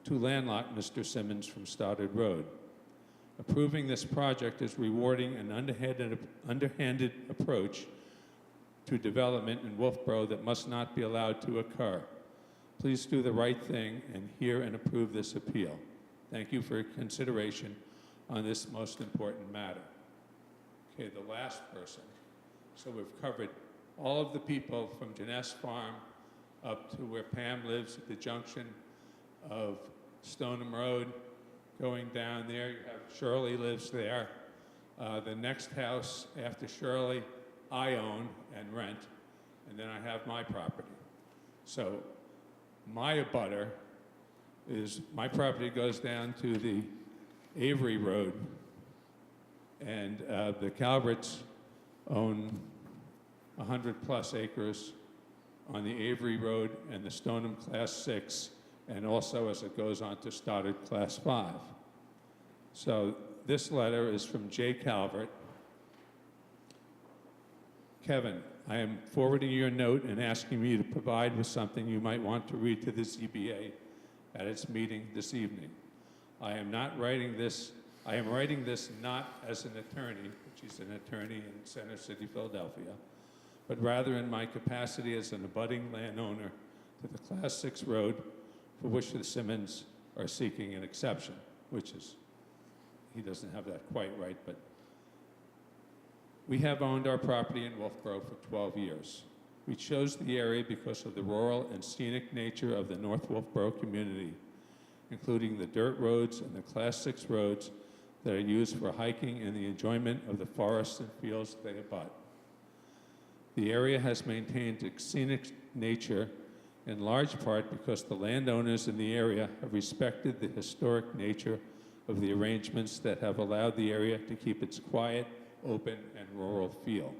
to landlock Mr. Simmons from Stoddard Road. Approving this project is rewarding an underhanded approach to development in Wolfeboro that must not be allowed to occur. Please do the right thing and hear and approve this appeal. Thank you for your consideration on this most important matter. Okay, the last person. So we've covered all of the people from Jeunesse Farm up to where Pam lives at the junction of Stoneham Road. Going down there, you have Shirley lives there. The next house after Shirley, I own and rent, and then I have my property. So my abutter is, my property goes down to the Avery Road, and the Calverts own 100+ acres on the Avery Road and the Stoneham Class 6, and also as it goes on to Stoddard Class 5. So this letter is from Jay Calvert. Kevin, I am forwarding your note and asking you to provide with something you might want to read to the ZBA at its meeting this evening. I am writing this not as an attorney, which is an attorney in Center City, Philadelphia, but rather in my capacity as an abutting landowner to the Class 6 road for which the Simmons are seeking an exception, which is, he doesn't have that quite right, but we have owned our property in Wolfeboro for 12 years. We chose the area because of the rural and scenic nature of the North Wolfeboro community, including the dirt roads and the Class 6 roads that are used for hiking and the enjoyment of the forests and fields they abut. The area has maintained its scenic nature in large part because the landowners in the area have respected the historic nature of the arrangements that have allowed the area to keep its quiet, open, and rural feel.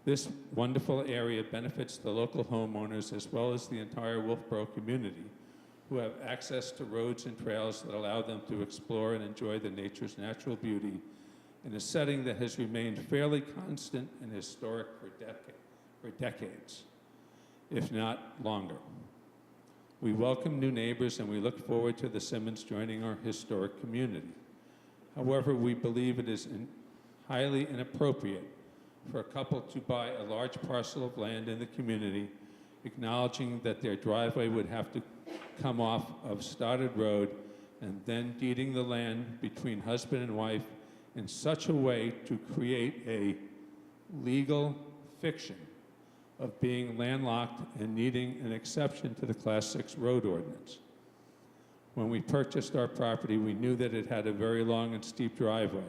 This wonderful area benefits the local homeowners as well as the entire Wolfeboro community, who have access to roads and trails that allow them to explore and enjoy the nature's natural beauty in a setting that has remained fairly constant and historic for decades, if not longer. We welcome new neighbors and we look forward to the Simmons joining our historic community. However, we believe it is highly inappropriate for a couple to buy a large parcel of land in the community, acknowledging that their driveway would have to come off of Stoddard Road, and then deeding the land between husband and wife in such a way to create a legal fiction of being landlocked and needing an exception to the Class 6 road ordinance. When we purchased our property, we knew that it had a very long and steep driveway,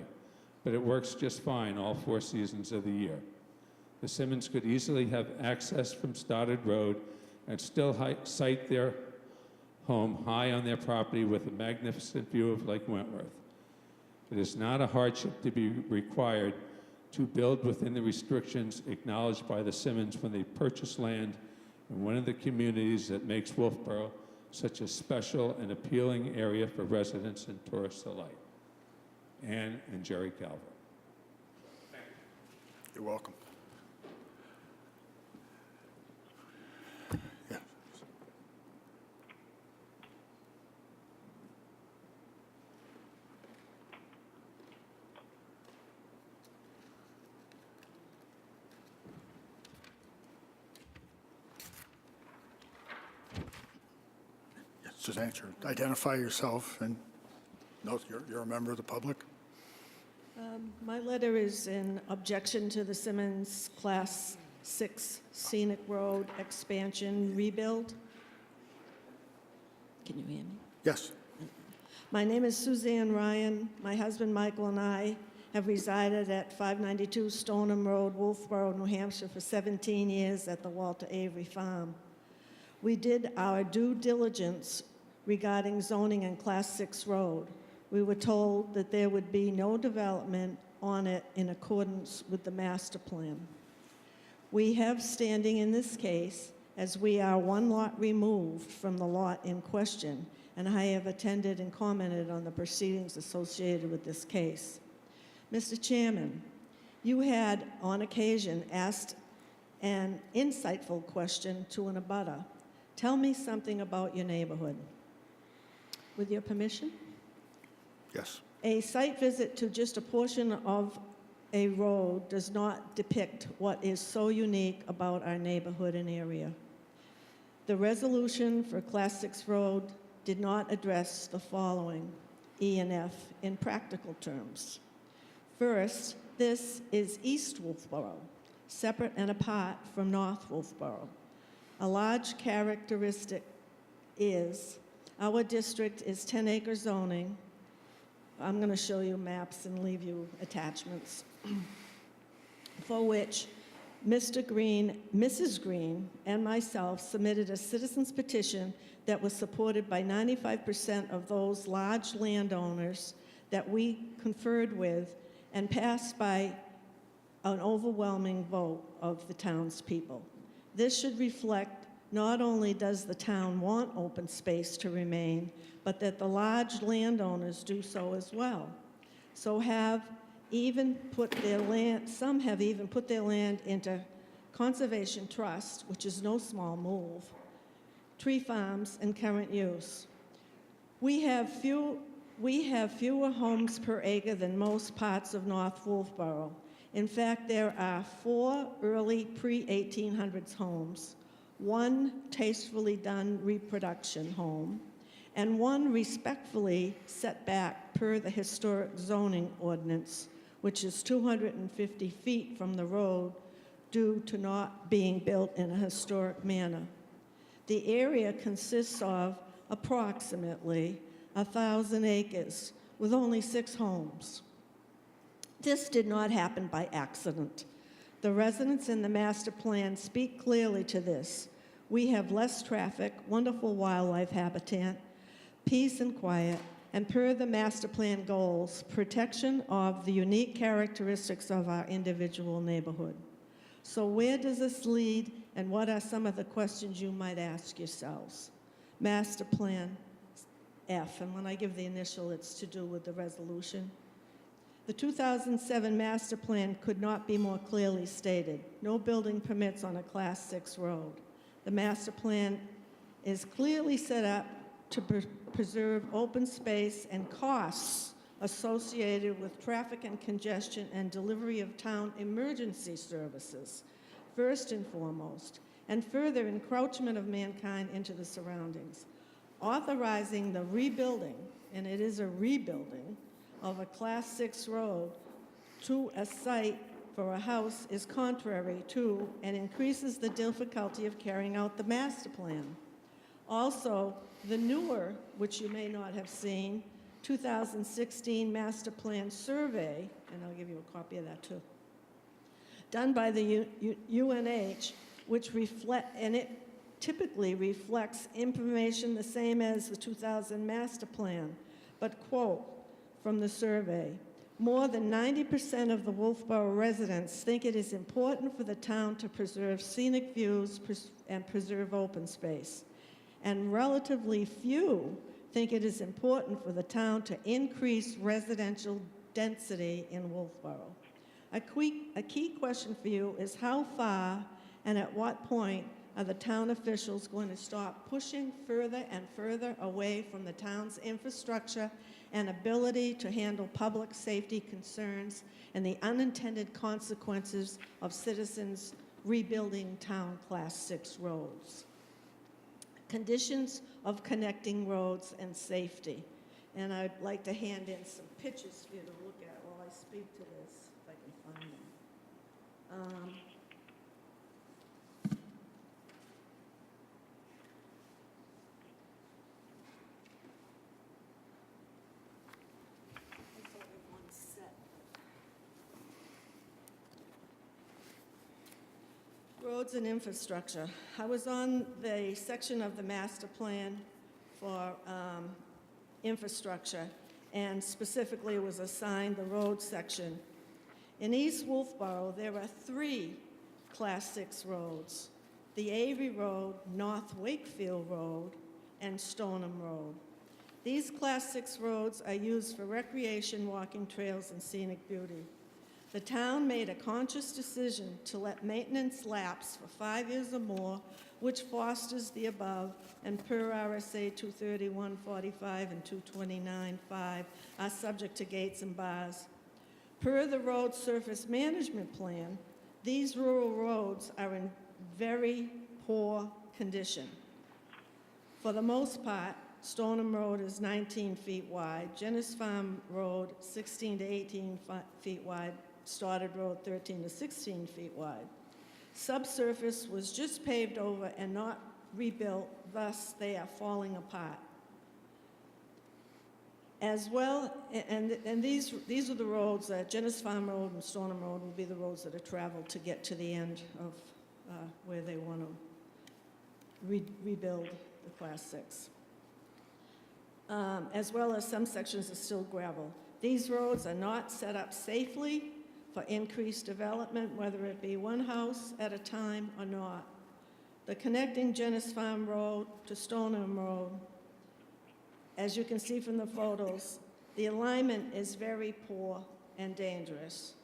but it works just fine all 4 seasons of the year. The Simmons could easily have access from Stoddard Road and still site their home high on their property with a magnificent view of Lake Wentworth. It is not a hardship to be required to build within the restrictions acknowledged by the Simmons when they purchase land in one of the communities that makes Wolfeboro such a special and appealing area for residents and tourists alike. Ann and Jerry Calver. You're welcome. Yeah. Suzanne, identify yourself and note you're a member of the public. My letter is in objection to the Simmons Class 6 Scenic Road expansion rebuild. Can you hear me? Yes. My name is Suzanne Ryan. My husband Michael and I have resided at 592 Stoneham Road, Wolfeboro, New Hampshire for 17 years at the Walter Avery Farm. We did our due diligence regarding zoning and Class 6 road. We were told that there would be no development on it in accordance with the master plan. We have standing in this case as we are one lot removed from the lot in question, and I have attended and commented on the proceedings associated with this case. Mr. Chairman, you had on occasion asked an insightful question to an abutter. Tell me something about your neighborhood. With your permission? Yes. A site visit to just a portion of a road does not depict what is so unique about our neighborhood and area. The resolution for Class 6 road did not address the following, E and F, in practical terms. First, this is East Wolfeboro, separate and apart from North Wolfeboro. A large characteristic is our district is 10-acre zoning. I'm going to show you maps and leave you attachments, for which Mr. Green, Mrs. Green, and myself submitted a citizen's petition that was supported by 95% of those large landowners that we conferred with and passed by an overwhelming vote of the townspeople. This should reflect not only does the town want open space to remain, but that the large landowners do so as well. So have even put their land, some have even put their land into conservation trust, which is no small move, tree farms, and current use. We have fewer homes per acre than most parts of North Wolfeboro. In fact, there are 4 early pre-1800s homes, 1 tastefully done reproduction home, and 1 respectfully set back per the historic zoning ordinance, which is 250 feet from the road due to not being built in a historic manner. The area consists of approximately 1,000 acres with only 6 homes. This did not happen by accident. The residents in the master plan speak clearly to this. We have less traffic, wonderful wildlife habitat, peace and quiet, and per the master plan goals, protection of the unique characteristics of our individual neighborhood. So where does this lead, and what are some of the questions you might ask yourselves? Master plan F, and when I give the initial, it's to do with the resolution. The 2007 master plan could not be more clearly stated. No building permits on a Class 6 road. The master plan is clearly set up to preserve open space and costs associated with traffic and congestion and delivery of town emergency services, first and foremost, and further encroachment of mankind into the surroundings. Authorizing the rebuilding, and it is a rebuilding, of a Class 6 road to a site for a house is contrary to and increases the difficulty of carrying out the master plan. Also, the newer, which you may not have seen, 2016 master plan survey, and I'll give you a copy of that too, done by the UNH, which it typically reflects information the same as the 2000 master plan, but quote from the survey, more than 90% of the Wolfeboro residents think it is important for the town to preserve scenic views and preserve open space. And relatively few think it is important for the town to increase residential density in Wolfeboro. A key question for you is how far and at what point are the town officials going to stop pushing further and further away from the town's infrastructure and ability to handle public safety concerns and the unintended consequences of citizens rebuilding town Class 6 roads? Conditions of connecting roads and safety. And I'd like to hand in some pictures for you to look at while I speak to this, if I can find them. Roads and infrastructure. I was on the section of the master plan for infrastructure, and specifically was assigned the road section. In East Wolfeboro, there are 3 Class 6 roads: the Avery Road, North Wakefield Road, and Stoneham Road. These Class 6 roads are used for recreation, walking trails, and scenic beauty. The town made a conscious decision to let maintenance lapse for 5 years or more, which fosters the above, and per RSA 231.45 and 229.5 are subject to gates and bars. Per the road surface management plan, these rural roads are in very poor condition. For the most part, Stoneham Road is 19 feet wide, Jennis Farm Road 16 to 18 feet wide, Stoddard Road 13 to 16 feet wide. Subsurface was just paved over and not rebuilt, thus they are falling apart. As well, and these are the roads, Jennis Farm Road and Stoneham Road will be the roads that are traveled to get to the end of where they want to rebuild the Class 6. As well as some sections are still gravel. These roads are not set up safely for increased development, whether it be one house at a time or not. The connecting Jennis Farm Road to Stoneham Road, as you can see from the photos, the alignment is very poor and dangerous.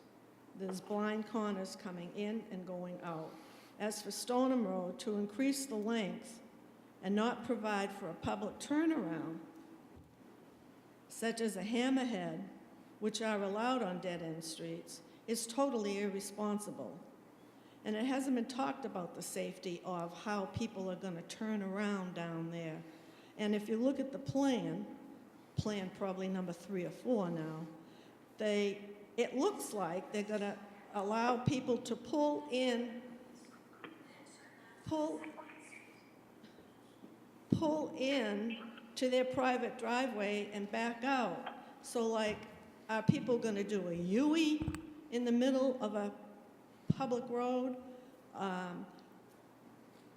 There's blind corners coming in and going out. As for Stoneham Road, to increase the length and not provide for a public turnaround, such as a hammerhead, which are allowed on dead-end streets, is totally irresponsible. And it hasn't been talked about the safety of how people are going to turn around down there. And if you look at the plan probably number 3 or 4 now, it looks like they're going to allow people to pull in to their private driveway and back out. So like, are people going to do a U-ey in the middle of a public road?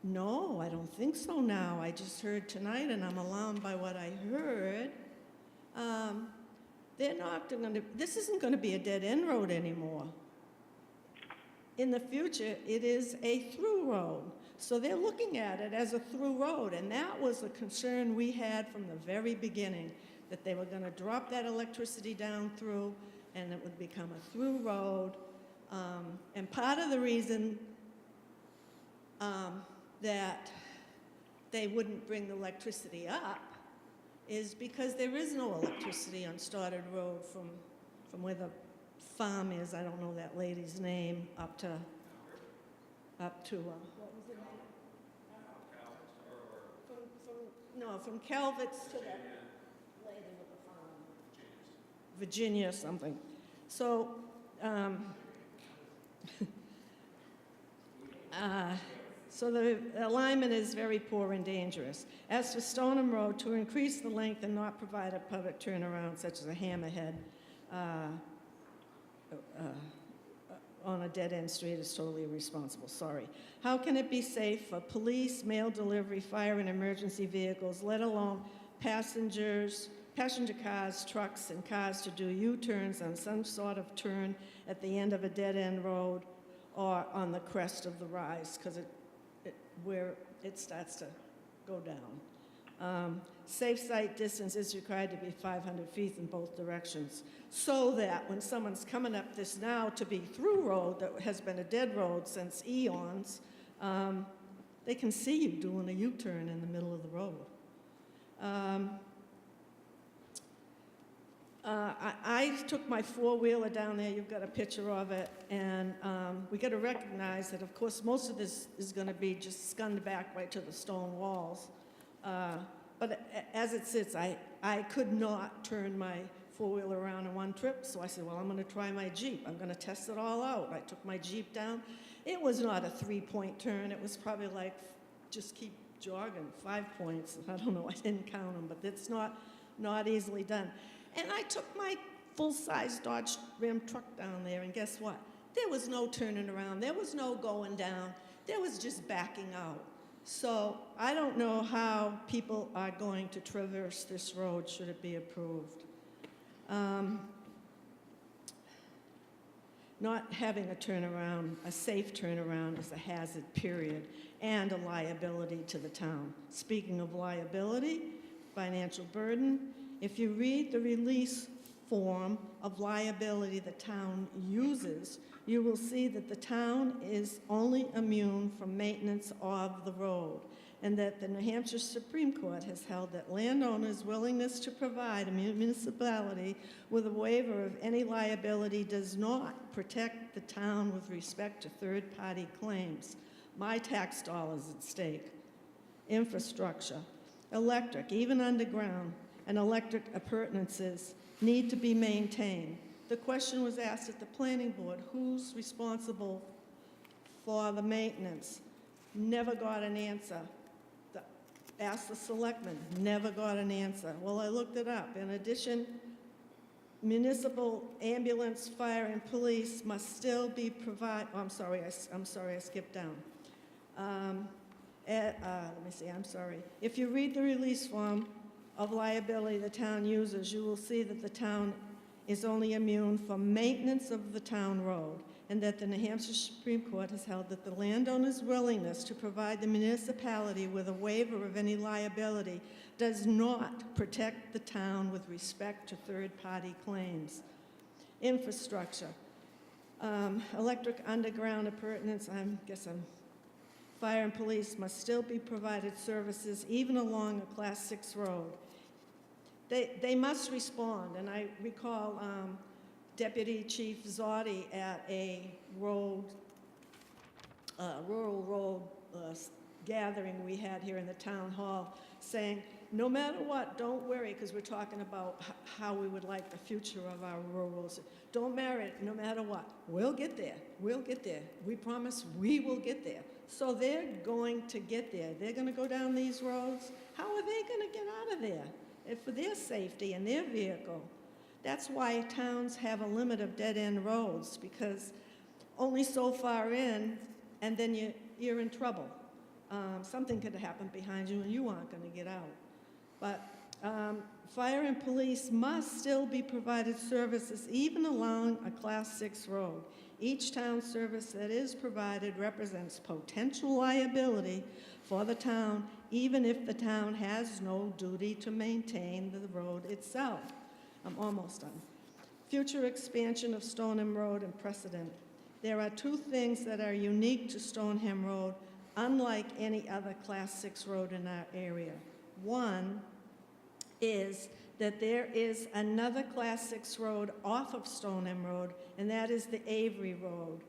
No, I don't think so now. I just heard tonight, and I'm alarmed by what I heard. They're not going to, this isn't going to be a dead-end road anymore. In the future, it is a through road. So they're looking at it as a through road, and that was a concern we had from the very beginning, that they were going to drop that electricity down through, and it would become a through road. And part of the reason that they wouldn't bring the electricity up is because there is no electricity on Stoddard Road from where the farm is, I don't know that lady's name, up to, what was the name? From Calvert's to that lady with the farm. Virginia something. So, so the alignment is very poor and dangerous. As for Stoneham Road, to increase the length and not provide a public turnaround such as a hammerhead on a dead-end street is totally irresponsible, sorry. How can it be safe for police, mail delivery, fire, and emergency vehicles, let alone passenger cars, trucks, and cars to do U-turns on some sort of turn at the end of a dead-end road or on the crest of the rise, because where it starts to go down. Safe sight distance is required to be 500 feet in both directions, so that when someone's coming up this now to be through road that has been a dead road since eons, they can see you doing a U-turn in the middle of the road. I took my four-wheeler down there, you've got a picture of it, and we got to recognize that, of course, most of this is going to be just scunned back right to the stone walls. But as it sits, I could not turn my four-wheeler around in one trip, so I said, well, I'm going to try my Jeep. I'm going to test it all out. I took my Jeep down. It was not a three-point turn. It was probably like, just keep jogging, 5 points. I don't know, I didn't count them, but it's not easily done. And I took my full-size Dodge Ram truck down there, and guess what? There was no turning around. There was no going down. There was just backing out. So I don't know how people are going to traverse this road should it be approved. Not having a turnaround, a safe turnaround, is a hazard, period, and a liability to the town. Speaking of liability, financial burden, if you read the release form of liability the town uses, you will see that the town is only immune from maintenance of the road, and that the New Hampshire Supreme Court has held that landowners' willingness to provide a municipality with a waiver of any liability does not protect the town with respect to third-party claims. My tax dollars at stake. Infrastructure, electric, even underground, and electric appurtenances need to be maintained. The question was asked at the planning board, who's responsible for the maintenance? Never got an answer. Asked the selectmen, never got an answer. Well, I looked it up. In addition, municipal ambulance, fire, and police must still be provided. Oh, I'm sorry, I skipped down. Let me see, I'm sorry. If you read the release form of liability the town uses, you will see that the town is only immune from maintenance of the town road, and that the New Hampshire Supreme Court has held that the landowner's willingness to provide the municipality with a waiver of any liability does not protect the town with respect to third-party claims. Infrastructure, electric underground appurtenance, fire and police must still be provided services even along a Class 6 road. They must respond, and I recall Deputy Chief Zotti at a rural road gathering we had here in the town hall saying, no matter what, don't worry, because we're talking about how we would like the future of our rurals. Don't worry, no matter what. We'll get there. We'll get there. We promise we will get there. So they're going to get there. They're going to go down these roads. How are they going to get out of there? And for their safety and their vehicle. That's why towns have a limit of dead-end roads, because only so far in, and then you're in trouble. Something could happen behind you and you aren't going to get out. But fire and police must still be provided services even along a Class 6 road. Each town service that is provided represents potential liability for the town, even if the town has no duty to maintain the road itself. I'm almost done. Future expansion of Stoneham Road and precedent. There are two things that are unique to Stoneham Road, unlike any other Class 6 road in our area. One, is that there is another Class 6 road off of Stoneham Road, and that is the Avery Road.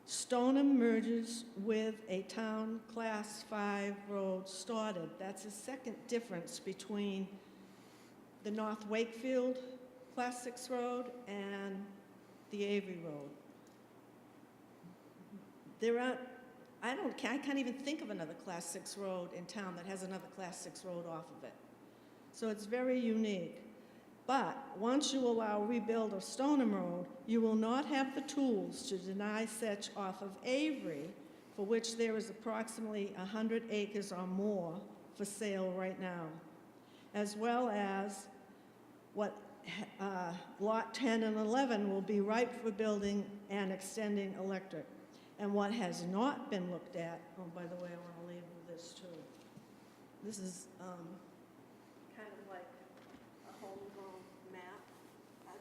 Stoneham merges with a town Class 5 road started. That's a second difference between the North Wakefield Class 6 road and the Avery Road. I can't even think of another Class 6 road in town that has another Class 6 road off of it. So it's very unique. But once you allow rebuild of Stoneham Road, you will not have the tools to deny such off of Avery, for which there is approximately 100 acres or more for sale right now, as well as what Lot 10 and 11 will be ripe for building and extending electric. And what has not been looked at, oh, by the way, I want to leave you this too. This is kind of like a homegrown map.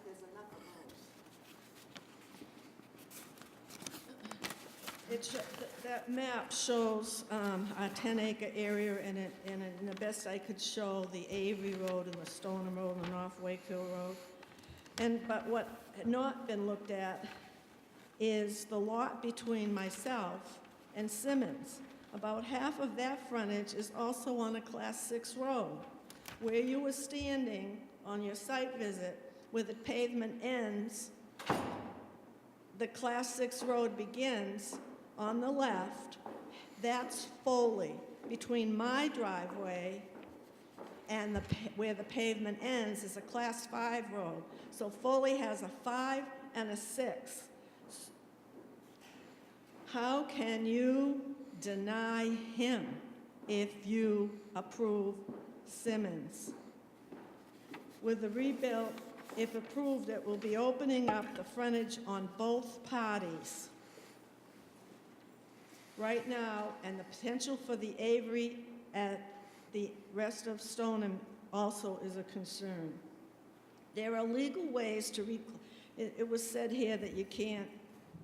There's enough of those. That map shows a 10-acre area, and the best I could show the Avery Road and the Stoneham Road and the North Wakefield Road. But what had not been looked at is the lot between myself and Simmons. About half of that frontage is also on a Class 6 road. Where you were standing on your site visit, where the pavement ends, the Class 6 road begins on the left. That's Foley. Between my driveway and where the pavement ends is a Class 5 road. So Foley has a 5 and a 6. How can you deny him if you approve Simmons? With the rebuild, if approved, it will be opening up the frontage on both parties right now, and the potential for the Avery at the rest of Stoneham also is a concern. There are legal ways to it was said here that you can't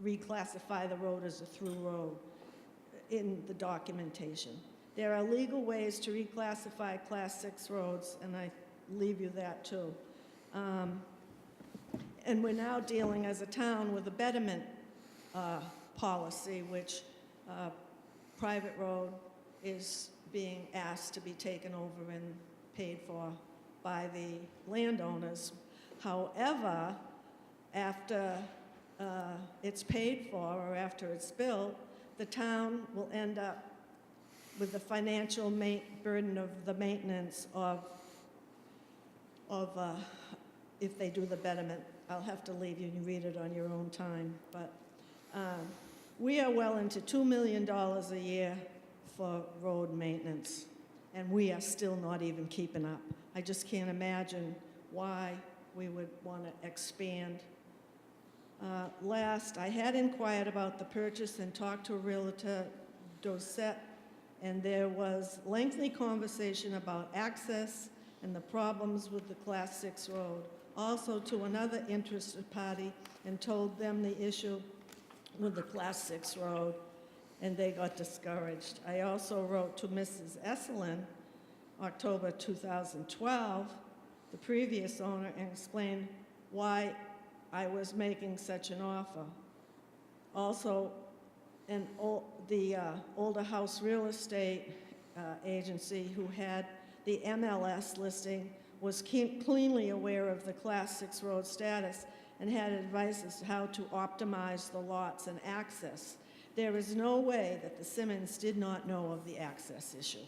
reclassify the road as a through road in the documentation. There are legal ways to reclassify Class 6 roads, and I leave you that too. And we're now dealing as a town with a betterment policy, which private road is being asked to be taken over and paid for by the landowners. However, after it's paid for or after it's built, the town will end up with the financial burden of the maintenance of if they do the betterment. I'll have to leave you and read it on your own time. But we are well into $2 million a year for road maintenance, and we are still not even keeping up. I just can't imagine why we would want to expand. Last, I had inquired about the purchase and talked to Realtor Dosette, and there was lengthy conversation about access and the problems with the Class 6 road. Also to another interested party, and told them the issue with the Class 6 road, and they got discouraged. I also wrote to Mrs. Esselin, October 2012, the previous owner, and explained why I was making such an offer. Also, the Older House Real Estate Agency, who had the MLS listing, was cleanly aware of the Class 6 road status and had advice as to how to optimize the lots and access. There is no way that the Simmons did not know of the access issue.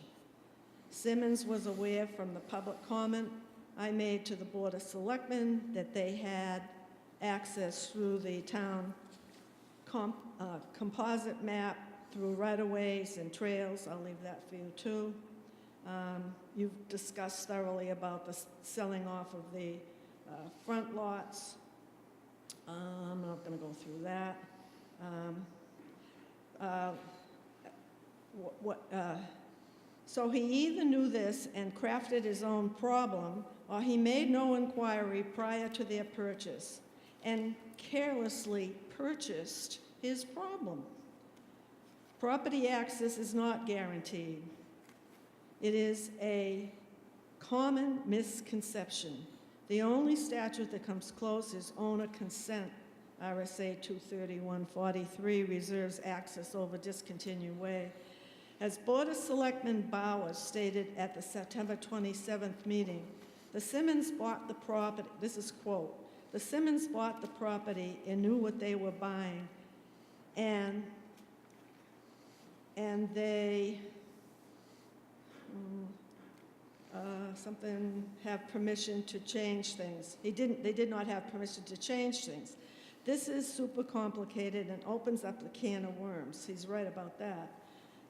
Simmons was aware from the public comment I made to the Board of Selectmen that they had access through the town composite map through right-of-ways and trails. I'll leave that for you too. You've discussed thoroughly about the selling off of the front lots. I'm not going to go through that. So he either knew this and crafted his own problem, or he made no inquiry prior to their purchase and carelessly purchased his problem. Property access is not guaranteed. It is a common misconception. The only statute that comes close is owner consent. RSA 23143 reserves access over discontinued way. As Board of Selectman Bowers stated at the September 27th meeting, the Simmons bought the property, this is quote, the Simmons bought the property and knew what they were buying, and they something have permission to change things. They did not have permission to change things. This is super complicated and opens up the can of worms. He's right about that.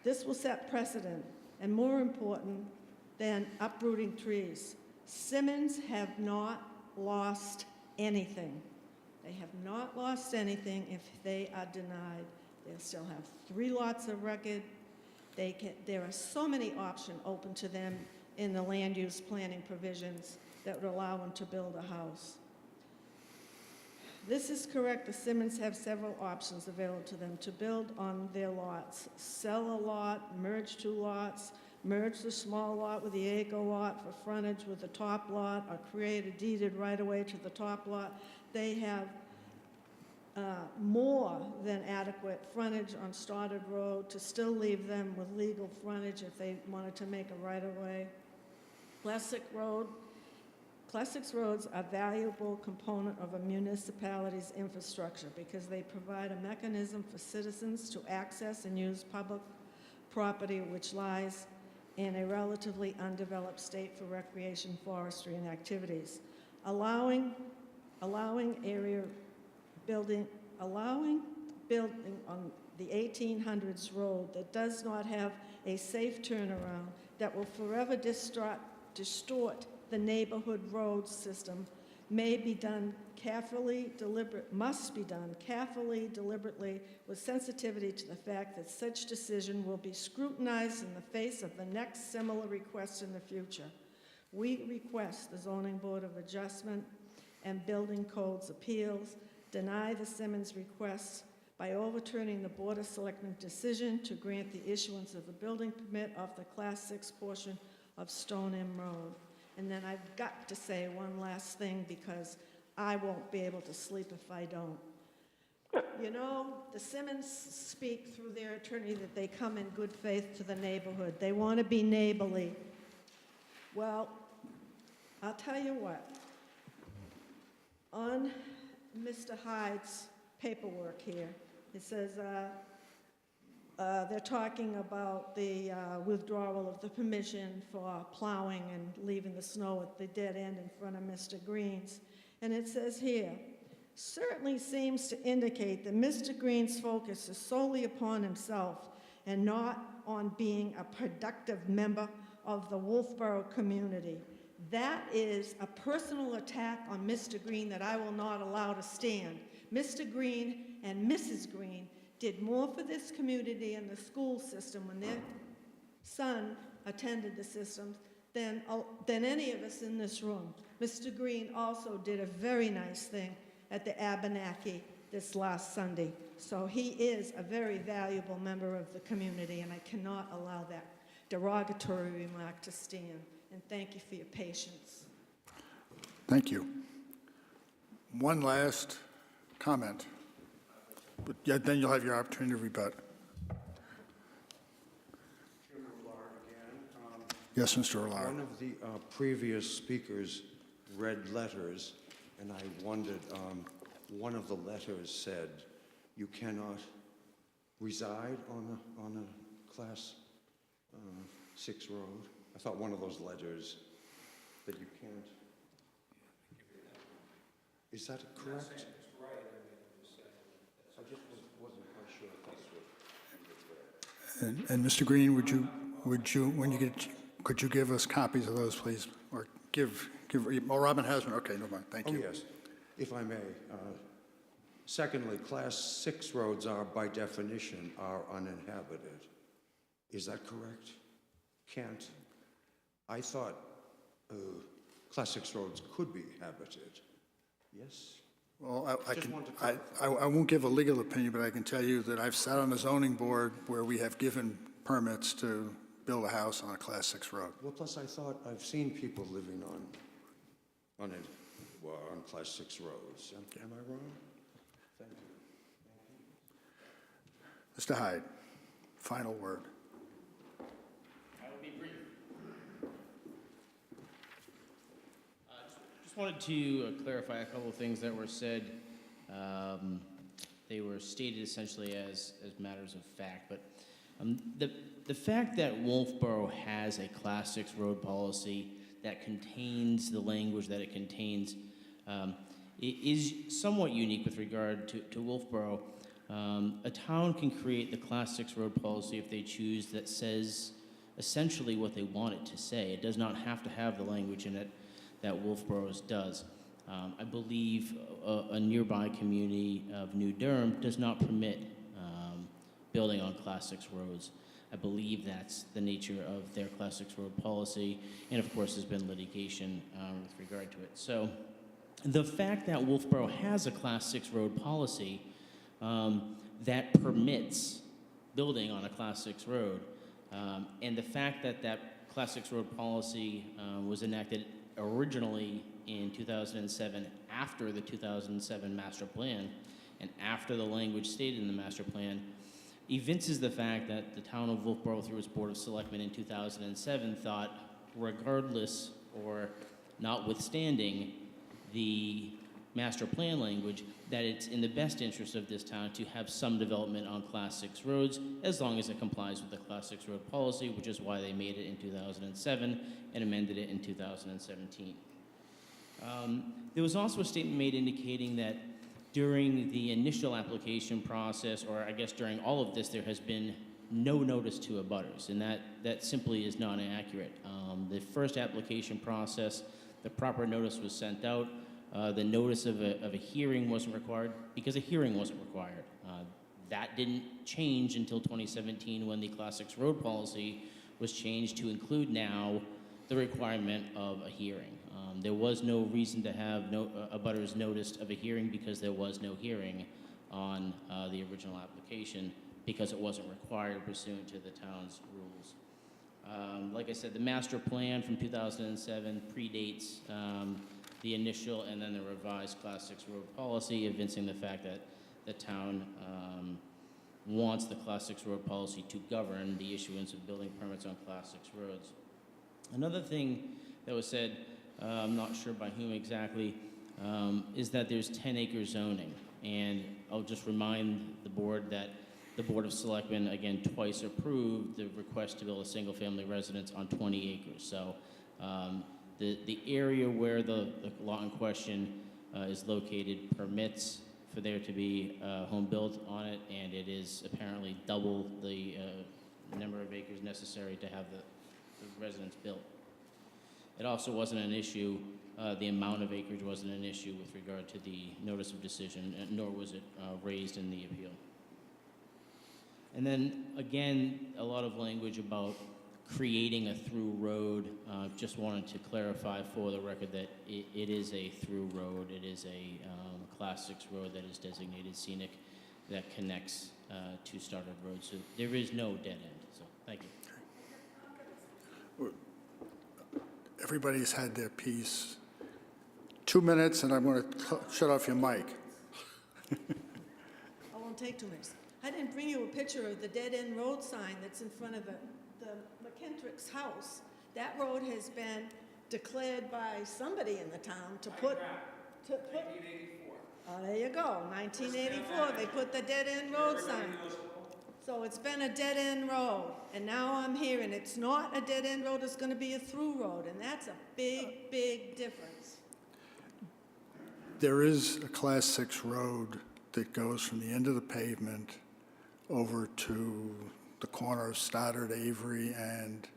This will set precedent, and more important than uprooting trees, Simmons have not lost anything. They have not lost anything if they are denied. They'll still have 3 lots of record. There are so many options open to them in the land use planning provisions that would allow them to build a house. This is correct. The Simmons have several options available to them to build on their lots. Sell a lot, merge 2 lots, merge the small lot with the acre lot for frontage with the top lot, or create a deeded right-of-way to the top lot. They have more than adequate frontage on Stoddard Road to still leave them with legal frontage if they wanted to make a right-of-way. Classics roads are a valuable component of a municipality's infrastructure because they provide a mechanism for citizens to access and use public property which lies in a relatively undeveloped state for recreation, forestry, and activities. Allowing building on the 1800s road that does not have a safe turnaround that will forever distort the neighborhood road system must be done carefully, deliberately, with sensitivity to the fact that such decision will be scrutinized in the face of the next similar request in the future. We request the Zoning Board of Adjustment and Building Codes Appeals deny the Simmons request by overturning the Board of Selectmen decision to grant the issuance of a building permit off the Class 6 portion of Stoneham Road. And then I've got to say one last thing because I won't be able to sleep if I don't. You know, the Simmons speak through their attorney that they come in good faith to the neighborhood. They want to be neighborly. Well, I'll tell you what. On Mr. Hyde's paperwork here, it says they're talking about the withdrawal of the permission for plowing and leaving the snow at the dead end in front of Mr. Green's. And it says here, certainly seems to indicate that Mr. Green's focus is solely upon himself and not on being a productive member of the Wolfeboro community. That is a personal attack on Mr. Green that I will not allow to stand. Mr. Green and Mrs. Green did more for this community and the school system when their son attended the system than any of us in this room. Mr. Green also did a very nice thing at the Abenaki this last Sunday. So he is a very valuable member of the community, and I cannot allow that derogatory remark to stand. And thank you for your patience. Thank you. One last comment. But yeah, then you'll have your opportunity to rebut. Yes, Mr. Orlard. One of the previous speakers read letters, and I wondered, one of the letters said, you cannot reside on a Class 6 road. I thought one of those letters that you can't. Is that correct? I just wasn't quite sure if that's what. And Mr. Green, would you, when you get, could you give us copies of those, please? Or give, oh, Robin has one. Okay, no mind. Thank you. Oh, yes, if I may. Secondly, Class 6 roads are, by definition, are uninhabited. Is that correct? Can't. I thought Class 6 roads could be habited. Yes? Well, I won't give a legal opinion, but I can tell you that I've sat on a zoning board where we have given permits to build a house on a Class 6 road. Well, plus I thought I've seen people living on Class 6 roads. Am I wrong? Thank you. Mr. Hyde, final word. I will be brief. Just wanted to clarify a couple of things that were said. They were stated essentially as matters of fact, but the fact that Wolfeboro has a Class 6 road policy that contains the language that it contains is somewhat unique with regard to Wolfeboro. A town can create the Class 6 road policy if they choose that says essentially what they want it to say. It does not have to have the language in it that Wolfeboro's does. I believe a nearby community of New Durham does not permit building on Class 6 roads. I believe that's the nature of their Class 6 road policy, and of course there's been litigation with regard to it. So the fact that Wolfeboro has a Class 6 road policy that permits building on a Class 6 road, and the fact that that Class 6 road policy was enacted originally in 2007 after the 2007 master plan and after the language stated in the master plan evinces the fact that the town of Wolfeboro, through its Board of Selectmen in 2007, thought, regardless or notwithstanding the master plan language, that it's in the best interest of this town to have some development on Class 6 roads as long as it complies with the Class 6 road policy, which is why they made it in 2007 and amended it in 2017. There was also a statement made indicating that during the initial application process, or I guess during all of this, there has been no notice to abutters, and that simply is not accurate. The first application process, the proper notice was sent out. The notice of a hearing wasn't required because a hearing wasn't required. That didn't change until 2017 when the Class 6 road policy was changed to include now the requirement of a hearing. There was no reason to have abutters noticed of a hearing because there was no hearing on the original application because it wasn't required pursuant to the town's rules. Like I said, the master plan from 2007 predates the initial and then the revised Class 6 road policy, evincing the fact that the town wants the Class 6 road policy to govern the issuance of building permits on Class 6 roads. Another thing that was said, I'm not sure by whom exactly, is that there's 10-acre zoning. And I'll just remind the board that the Board of Selectmen, again, twice approved the request to build a single-family residence on 20 acres. So the area where the lot in question is located permits for there to be a home built on it, and it is apparently double the number of acres necessary to have the residence built. It also wasn't an issue, the amount of acreage wasn't an issue with regard to the notice of decision, nor was it raised in the appeal. And then, again, a lot of language about creating a through road. Just wanted to clarify for the record that it is a through road. It is a Class 6 road that is designated scenic that connects to Stoddard Road. So there is no dead end. So thank you. Everybody's had their piece. 2 minutes, and I'm going to shut off your mic. I won't take 2 minutes. I didn't bring you a picture of the dead-end road sign that's in front of the McKendrick's house. That road has been declared by somebody in the town to put... 1984. Oh, there you go, 1984, they put the dead-end road sign. So it's been a dead-end road, and now I'm here, and it's not a dead-end road, it's going to be a through road, and that's a big, big difference. There is a Class 6 road that goes from the end of the pavement over to the corner of Stoddard, Avery, and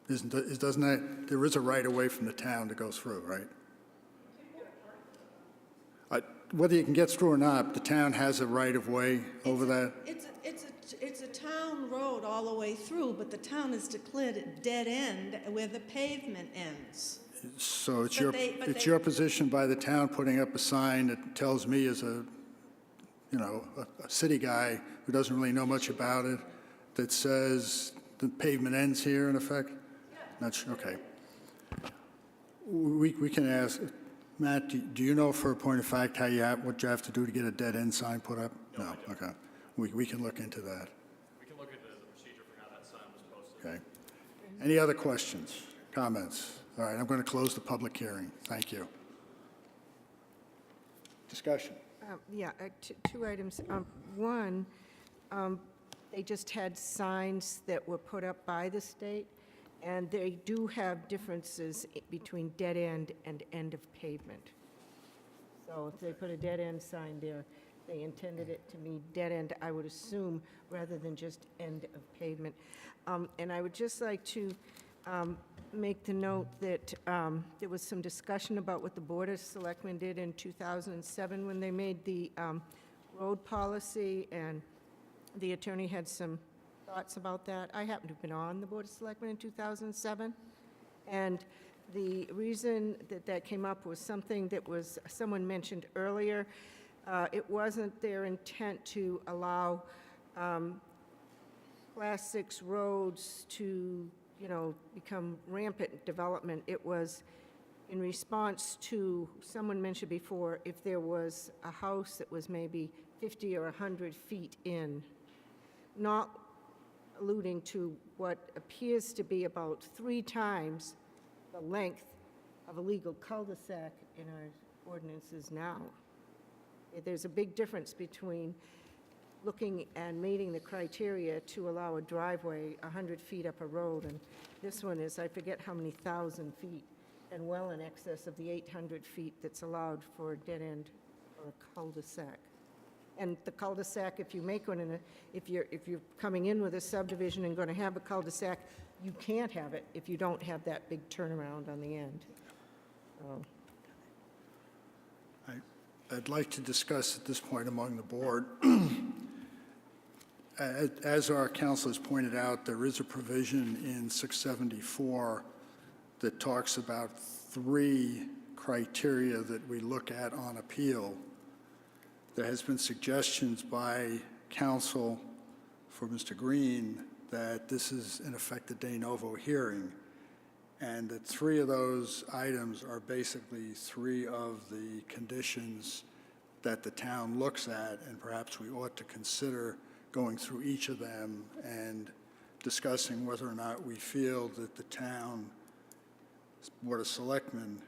doesn't that, there is a right-of-way from the town that goes through, right? Whether you can get through or not, the town has a right-of-way over that? It's a town road all the way through, but the town has declared it dead end where the pavement ends. So it's your position by the town putting up a sign that tells me as a city guy who doesn't really know much about it, that says the pavement ends here in effect? Not sure, okay. We can ask, Matt, do you know for a point of fact how what you have to do to get a dead end sign put up? No, okay. We can look into that. We can look into the procedure for how that sign was posted. Okay. Any other questions, comments? All right, I'm going to close the public hearing. Thank you. Discussion. Yeah, two items. One, they just had signs that were put up by the state, and they do have differences between dead end and end of pavement. So if they put a dead end sign there, they intended it to mean dead end, I would assume, rather than just end of pavement. And I would just like to make the note that there was some discussion about what the Board of Selectmen did in 2007 when they made the road policy, and the attorney had some thoughts about that. I happen to have been on the Board of Selectmen in 2007, and the reason that that came up was something that was, someone mentioned earlier. It wasn't their intent to allow Class 6 roads to, become rampant development. It was in response to, someone mentioned before, if there was a house that was maybe 50 or 100 feet in, not alluding to what appears to be about 3 times the length of a legal cul-de-sac in our ordinances now. There's a big difference between looking and meeting the criteria to allow a driveway 100 feet up a road, and this one is, I forget how many thousand feet, and well in excess of the 800 feet that's allowed for a dead end or a cul-de-sac. And the cul-de-sac, if you make one, if you're coming in with a subdivision and going to have a cul-de-sac, you can't have it if you don't have that big turnaround on the end. I'd like to discuss at this point among the board. As our council has pointed out, there is a provision in 674 that talks about 3 criteria that we look at on appeal. There has been suggestions by counsel for Mr. Green that this is in effect a de novo hearing, and that 3 of those items are basically 3 of the conditions that the town looks at, and perhaps we ought to consider going through each of them and discussing whether or not we feel that the town Board of Selectmen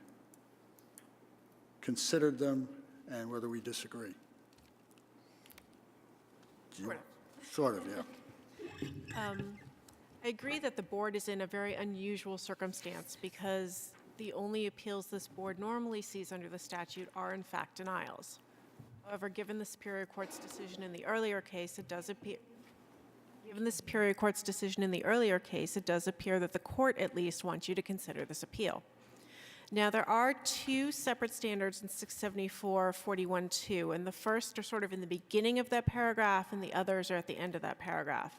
considered them and whether we disagree. Sort of, yeah. I agree that the board is in a very unusual circumstance because the only appeals this board normally sees under the statute are in fact denials. However, given the Superior Court's decision in the earlier case, it does appear that the court at least wants you to consider this appeal. Now, there are 2 separate standards in 674-41-2, and the first are sort of in the beginning of that paragraph, and the others are at the end of that paragraph.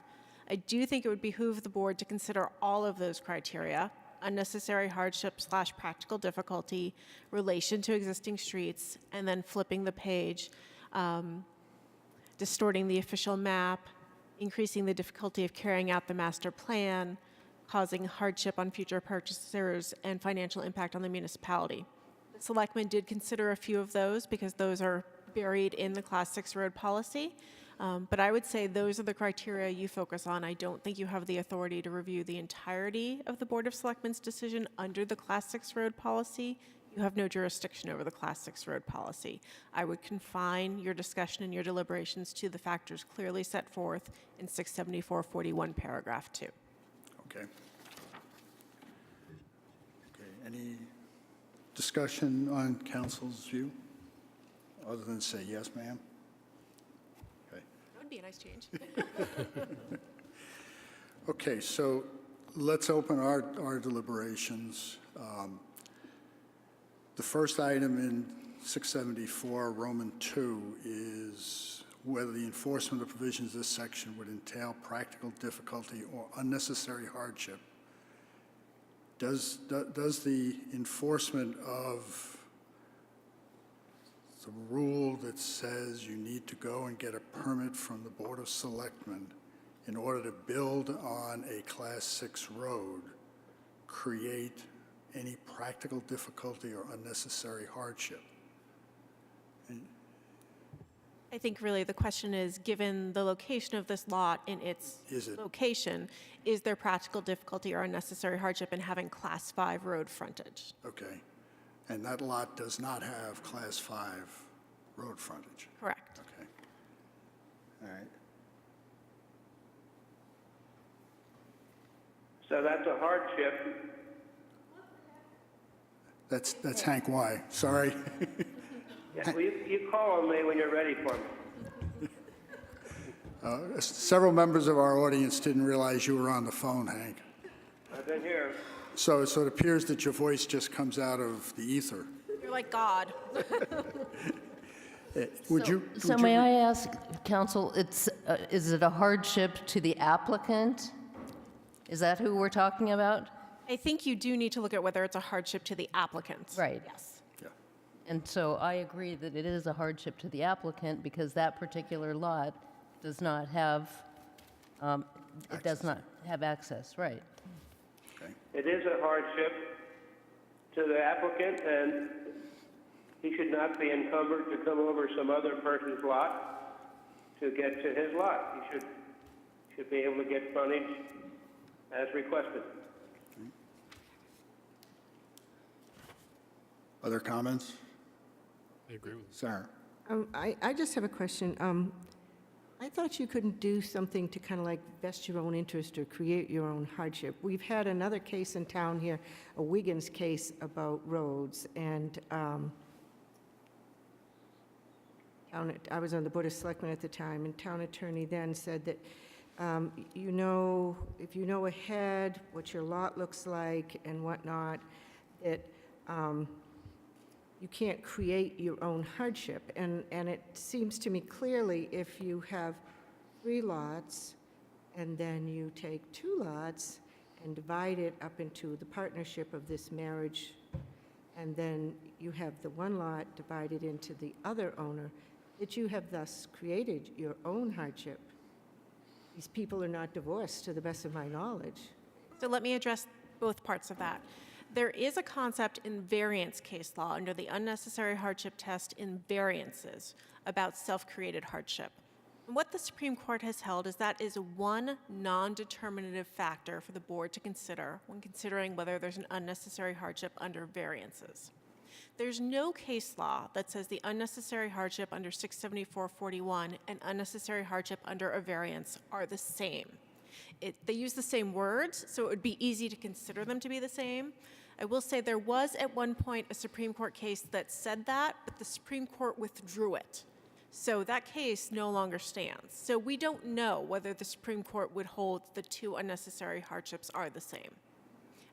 I do think it would behoove the board to consider all of those criteria: unnecessary hardship / practical difficulty, relation to existing streets, and then flipping the page, distorting the official map, increasing the difficulty of carrying out the master plan, causing hardship on future purchasers, and financial impact on the municipality. The selectmen did consider a few of those because those are buried in the Class 6 road policy. But I would say those are the criteria you focus on. I don't think you have the authority to review the entirety of the Board of Selectmen's decision under the Class 6 road policy. You have no jurisdiction over the Class 6 road policy. I would confine your discussion and your deliberations to the factors clearly set forth in 674-41 paragraph 2. Okay. Any discussion on council's view, other than say yes, ma'am? Okay. That would be a nice change. Okay, so let's open our deliberations. The first item in 674, Roman 2, is whether the enforcement of the provisions of this section would entail practical difficulty or unnecessary hardship. Does the enforcement of the rule that says you need to go and get a permit from the Board of Selectmen in order to build on a Class 6 road, create any practical difficulty or unnecessary hardship? I think really the question is, given the location of this lot in its location, is there practical difficulty or unnecessary hardship in having Class 5 road frontage? Okay. And that lot does not have Class 5 road frontage? Correct. Okay. All right. So that's a hardship. That's Hank Y. Sorry. Yeah, well, you call on me when you're ready for me. Several members of our audience didn't realize you were on the phone, Hank. I've been here. So it appears that your voice just comes out of the ether. You're like God. So may I ask, counsel, is it a hardship to the applicant? Is that who we're talking about? I think you do need to look at whether it's a hardship to the applicant. Right. Yes. And so I agree that it is a hardship to the applicant because that particular lot does not have, it does not have access, right? Okay. It is a hardship to the applicant, and he should not be encumbered to come over some other person's lot to get to his lot. He should be able to get frontage as requested. Other comments? I agree with you. Sarah? I just have a question. I thought you couldn't do something to kind of like vest your own interest or create your own hardship. We've had another case in town here, a Wiggins case about roads, and I was on the Board of Selectmen at the time, and town attorney then said that, if you know ahead what your lot looks like and whatnot, that you can't create your own hardship. And it seems to me clearly if you have 3 lots and then you take 2 lots and divide it up into the partnership of this marriage, and then you have the 1 lot divided into the other owner, that you have thus created your own hardship. These people are not divorced, to the best of my knowledge. So let me address both parts of that. There is a concept in variance case law under the unnecessary hardship test in variances about self-created hardship. And what the Supreme Court has held is that is one non-determinative factor for the board to consider when considering whether there's an unnecessary hardship under variances. There's no case law that says the unnecessary hardship under 674-41 and unnecessary hardship under a variance are the same. They use the same words, so it would be easy to consider them to be the same. I will say there was at one point a Supreme Court case that said that, but the Supreme Court withdrew it. So that case no longer stands. So we don't know whether the Supreme Court would hold the 2 unnecessary hardships are the same.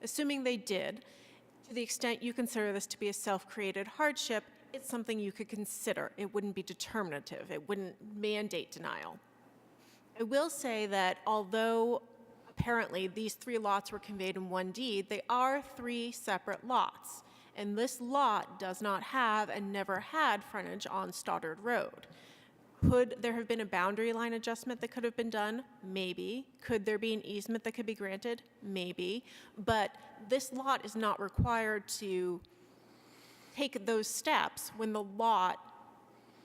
Assuming they did, to the extent you consider this to be a self-created hardship, it's something you could consider. It wouldn't be determinative. It wouldn't mandate denial. I will say that although apparently these 3 lots were conveyed in one deed, they are 3 separate lots. And this lot does not have and never had frontage on Stoddard Road. Could there have been a boundary line adjustment that could have been done? Maybe. Could there be an easement that could be granted? Maybe. But this lot is not required to take those steps when the lot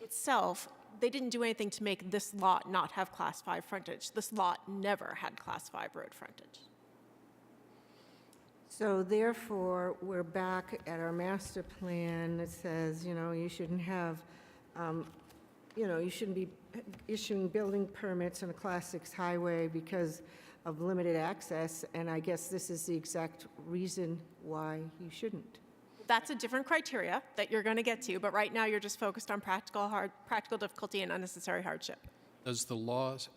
itself, they didn't do anything to make this lot not have Class 5 frontage. This lot never had Class 5 road frontage. So therefore, we're back at our master plan that says, you shouldn't have, you shouldn't be issuing building permits on a Class 6 highway because of limited access, and I guess this is the exact reason why you shouldn't. That's a different criteria that you're going to get to, but right now you're just focused on practical difficulty and unnecessary hardship. Does the laws,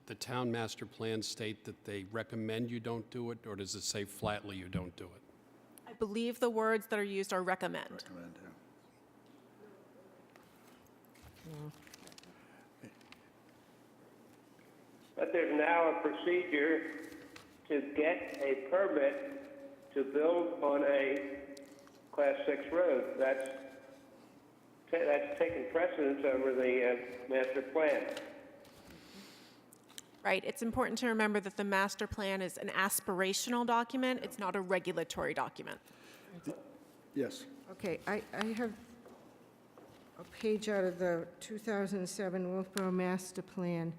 the town master plan state that they recommend you don't do it, or does it say flatly you don't do it? I believe the words that are used are recommend. Recommend, yeah. But there's now a procedure to get a permit to build on a Class 6 road. That's taken precedence over the master plan. Right, it's important to remember that the master plan is an aspirational document, it's not a regulatory document. Yes. Okay, I have a page out of the 2007 Wolfeboro Master Plan,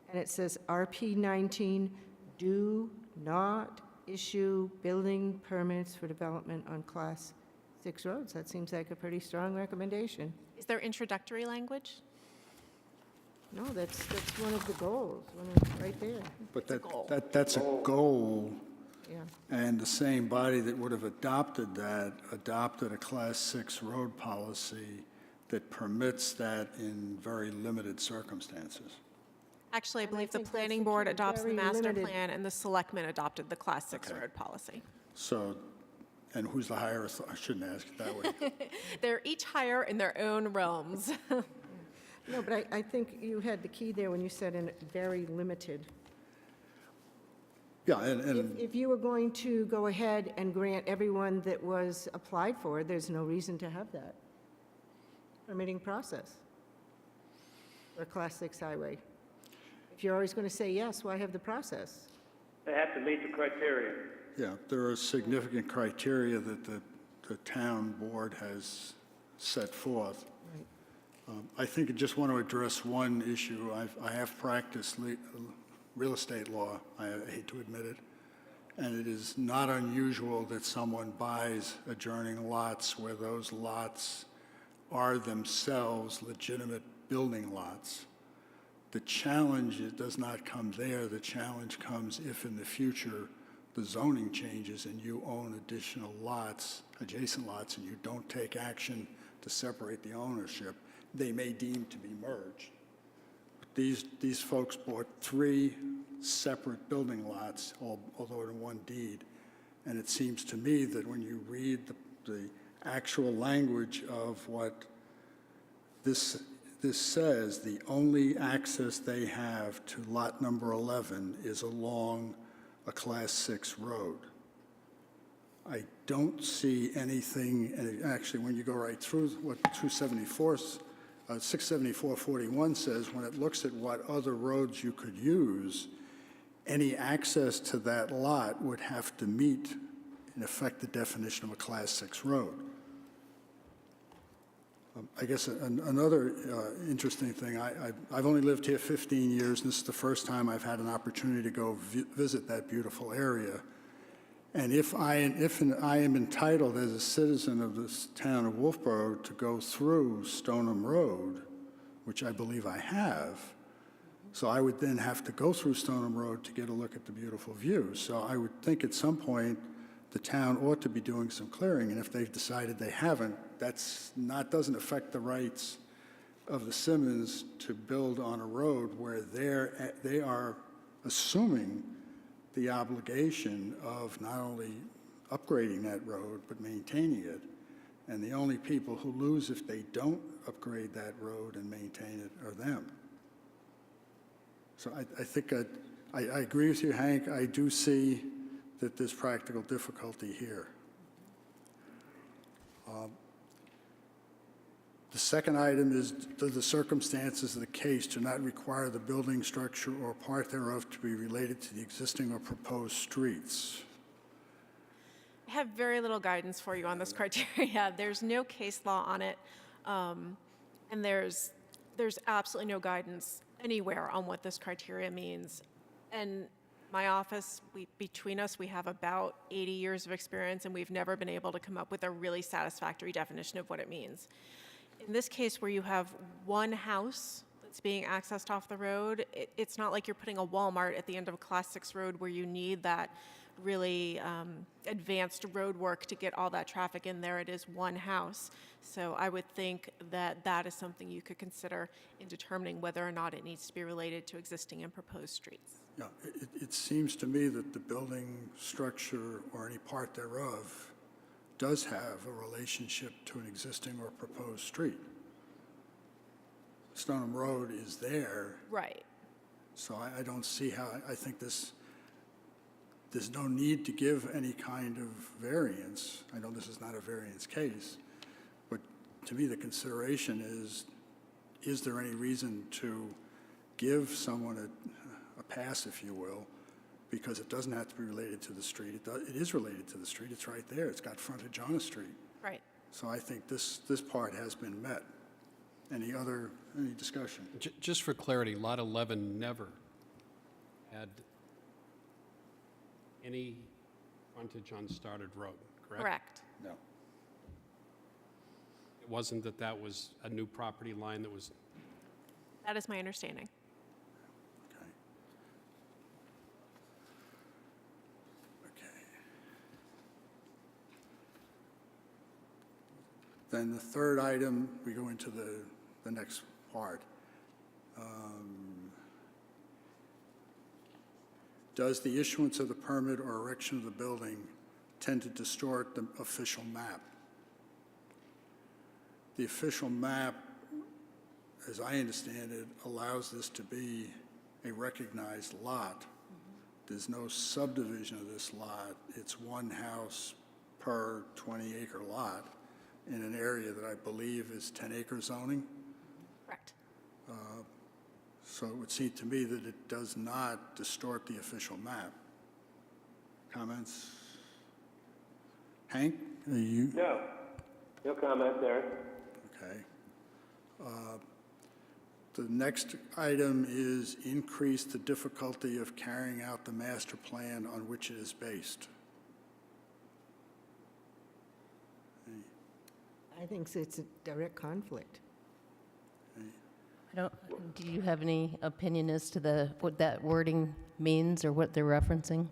and it says RP 19, do not issue building permits for development on Class 6 roads. That seems like a pretty strong recommendation. Is there introductory language? No, that's one of the goals, right there. But goal. that's a goal, Yeah. and the same body that would have adopted that, adopted a Class 6 road policy that permits that in very limited circumstances. Actually, I And I believe the think that's planning the board key, adopts the very master limited. plan, and the selectmen adopted the Class 6 Okay. road policy. So, and who's the higher, I shouldn't ask it that way. They're each higher in their own realms. No, but I think you had the key there when you said in very limited. Yeah, and If you were going to go ahead and grant everyone that was applied for, there's no reason to have that permitting process for a Class 6 highway. If you're always going to say yes, why have the process? They have to meet the criteria. yeah, there are significant criteria that the town board has set forth. I think I just want to address one issue. I have practiced real estate law, I hate to admit it, and it is not unusual that someone buys adjoining lots where those lots are themselves legitimate building lots. The challenge, it does not come there. The challenge comes if in the future the zoning changes and you own additional lots, adjacent lots, and you don't take action to separate the ownership, they may deem to be merged. These folks bought 3 separate building lots, although in one deed. And it seems to me that when you read the actual language of what this says, the only access they have to lot number 11 is along a Class 6 road. I don't see anything, and actually when you go right through what 674-41 says, when it looks at what other roads you could use, any access to that lot would have to meet, in effect, the definition of a Class 6 road. I guess another interesting thing, I've only lived here 15 years, and this is the first time I've had an opportunity to go visit that beautiful area. And if I am entitled as a citizen of this town of Wolfeboro to go through Stoneham Road, which I believe I have, so I would then have to go through Stoneham Road to get a look at the beautiful view. So I would think at some point the town ought to be doing some clearing, and if they've decided they haven't, doesn't affect the rights of the Simmons to build on a road where they are assuming the obligation of not only upgrading that road, but maintaining it. And the only people who lose if they don't upgrade that road and maintain it are them. So I think I agree with you, Hank. I do see that there's practical difficulty here. The second item is, do the circumstances of the case do not require the building structure or part thereof to be related to the existing or proposed streets? I have very little guidance for you on this criteria. There's no case law on it, and there's absolutely no guidance anywhere on what this criteria means. And my office, between us, we have about 80 years of experience, and we've never been able to come up with a really satisfactory definition of what it means. In this case, where you have one house that's being accessed off the road, it's not like you're putting a Walmart at the end of a Class 6 road where you need that really advanced road work to get all that traffic in there. It is one house. So I would think that that is something you could consider in determining whether or not it needs to be related to existing and proposed streets. Yeah, it seems to me that the building structure or any part thereof does have a relationship to an existing or proposed street. Stoneham Road is there. Right. So I don't see how, I think there's no need to give any kind of variance. I know this is not a variance case, but to me the consideration is there any reason to give someone a pass, if you will, because it doesn't have to be related to the street. It is related to the street. It's right there. It's got frontage on the street. Right. So I think this part has been met. Any discussion? Just for clarity, Lot 11 never had any frontage on Stoddard Road, correct? Correct. No. It wasn't that was a new property line that was, That is my understanding. Okay. Okay. Then the third item, we go into the next part. Does the issuance of the permit or erection of the building tend to distort the official map? The official map, as I understand it, allows this to be a recognized lot. There's no subdivision of this lot. It's one house per 20-acre lot in an area that I believe is 10-acre zoning. Correct. So it would seem to me that it does not distort the official map. Comments? Hank, are you? No. No comment there. Okay. The next item is increase the difficulty of carrying out the master plan on which it is based. I think it's a direct conflict. Do you have any opinion as to what that wording means or what they're referencing?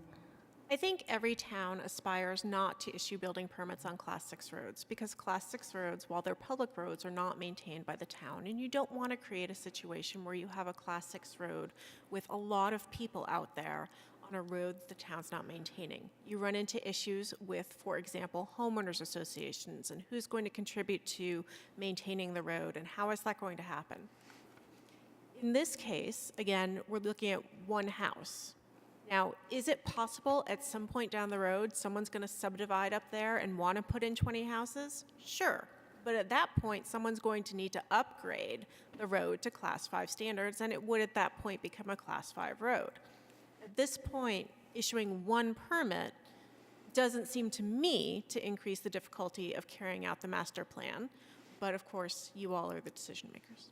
I think every town aspires not to issue building permits on Class 6 roads because Class 6 roads, while they're public roads, are not maintained by the town. And you don't want to create a situation where you have a Class 6 road with a lot of people out there on a road that the town's not maintaining. You run into issues with, for example, homeowners associations and who's going to contribute to maintaining the road and how is that going to happen. In this case, again, we're looking at one house. Now, is it possible at some point down the road someone's going to subdivide up there and want to put in 20 houses? Sure. But at that point, someone's going to need to upgrade the road to Class 5 standards, and it would at that point become a Class 5 road. At this point, issuing one permit doesn't seem to me to increase the difficulty of carrying out the master plan. But of course, you all are the decision makers.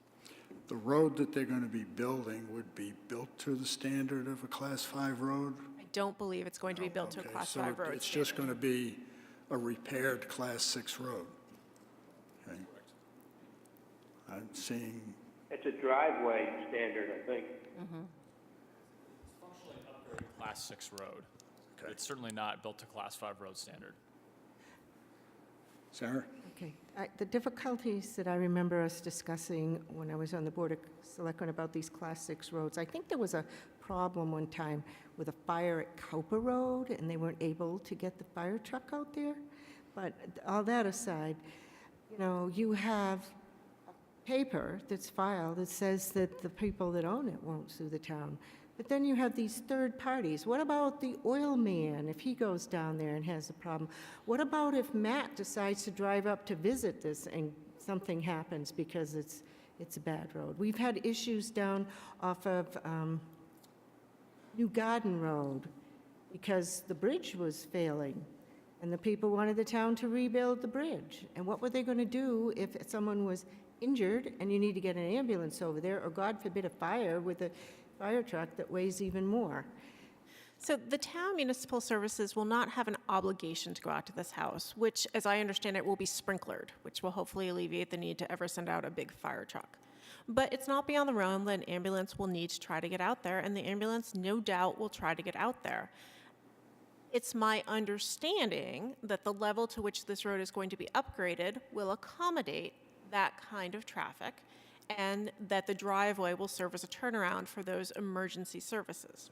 The road that they're going to be building would be built to the standard of a Class 5 road? I don't believe it's going to be built to a Class 5 road. So it's just going to be a repaired Class 6 road? Okay. I'm seeing... It's a driveway standard, I think. Functionally an upgraded Class 6 road. Okay. It's certainly not built to Class 5 road standard. Sarah? Okay. The difficulties that I remember us discussing when I was on the Board of Selectmen about these Class 6 roads, I think there was a problem one time with a fire at Cowper Road, and they weren't able to get the fire truck out there. But all that aside, you know, you have a paper that's filed that says that the people that own it won't sue the town. But then you have these third parties. What about the oil man if he goes down there and has a problem? What about if Matt decides to drive up to visit this and something happens because it's a bad road? We've had issues down off of New Garden Road because the bridge was failing and the people wanted the town to rebuild the bridge. And what were they going to do if someone was injured and you need to get an ambulance over there, or God forbid a fire with a fire truck that weighs even more? So the town municipal services will not have an obligation to go out to this house, which, as I understand it, will be sprinklered, which will hopefully alleviate the need to ever send out a big fire truck. But it's not beyond the realm that an ambulance will need to try to get out there, and the ambulance no doubt will try to get out there. It's my understanding that the level to which this road is going to be upgraded will accommodate that kind of traffic, and that the driveway will serve as a turnaround for those emergency services.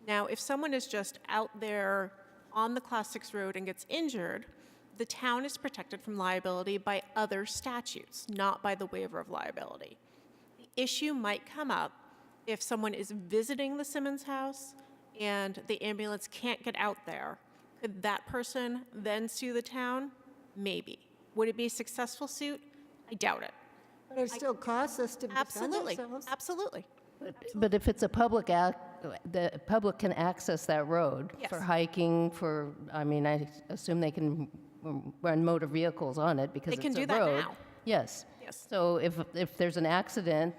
Now, if someone is just out there on the Class 6 road and gets injured, the town is protected from liability by other statutes, not by the waiver of liability. The issue might come up if someone is visiting the Simmons house and the ambulance can't get out there. Could that person then sue the town? Maybe. Would it be a successful suit? I doubt it. But it still costs us to defend Absolutely, ourselves. absolutely. But if it's a public the public can access that road for Yes. hiking, I mean, I assume they can run motor vehicles on it because They can it's a do that road. now. Yes. Yes. So if there's an accident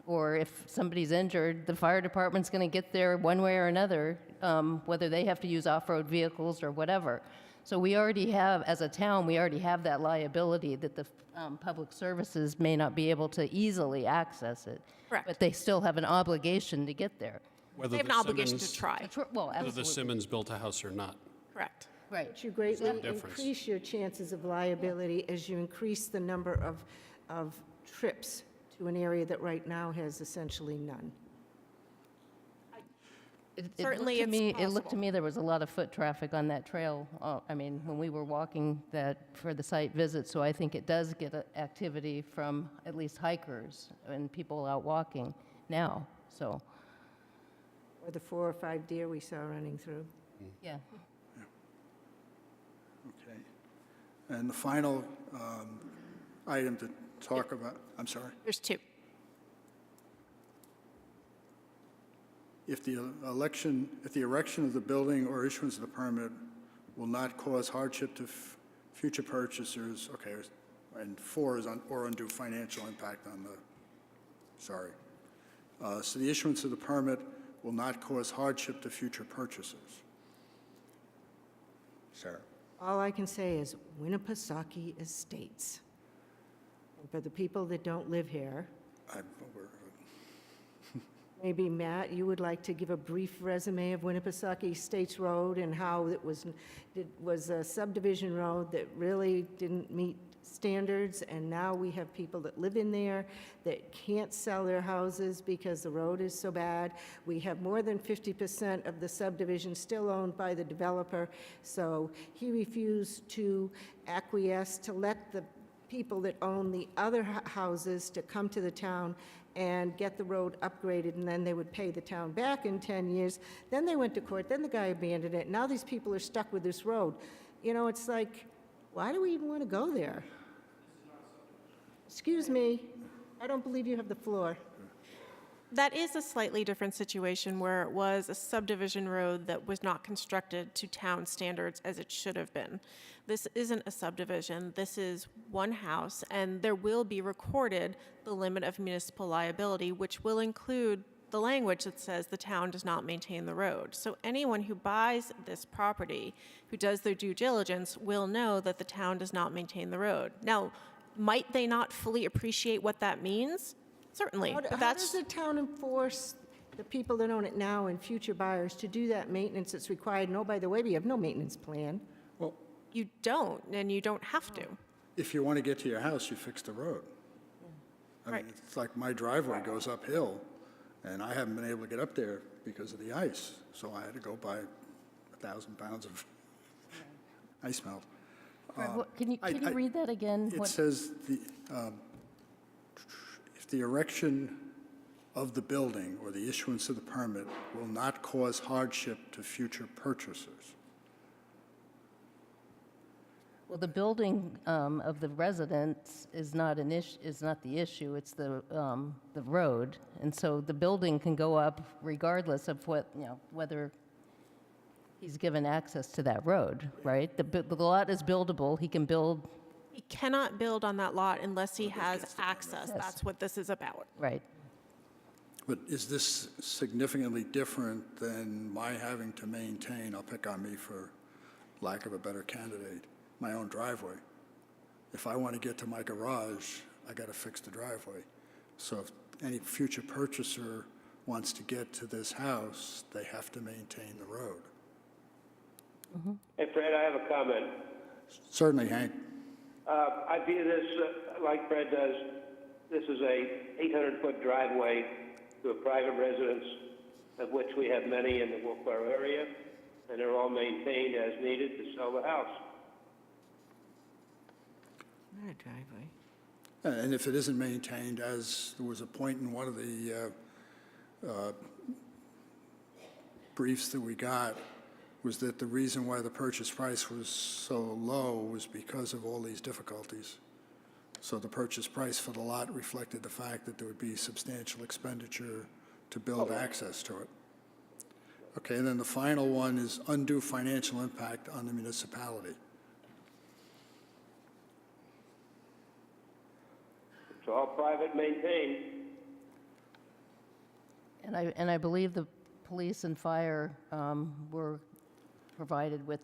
or if somebody's injured, the fire department's going to get there one way or another, whether they have to use off-road vehicles or whatever. So we already have, as a town, we already have that liability that the public services may not be able to easily access it. Correct. But they still have an obligation to get there. Whether They have the an obligation to Simmons- try. Well, Whether the absolutely. Simmons built a house or not. Correct. Right. But you greatly difference. increase your chances of liability as you increase the number of trips to an area that right now has essentially none. Certainly It looked to it's me there was a lot of foot traffic on that trail. I mean, when we were walking that for the site visit, so I think it does get activity from at least hikers and people out walking now, so, Or the 4 or 5 deer we saw running through. yeah. Okay. And the final item to talk about, I'm sorry. There's two. If the erection of the building or issuance of the permit will not cause hardship to future purchasers, okay, and 4 is or undue financial impact on the, sorry. So the issuance of the permit will not cause hardship to future purchasers. Sarah? All I can say is Winnipesaukee Estates. And for the people that don't live here, I'm aware of it. maybe Matt, you would like to give a brief resume of Winnipesaukee Estates Road and how it was a subdivision road that really didn't meet standards, and now we have people that live in there that can't sell their houses because the road is so bad. We have more than 50% of the subdivision still owned by the developer, so he refused to acquiesce to let the people that own the other houses to come to the town and get the road upgraded, and then they would pay the town back in 10 years. Then they went to court, then the guy abandoned it. Now these people are stuck with this road. You know, it's like, why do we even want to go there? Excuse me, I don't believe you have the floor. That is a slightly different situation where it was a subdivision road that was not constructed to town standards as it should have been. This isn't a subdivision, this is one house, and there will be recorded the limit of municipal liability, which will include the language that says the town does not maintain the road. So anyone who buys this property, who does their due diligence, will know that the town does not maintain the road. Now, might they not fully appreciate what that means? Certainly, How but does that's, the town enforce the people that own it now and future buyers to do that maintenance that's required? And oh, by the way, we have no maintenance plan. Well, you don't, and you don't have to. if you want to get to your house, you fix the road. I mean, Right. it's like my driveway goes uphill, and I haven't been able to get up there because of the ice, so I had to go buy 1,000 pounds of ice melt. Can you read that again? It What- says, if the erection of the building or the issuance of the permit will not cause hardship to future purchasers. Well, the building of the residence is not an issue, is not the issue, it's the road. And so the building can go up regardless of what, you know, whether he's given access to that road, right? The lot is buildable, he can build, He cannot build on that lot unless he has access. Yes. That's what this is about. right? But is this significantly different than my having to maintain, I'll pick on me for lack of a better candidate, my own driveway? If I want to get to my garage, I got to fix the driveway. So if any future purchaser wants to get to this house, they have to maintain the road. Hey, Fred, I have a comment. Certainly, Hank. I view this like Fred does. This is a 800-foot driveway to a private residence, of which we have many in the Wolfeboro area, and they're all maintained as needed to sell the house. Not a driveway. And if it isn't maintained, as there was a point in one of the briefs that we got, was that the reason why the purchase price was so low was because of all these difficulties. So the purchase price for the lot reflected the fact that there would be substantial expenditure to build access to it. Okay, and then the final one is undue financial impact on the municipality. It's all private maintained. And I believe the police and fire were provided with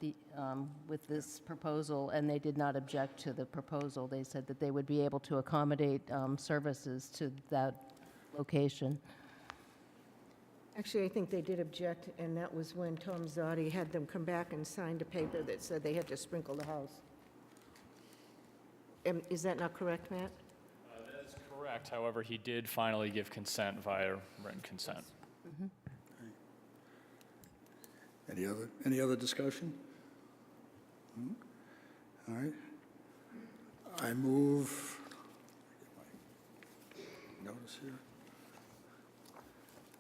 this proposal, and they did not object to the proposal. They said that they would be able to accommodate services to that location. Actually, I think they did object, and that was when Tom Zotti had them come back and signed a paper that said they had to sprinkle the house. Is that not correct, Matt? That is correct. However, he did finally give consent via written consent. Any other discussion? All right. I move, notice here,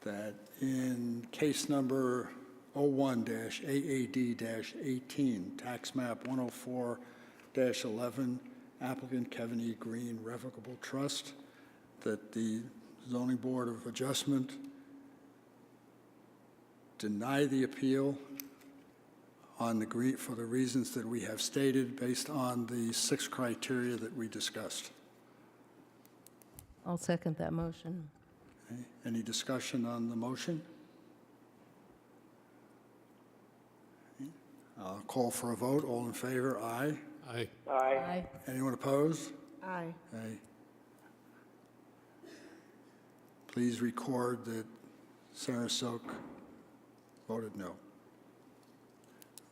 that in case number 01-AAD-18, tax map 104-11, applicant Kevin E. Green, revocable trust, that the Zoning Board of Adjustment deny the appeal on for the reasons that we have stated based on the 6 criteria that we discussed. I'll second that motion. Okay. Any discussion on the motion? Okay. I'll call for a vote. All in favor, aye. Aye. Aye. Anyone opposed? Aye. Aye. Please record that Sarah Silk voted no.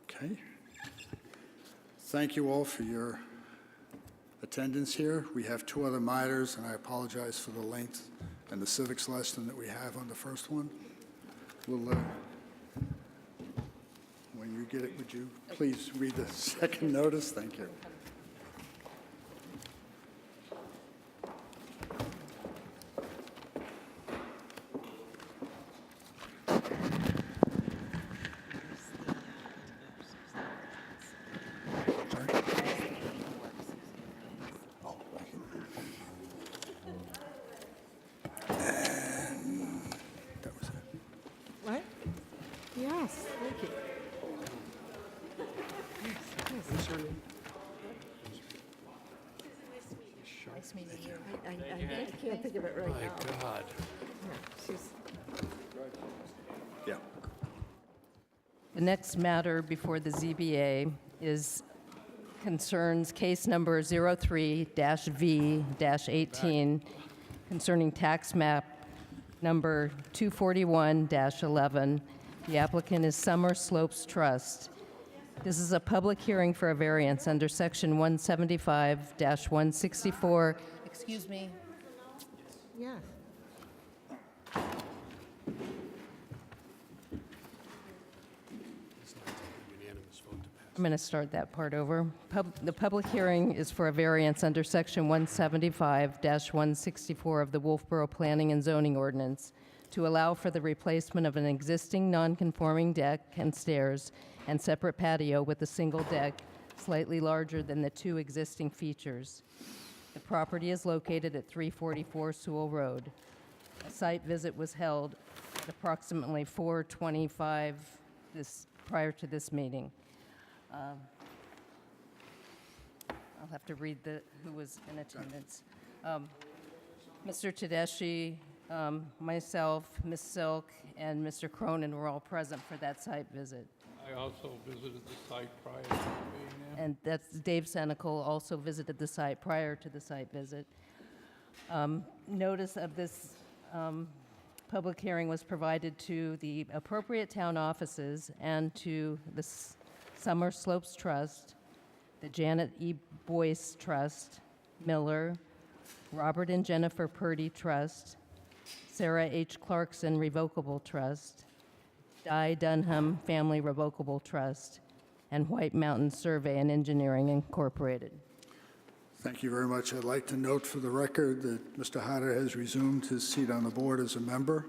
Okay. Thank you all for your attendance here. We have 2 other matters, and I apologize for the length and the civics lesson that we have on the first one. We'll, when you get it, would you please read the second notice? Thank you. What? Yes, thank you. Yes, Nice meeting you. I can't think of it right My now. God. Yeah, she's- Yeah. The next matter before the ZBA concerns case number 03-V-18 concerning tax map number 241-11. The applicant is Summer Slopes Trust. This is a public hearing for a variance under section 175-164. Excuse me. Yeah. Unanimous vote to pass. I'm going to start that part over. The public hearing is for a variance under Section 175-164 of the Wolfeboro Planning and Zoning Ordinance to allow for the replacement of an existing non-conforming deck and stairs and separate patio with a single deck slightly larger than the 2 existing features. The property is located at 344 Sewell Road. A site visit was held at approximately 4:25 prior to this meeting. I'll have to read who was in attendance. Mr. Tedeschi, myself, Ms. Silk, and Mr. Cronin were all present for that site visit. I also visited the site prior to being there. And that's Dave Senical also visited the site prior to the site visit. Notice of this public hearing was provided to the appropriate town offices and to the Summer Slopes Trust, the Janet E. Boyce Trust, Miller, Robert and Jennifer Purdy Trust, Sarah H. Clarkson Revocable Trust, Di Dunham Family Revocable Trust, and White Mountain Survey and Engineering Incorporated. Thank you very much. I'd like to note for the record that Mr. Hatter has resumed his seat on the board as a member.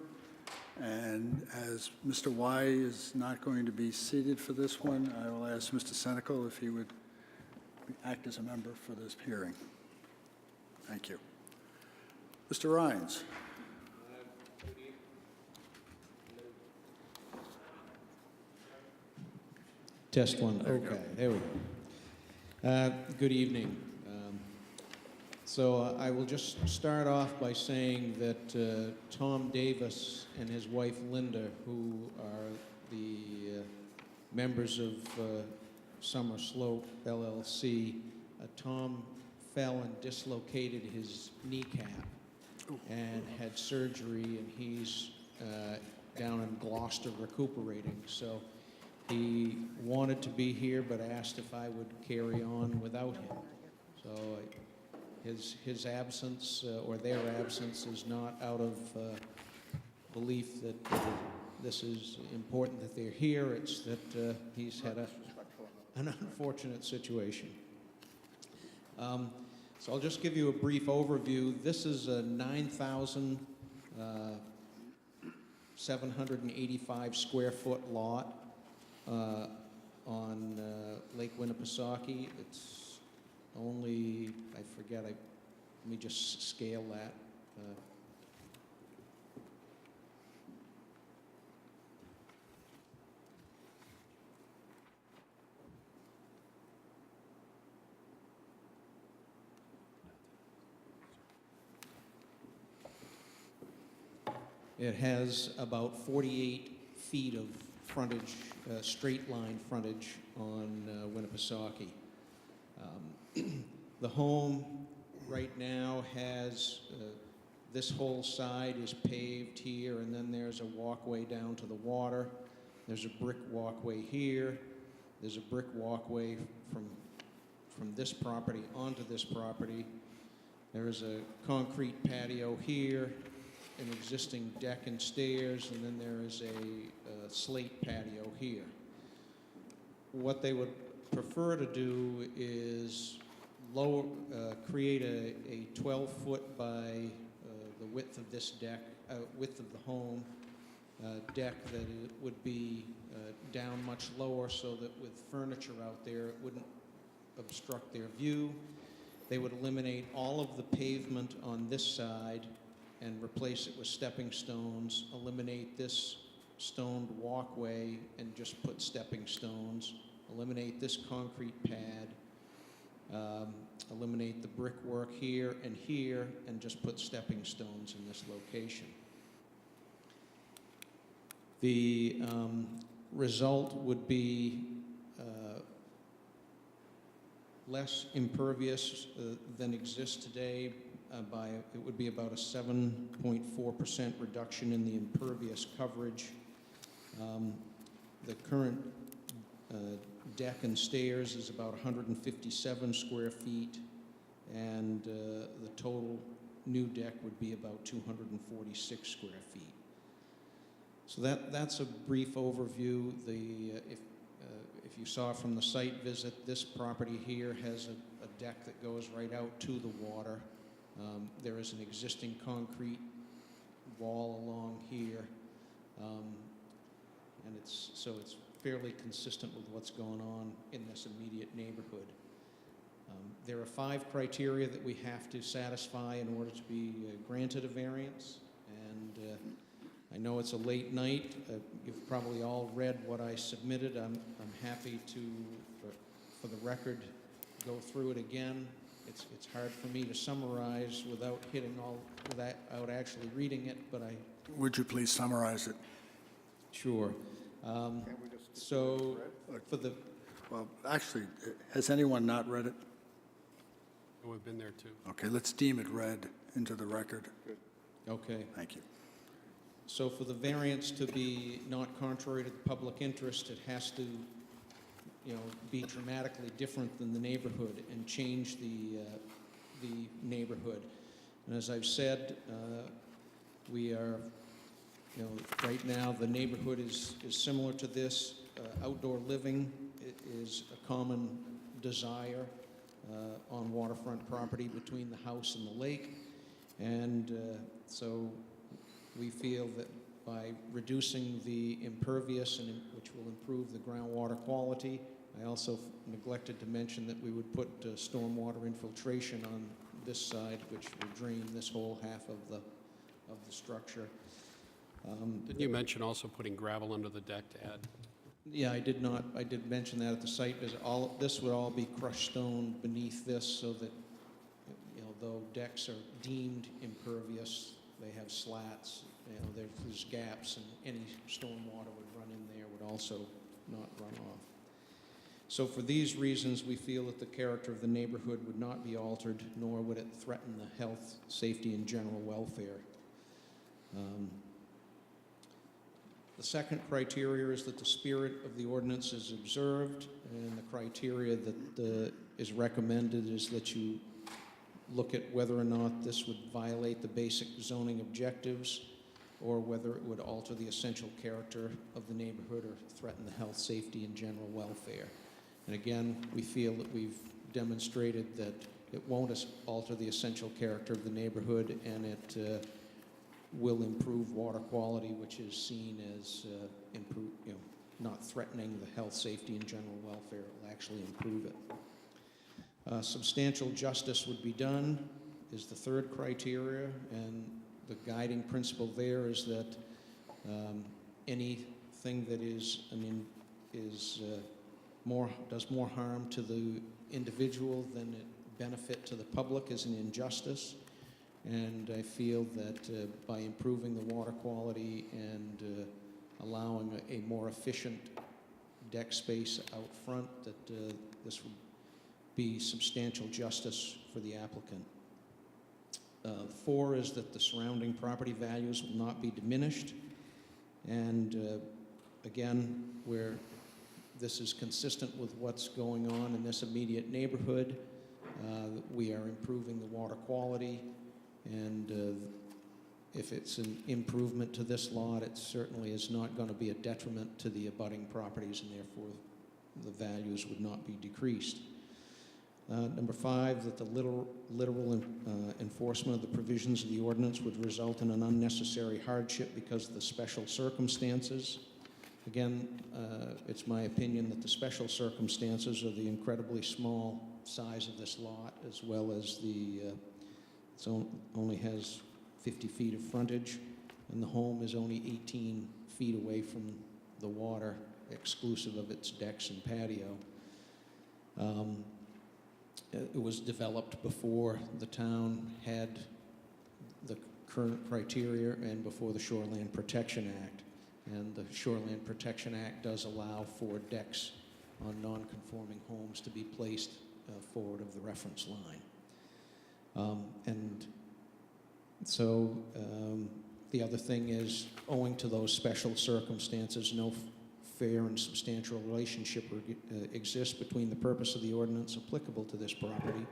And as Mr. Y is not going to be seated for this one, I will ask Mr. Senical if he would act as a member for this hearing. Thank you. Mr. Rhines. Test one. Okay, there we go. Good evening. So I will just start off by saying that Tom Davis and his wife Linda, who are the members of Summer Slope LLC, Tom fell and dislocated his kneecap and had surgery, and he's down in Gloucester recuperating. So he wanted to be here, but asked if I would carry on without him. So his absence, or their absence, is not out of belief that this is important that they're here. It's that he's had an unfortunate situation. So I'll just give you a brief overview. This is a 9,785 square foot lot on Lake Winnipesaukee. It's only, I forget, let me just scale that. It has about 48 feet of frontage, straight line frontage on Winnipesaukee. The home right now has, this whole side is paved here, and then there's a walkway down to the water. There's a brick walkway here. There's a brick walkway from this property onto this property. There is a concrete patio here, an existing deck and stairs, and then there is a slate patio here. What they would prefer to do is create a 12-foot by the width of this deck, width of the home, deck that it would be down much lower, so that with furniture out there, it wouldn't obstruct their view. They would eliminate all of the pavement on this side and replace it with stepping stones, eliminate this stoned walkway and just put stepping stones, eliminate this concrete pad, eliminate the brickwork here, and just put stepping stones in this location. The result would be less impervious than exists today. It would be about a 7.4% reduction in the impervious coverage. The current deck and stairs is about 157 square feet, and the total new deck would be about 246 square feet. So that's a brief overview. If you saw from the site visit, this property here has a deck that goes right out to the water. There is an existing concrete wall along here, and it's fairly consistent with what's going on in this immediate neighborhood. There are 5 criteria that we have to satisfy in order to be granted a variance, and I know it's a late night. You've probably all read what I submitted. I'm happy to, for the record, go through it again. It's hard for me to summarize without actually reading it, but I... Would you please summarize it? Sure. So for the... Well, actually, has anyone not read it? We've been there too. Okay, let's deem it read into the record. Okay. Thank you. So for the variance to be not contrary to the public interest, it has to, be dramatically different than the neighborhood and change the neighborhood. And as I've said, we are, right now the neighborhood is similar to this. Outdoor living is a common desire on waterfront property between the house and the lake. And so we feel that by reducing the impervious, which will improve the groundwater quality, I also neglected to mention that we would put stormwater infiltration on this side, which will drain this whole half of the structure. Didn't you mention also putting gravel under the deck to add? Yeah, I did mention that at the site visit. This would all be crushed stone beneath this so that, you know, though decks are deemed impervious, they have slats, you know, there's gaps, and any storm water would run in there, would also not run off. So for these reasons, we feel that the character of the neighborhood would not be altered, nor would it threaten the health, safety, and general welfare. The second criteria is that the spirit of the ordinance is observed, and the criteria that is recommended is that you look at whether or not this would violate the basic zoning objectives or whether it would alter the essential character of the neighborhood or threaten the health, safety, and general welfare. And again, we feel that we've demonstrated that it won't alter the essential character of the neighborhood, and it will improve water quality, which is seen as not threatening the health, safety, and general welfare. It will actually improve it. Substantial justice would be done is the third criteria, and the guiding principle there is that anything that does more harm to the individual than it benefit to the public is an injustice. And I feel that by improving the water quality and allowing a more efficient deck space out front, that this would be substantial justice for the applicant. 4 is that the surrounding property values will not be diminished. And again, where this is consistent with what's going on in this immediate neighborhood, we are improving the water quality. And if it's an improvement to this lot, it certainly is not going to be a detriment to the abutting properties, and therefore the values would not be decreased. Number 5, that the literal enforcement of the provisions of the ordinance would result in an unnecessary hardship because of the special circumstances. Again, it's my opinion that the special circumstances are the incredibly small size of this lot, as well as it only has 50 feet of frontage, and the home is only 18 feet away from the water, exclusive of its decks and patio. It was developed before the town had the current criteria and before the Shoreland Protection Act. And the Shoreland Protection Act does allow for decks on non-conforming homes to be placed forward of the reference line. And so the other thing is, owing to those special circumstances, no fair and substantial relationship exists between the purpose of the ordinance applicable to this property.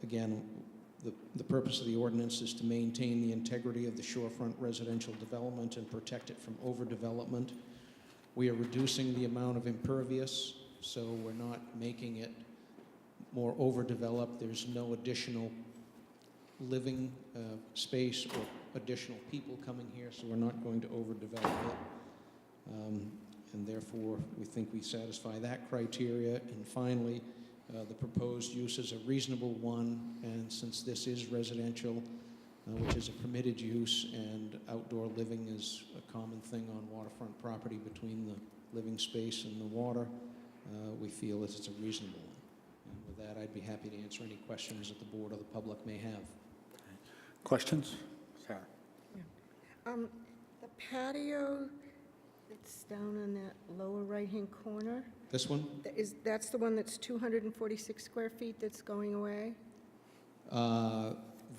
Again, the purpose of the ordinance is to maintain the integrity of the shorefront residential development and protect it from overdevelopment. We are reducing the amount of impervious, so we're not making it more overdeveloped. There's no additional living space or additional people coming here, so we're not going to overdevelop it. And therefore, we think we satisfy that criteria. And finally, the proposed use is a reasonable one, and since this is residential, which is a permitted use, and outdoor living is a common thing on waterfront property between the living space and the water, we feel that it's a reasonable one. And with that, I'd be happy to answer any questions that the board or the public may have. Questions? Sarah? The patio that's down in that lower right-hand corner, This one? that's the one that's 246 square feet that's going away?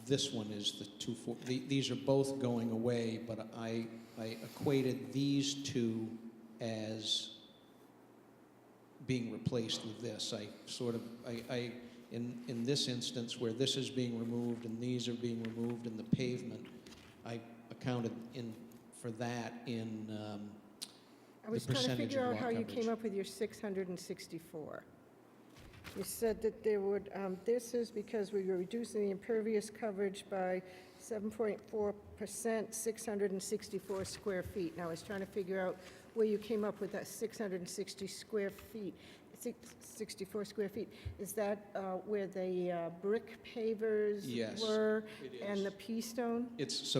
This one is the 240. These are both going away, but I equated these two as being replaced with this. In this instance, where this is being removed and these are being removed in the pavement, I accounted for that in I was the trying to percentage figure of out lot how you coverage. came up with your 664. You said that there would, this is because we were reducing the impervious coverage by 7.4%, 664 square feet. Now, I was trying to figure out where you came up with that 660 square feet. 64 square feet. Is that where the brick pavers Yes, were? it is. And the pea stone? It's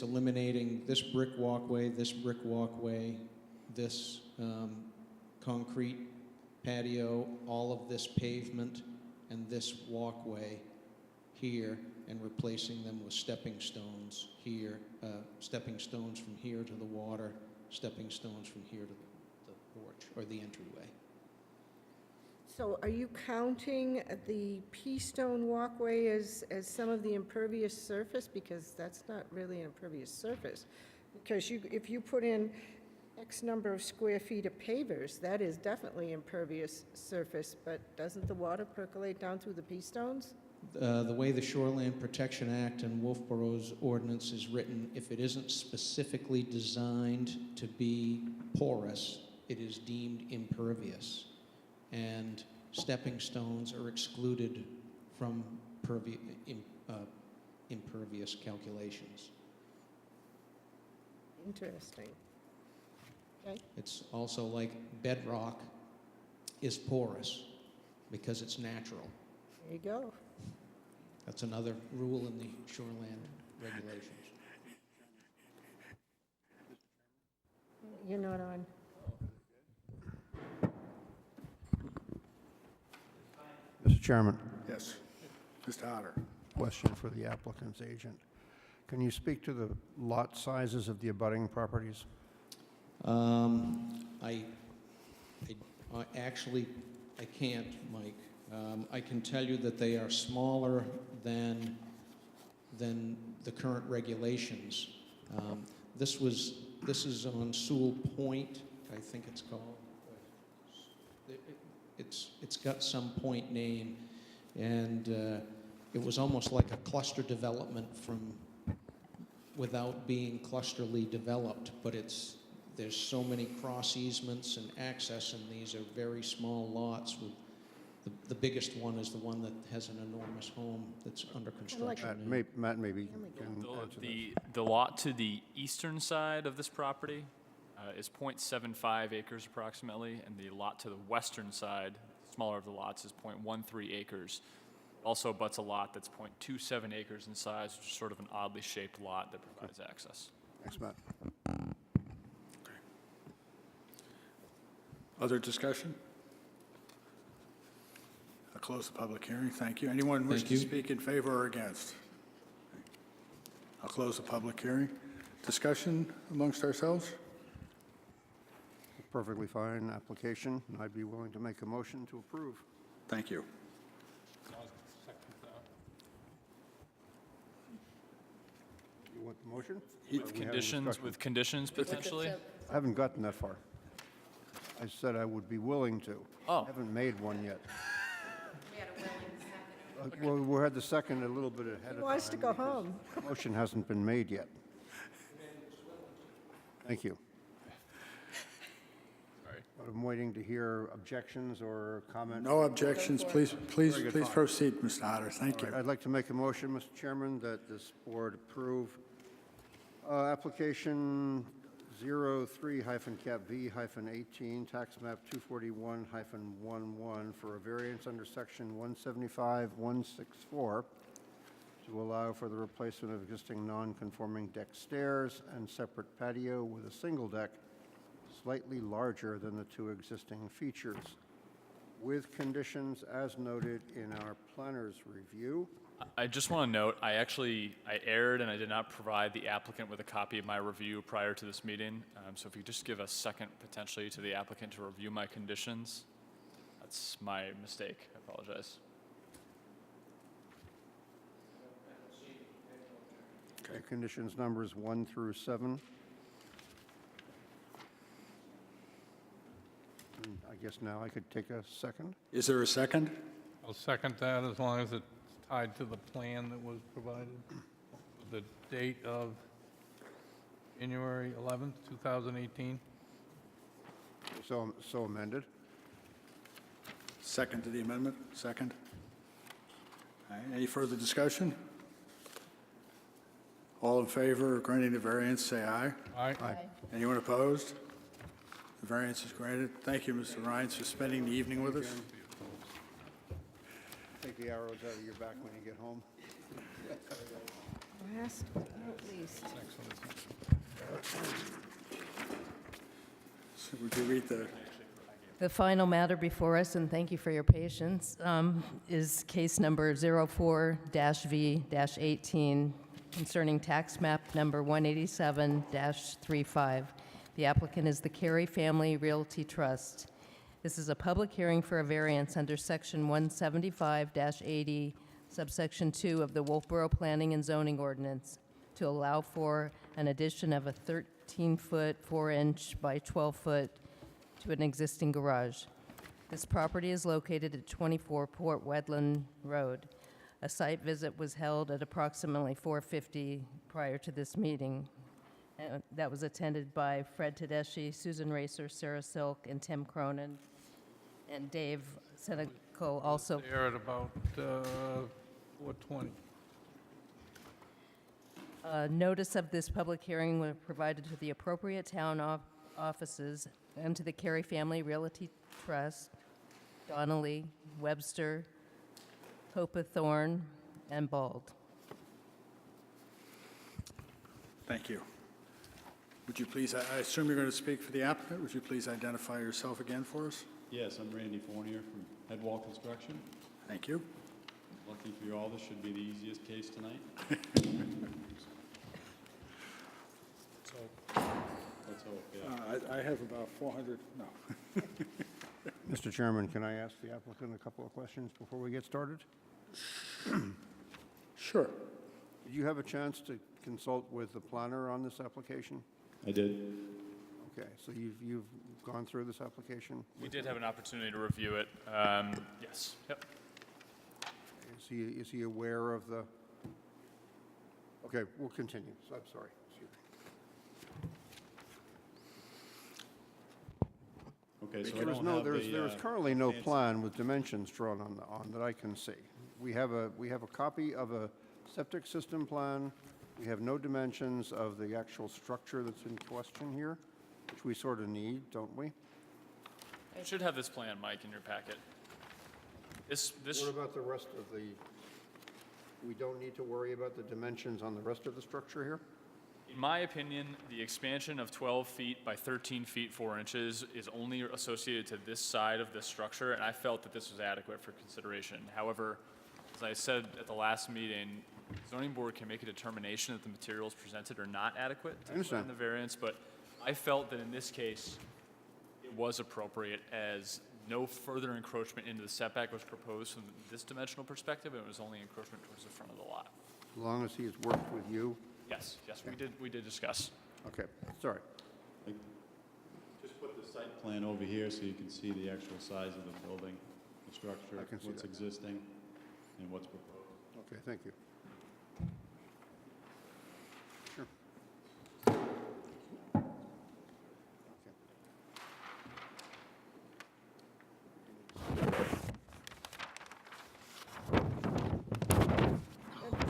eliminating this brick walkway, this concrete patio, all of this pavement, and this walkway here, and replacing them with stepping stones here, stepping stones from here to the water, stepping stones from here to the porch, or the entryway. So are you counting the pea stone walkway as some of the impervious surface? Because that's not really an impervious surface. Because if you put in X number of square feet of pavers, that is definitely impervious surface, but doesn't the water percolate down through the pea stones? The way the Shoreland Protection Act and Wolfeboro's ordinance is written, if it isn't specifically designed to be porous, it is deemed impervious. And stepping stones are excluded from impervious calculations. Interesting. Okay. It's also like bedrock is porous because it's natural. There you go. That's another rule in the shoreland regulations. You're not on. Mr. Chairman, Yes. Mr. Otter. question for the applicant's agent. Can you speak to the lot sizes of the abutting properties? Actually, I can't, Mike. I can tell you that they are smaller than the current regulations. This is on Sewell Point, I think it's called. It's got some point name, and it was almost like a cluster development without being clusterly developed, but there's so many cross easements and access, and these are very small lots. The biggest one is the one that has an enormous home that's under construction. Matt, maybe can answer this. The lot to the eastern side of this property is 0.75 acres approximately, and the lot to the western side, smaller of the lots, is 0.13 acres. Also butts a lot that's 0.27 acres in size, which is sort of an oddly shaped lot that provides access. Thanks, Matt. Other discussion? I'll close the public hearing. Thank you. Anyone wish to speak in favor or against? I'll close the public hearing. Discussion amongst ourselves? Perfectly fine application, and I'd be willing to make a motion to approve. Thank you. You want the motion? With conditions potentially? I haven't gotten that far. I said I would be willing to. Oh. I haven't made one yet. Well, we had the second a little bit ahead of time. He wants to go because home. the motion hasn't been made yet. Thank you. But I'm waiting to hear objections or comments. No objections. Please proceed, Mr. Otter. Thank you. All right, I'd like to make a motion, Mr. Chairman, that this board approve application 03-Cap-V-18, tax map 241-11 for a variance under section 175-164 to allow for the replacement of existing non-conforming deck stairs and separate patio with a single deck slightly larger than the two existing features, with conditions as noted in our planner's review. I just want to note, I erred and I did not provide the applicant with a copy of my review prior to this meeting. So if you just give a second potentially to the applicant to review my conditions, that's my mistake. I apologize. Okay. Conditions numbers 1 through 7. And I guess now I could take a second. Is there a second? I'll second that as long as it's tied to the plan that was provided. The date of January 11th, 2018. So amended. Second to the amendment? Second. All right, any further discussion? All in favor of granting the variance, say aye. Aye. Aye. Anyone opposed? The variance is granted. Thank you, Mr. Rhines, for spending the evening with us. Take the arrows out of your back when you get home. Last but not least. So would you read The final matter before us, and thank you for your patience, is case number 04-V-18 concerning tax map number 187-35. The applicant is the Carey Family Realty Trust. This is a public hearing for a variance under Section 175-80, subsection 2 of the Wolfeboro Planning and Zoning Ordinance to allow for an addition of a 13-foot, 4-inch by 12-foot to an existing garage. This property is located at 24 Port Wetland Road. A site visit was held at approximately 4:50 prior to this meeting. That was attended by Fred Tedeschi, Susan Racer, Sarah Silk, and Tim Cronin. And Dave Seneco also. There at about 4:20. Notice of this public hearing was provided to the appropriate town offices and to the Carey Family Realty Trust, Donnelly, Webster, Hopethorne, and Bald. Thank you. Would you please, I assume you're going to speak for the applicant. Would you please identify yourself again for us? Yes, I'm Randy Fournier from Headwall Construction. Thank you. Lucky for you all, this should be the easiest case tonight. Let's hope, yeah. I have about 400, no. Mr. Chairman, can I ask the applicant a couple of questions before we get started? Sure. Did you have a chance to consult with the planner on this application? I did. Okay, so you've gone through this application? We did have an opportunity to review it. Yes. Yep. Is he aware of the? Okay, we'll continue. So I'm sorry. Excuse me. Okay, so I There don't have is currently no plan with dimensions drawn on that I can see. We have a copy of a septic system plan. We have no dimensions of the actual structure that's in question here, which we sort of need, don't we? You should have this plan, Mike, in your packet. What about the rest of the, we don't need to worry about the dimensions on the rest of the structure here? In my opinion, the expansion of 12 feet by 13 feet 4 inches is only associated to this side of this structure, and I felt that this was adequate for consideration. However, as I said at the last meeting, the zoning board can make a determination that the materials presented are not adequate to grant the variance, but I felt that in this case, it was appropriate as no further encroachment into the setback was proposed from this dimensional perspective, and it was only encroachment towards the front of the lot. As long as he has worked with you? Yes, we did discuss. Okay, sorry. Just put the site plan over here so you can see the actual size of the building, the structure, what's existing, and what's proposed. Okay, thank you. Sure.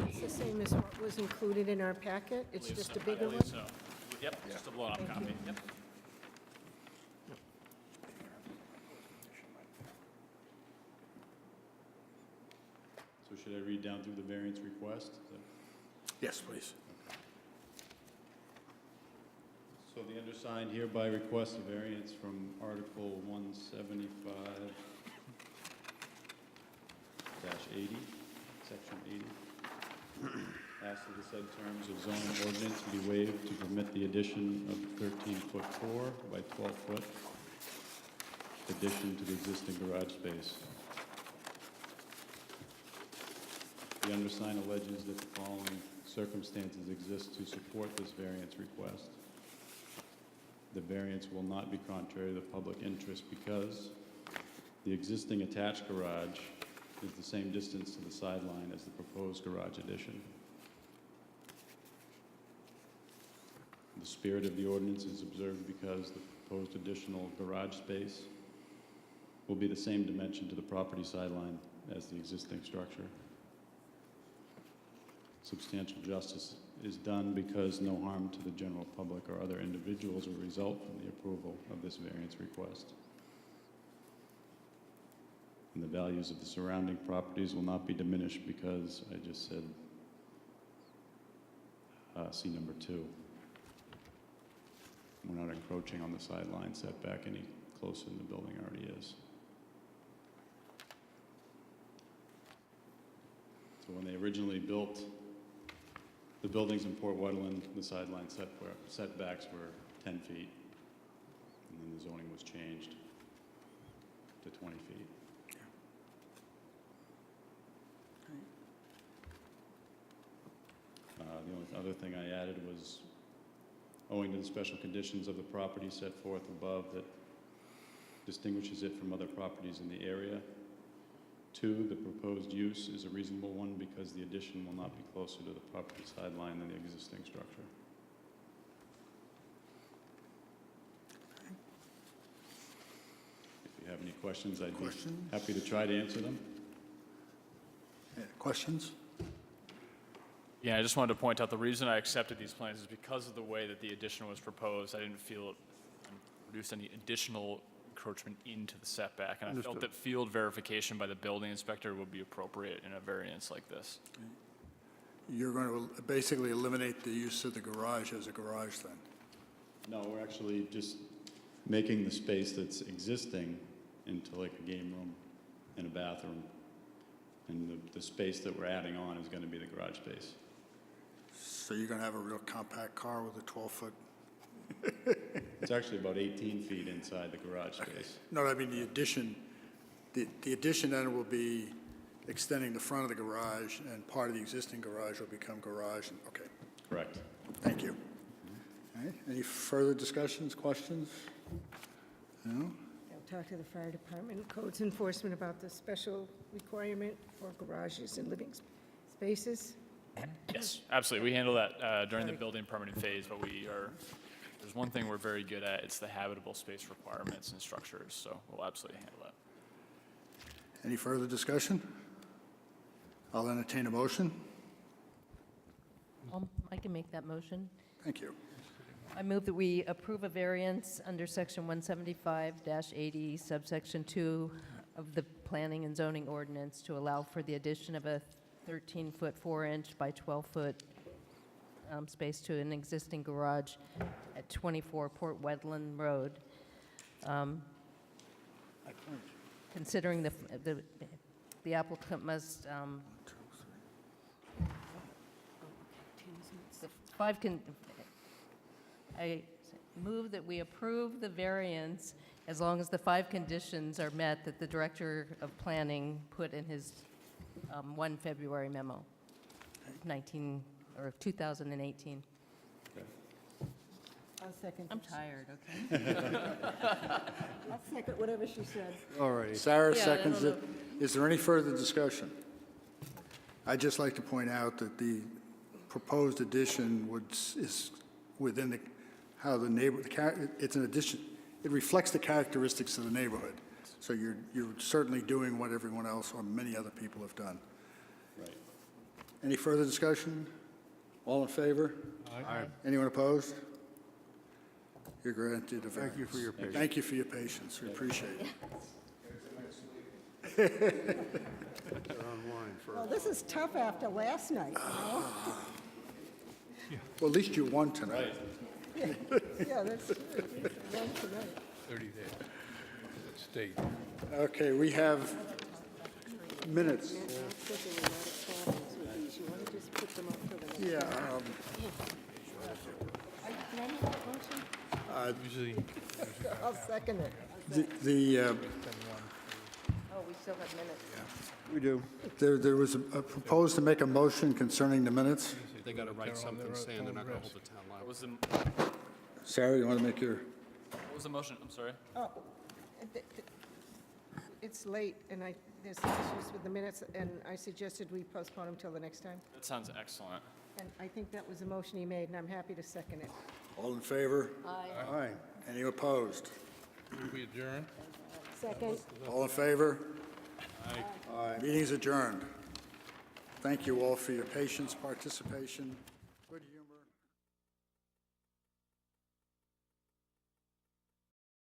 It's the same as what was included in our packet? It's Believe just so. a bigger I one? believe so. Yep, just a blown-up Thank copy. you. Yep. So should I read down through the variance request? Yes, please. So the undersigned hereby requests a variance from Article 175-80, Section 80. As to the said terms of zoning ordinance be waived to permit the addition of 13-foot 4 by 12-foot addition to the existing garage space. The undersigned alleges that the following circumstances exist to support this variance request. The variance will not be contrary to the public interest because the existing attached garage is the same distance to the sideline as the proposed garage addition. The spirit of the ordinance is observed because the proposed additional garage space will be the same dimension to the property sideline as the existing structure. Substantial justice is done because no harm to the general public or other individuals will result from the approval of this variance request. And the values of the surrounding properties will not be diminished because I just said, see number 2. We're not encroaching on the sideline setback any closer than the building already is. So when they originally built the buildings in Port Woodland, the sideline setbacks were 10 feet, and then the zoning was changed to 20 feet. The only other thing I added was, owing to the special conditions of the property set forth above that distinguishes it from other properties in the area. 2, the proposed use is a reasonable one because the addition will not be closer to the property sideline than the existing structure. If you have any questions, I'd be happy to try to answer them. Questions? Yeah, I just wanted to point out the reason I accepted these plans is because of the way that the addition was proposed. I didn't feel it produced any additional encroachment into the setback, and I felt that field verification by the building inspector would be appropriate in a variance like this. You're going to basically eliminate the use of the garage as a garage then? No, we're actually just making the space that's existing into like a game room and a bathroom. And the space that we're adding on is going to be the garage space. So you're going to have a real compact car with a 12-foot? It's actually about 18 feet inside the garage space. No, I mean the addition. The addition then will be extending the front of the garage, and part of the existing garage will become garage. Okay. Correct. Thank you. All right. Any further discussions, questions? No? I'll talk to the fire department, codes enforcement about the special requirement for garages and living spaces. Yes, absolutely. We handle that during the building permitting phase, but there's one thing we're very good at, it's the habitable space requirements and structures, so we'll absolutely handle that. Any further discussion? I'll entertain a motion. I can make that motion. Thank you. I move that we approve a variance under Section 175-80, subsection 2 of the Planning and Zoning Ordinance to allow for the addition of a 13-foot 4-inch by 12-foot space to an existing garage at 24 Port Woodland Road. Considering the applicant must, I move that we approve the variance as long as the 5 conditions are met that the Director of Planning put in his 1 February memo, 2018. I'll second. I'm tired, okay? I'll second whatever she said. All right. Sarah Yeah, seconds I it. Is there any further discussion? I'd just like to point out that the proposed addition is within how the it's an addition. It reflects the characteristics of the neighborhood. So you're certainly doing what everyone else or many other people have done. Right. Any further discussion? All in favor? Aye. Anyone opposed? You're granted a variance. Thank you for your patience. Thank you for your patience. We appreciate it. They're online for. Well, this is tough after last night, you know? Well, at least you won tonight. Yeah, that's true. One tonight. 30 days. State. Okay, we have minutes. You want to just put them up for the next? Yeah. Can I make that motion? Usually. I'll second it. Oh, we still have minutes. We do. There was a proposed to make a motion concerning the minutes. They got to write something saying they're not going to hold the town liable. What Sarah, you want to make your? was the motion? I'm sorry. Oh, it's late, and there's some issues with the minutes, and I suggested we postpone them till the next time. That sounds excellent. And I think that was the motion he made, and I'm happy to second it. All in favor? Aye. Aye. Any opposed? We adjourn? Second. All in favor? Aye. Meeting is adjourned. Thank you all for your patience, participation.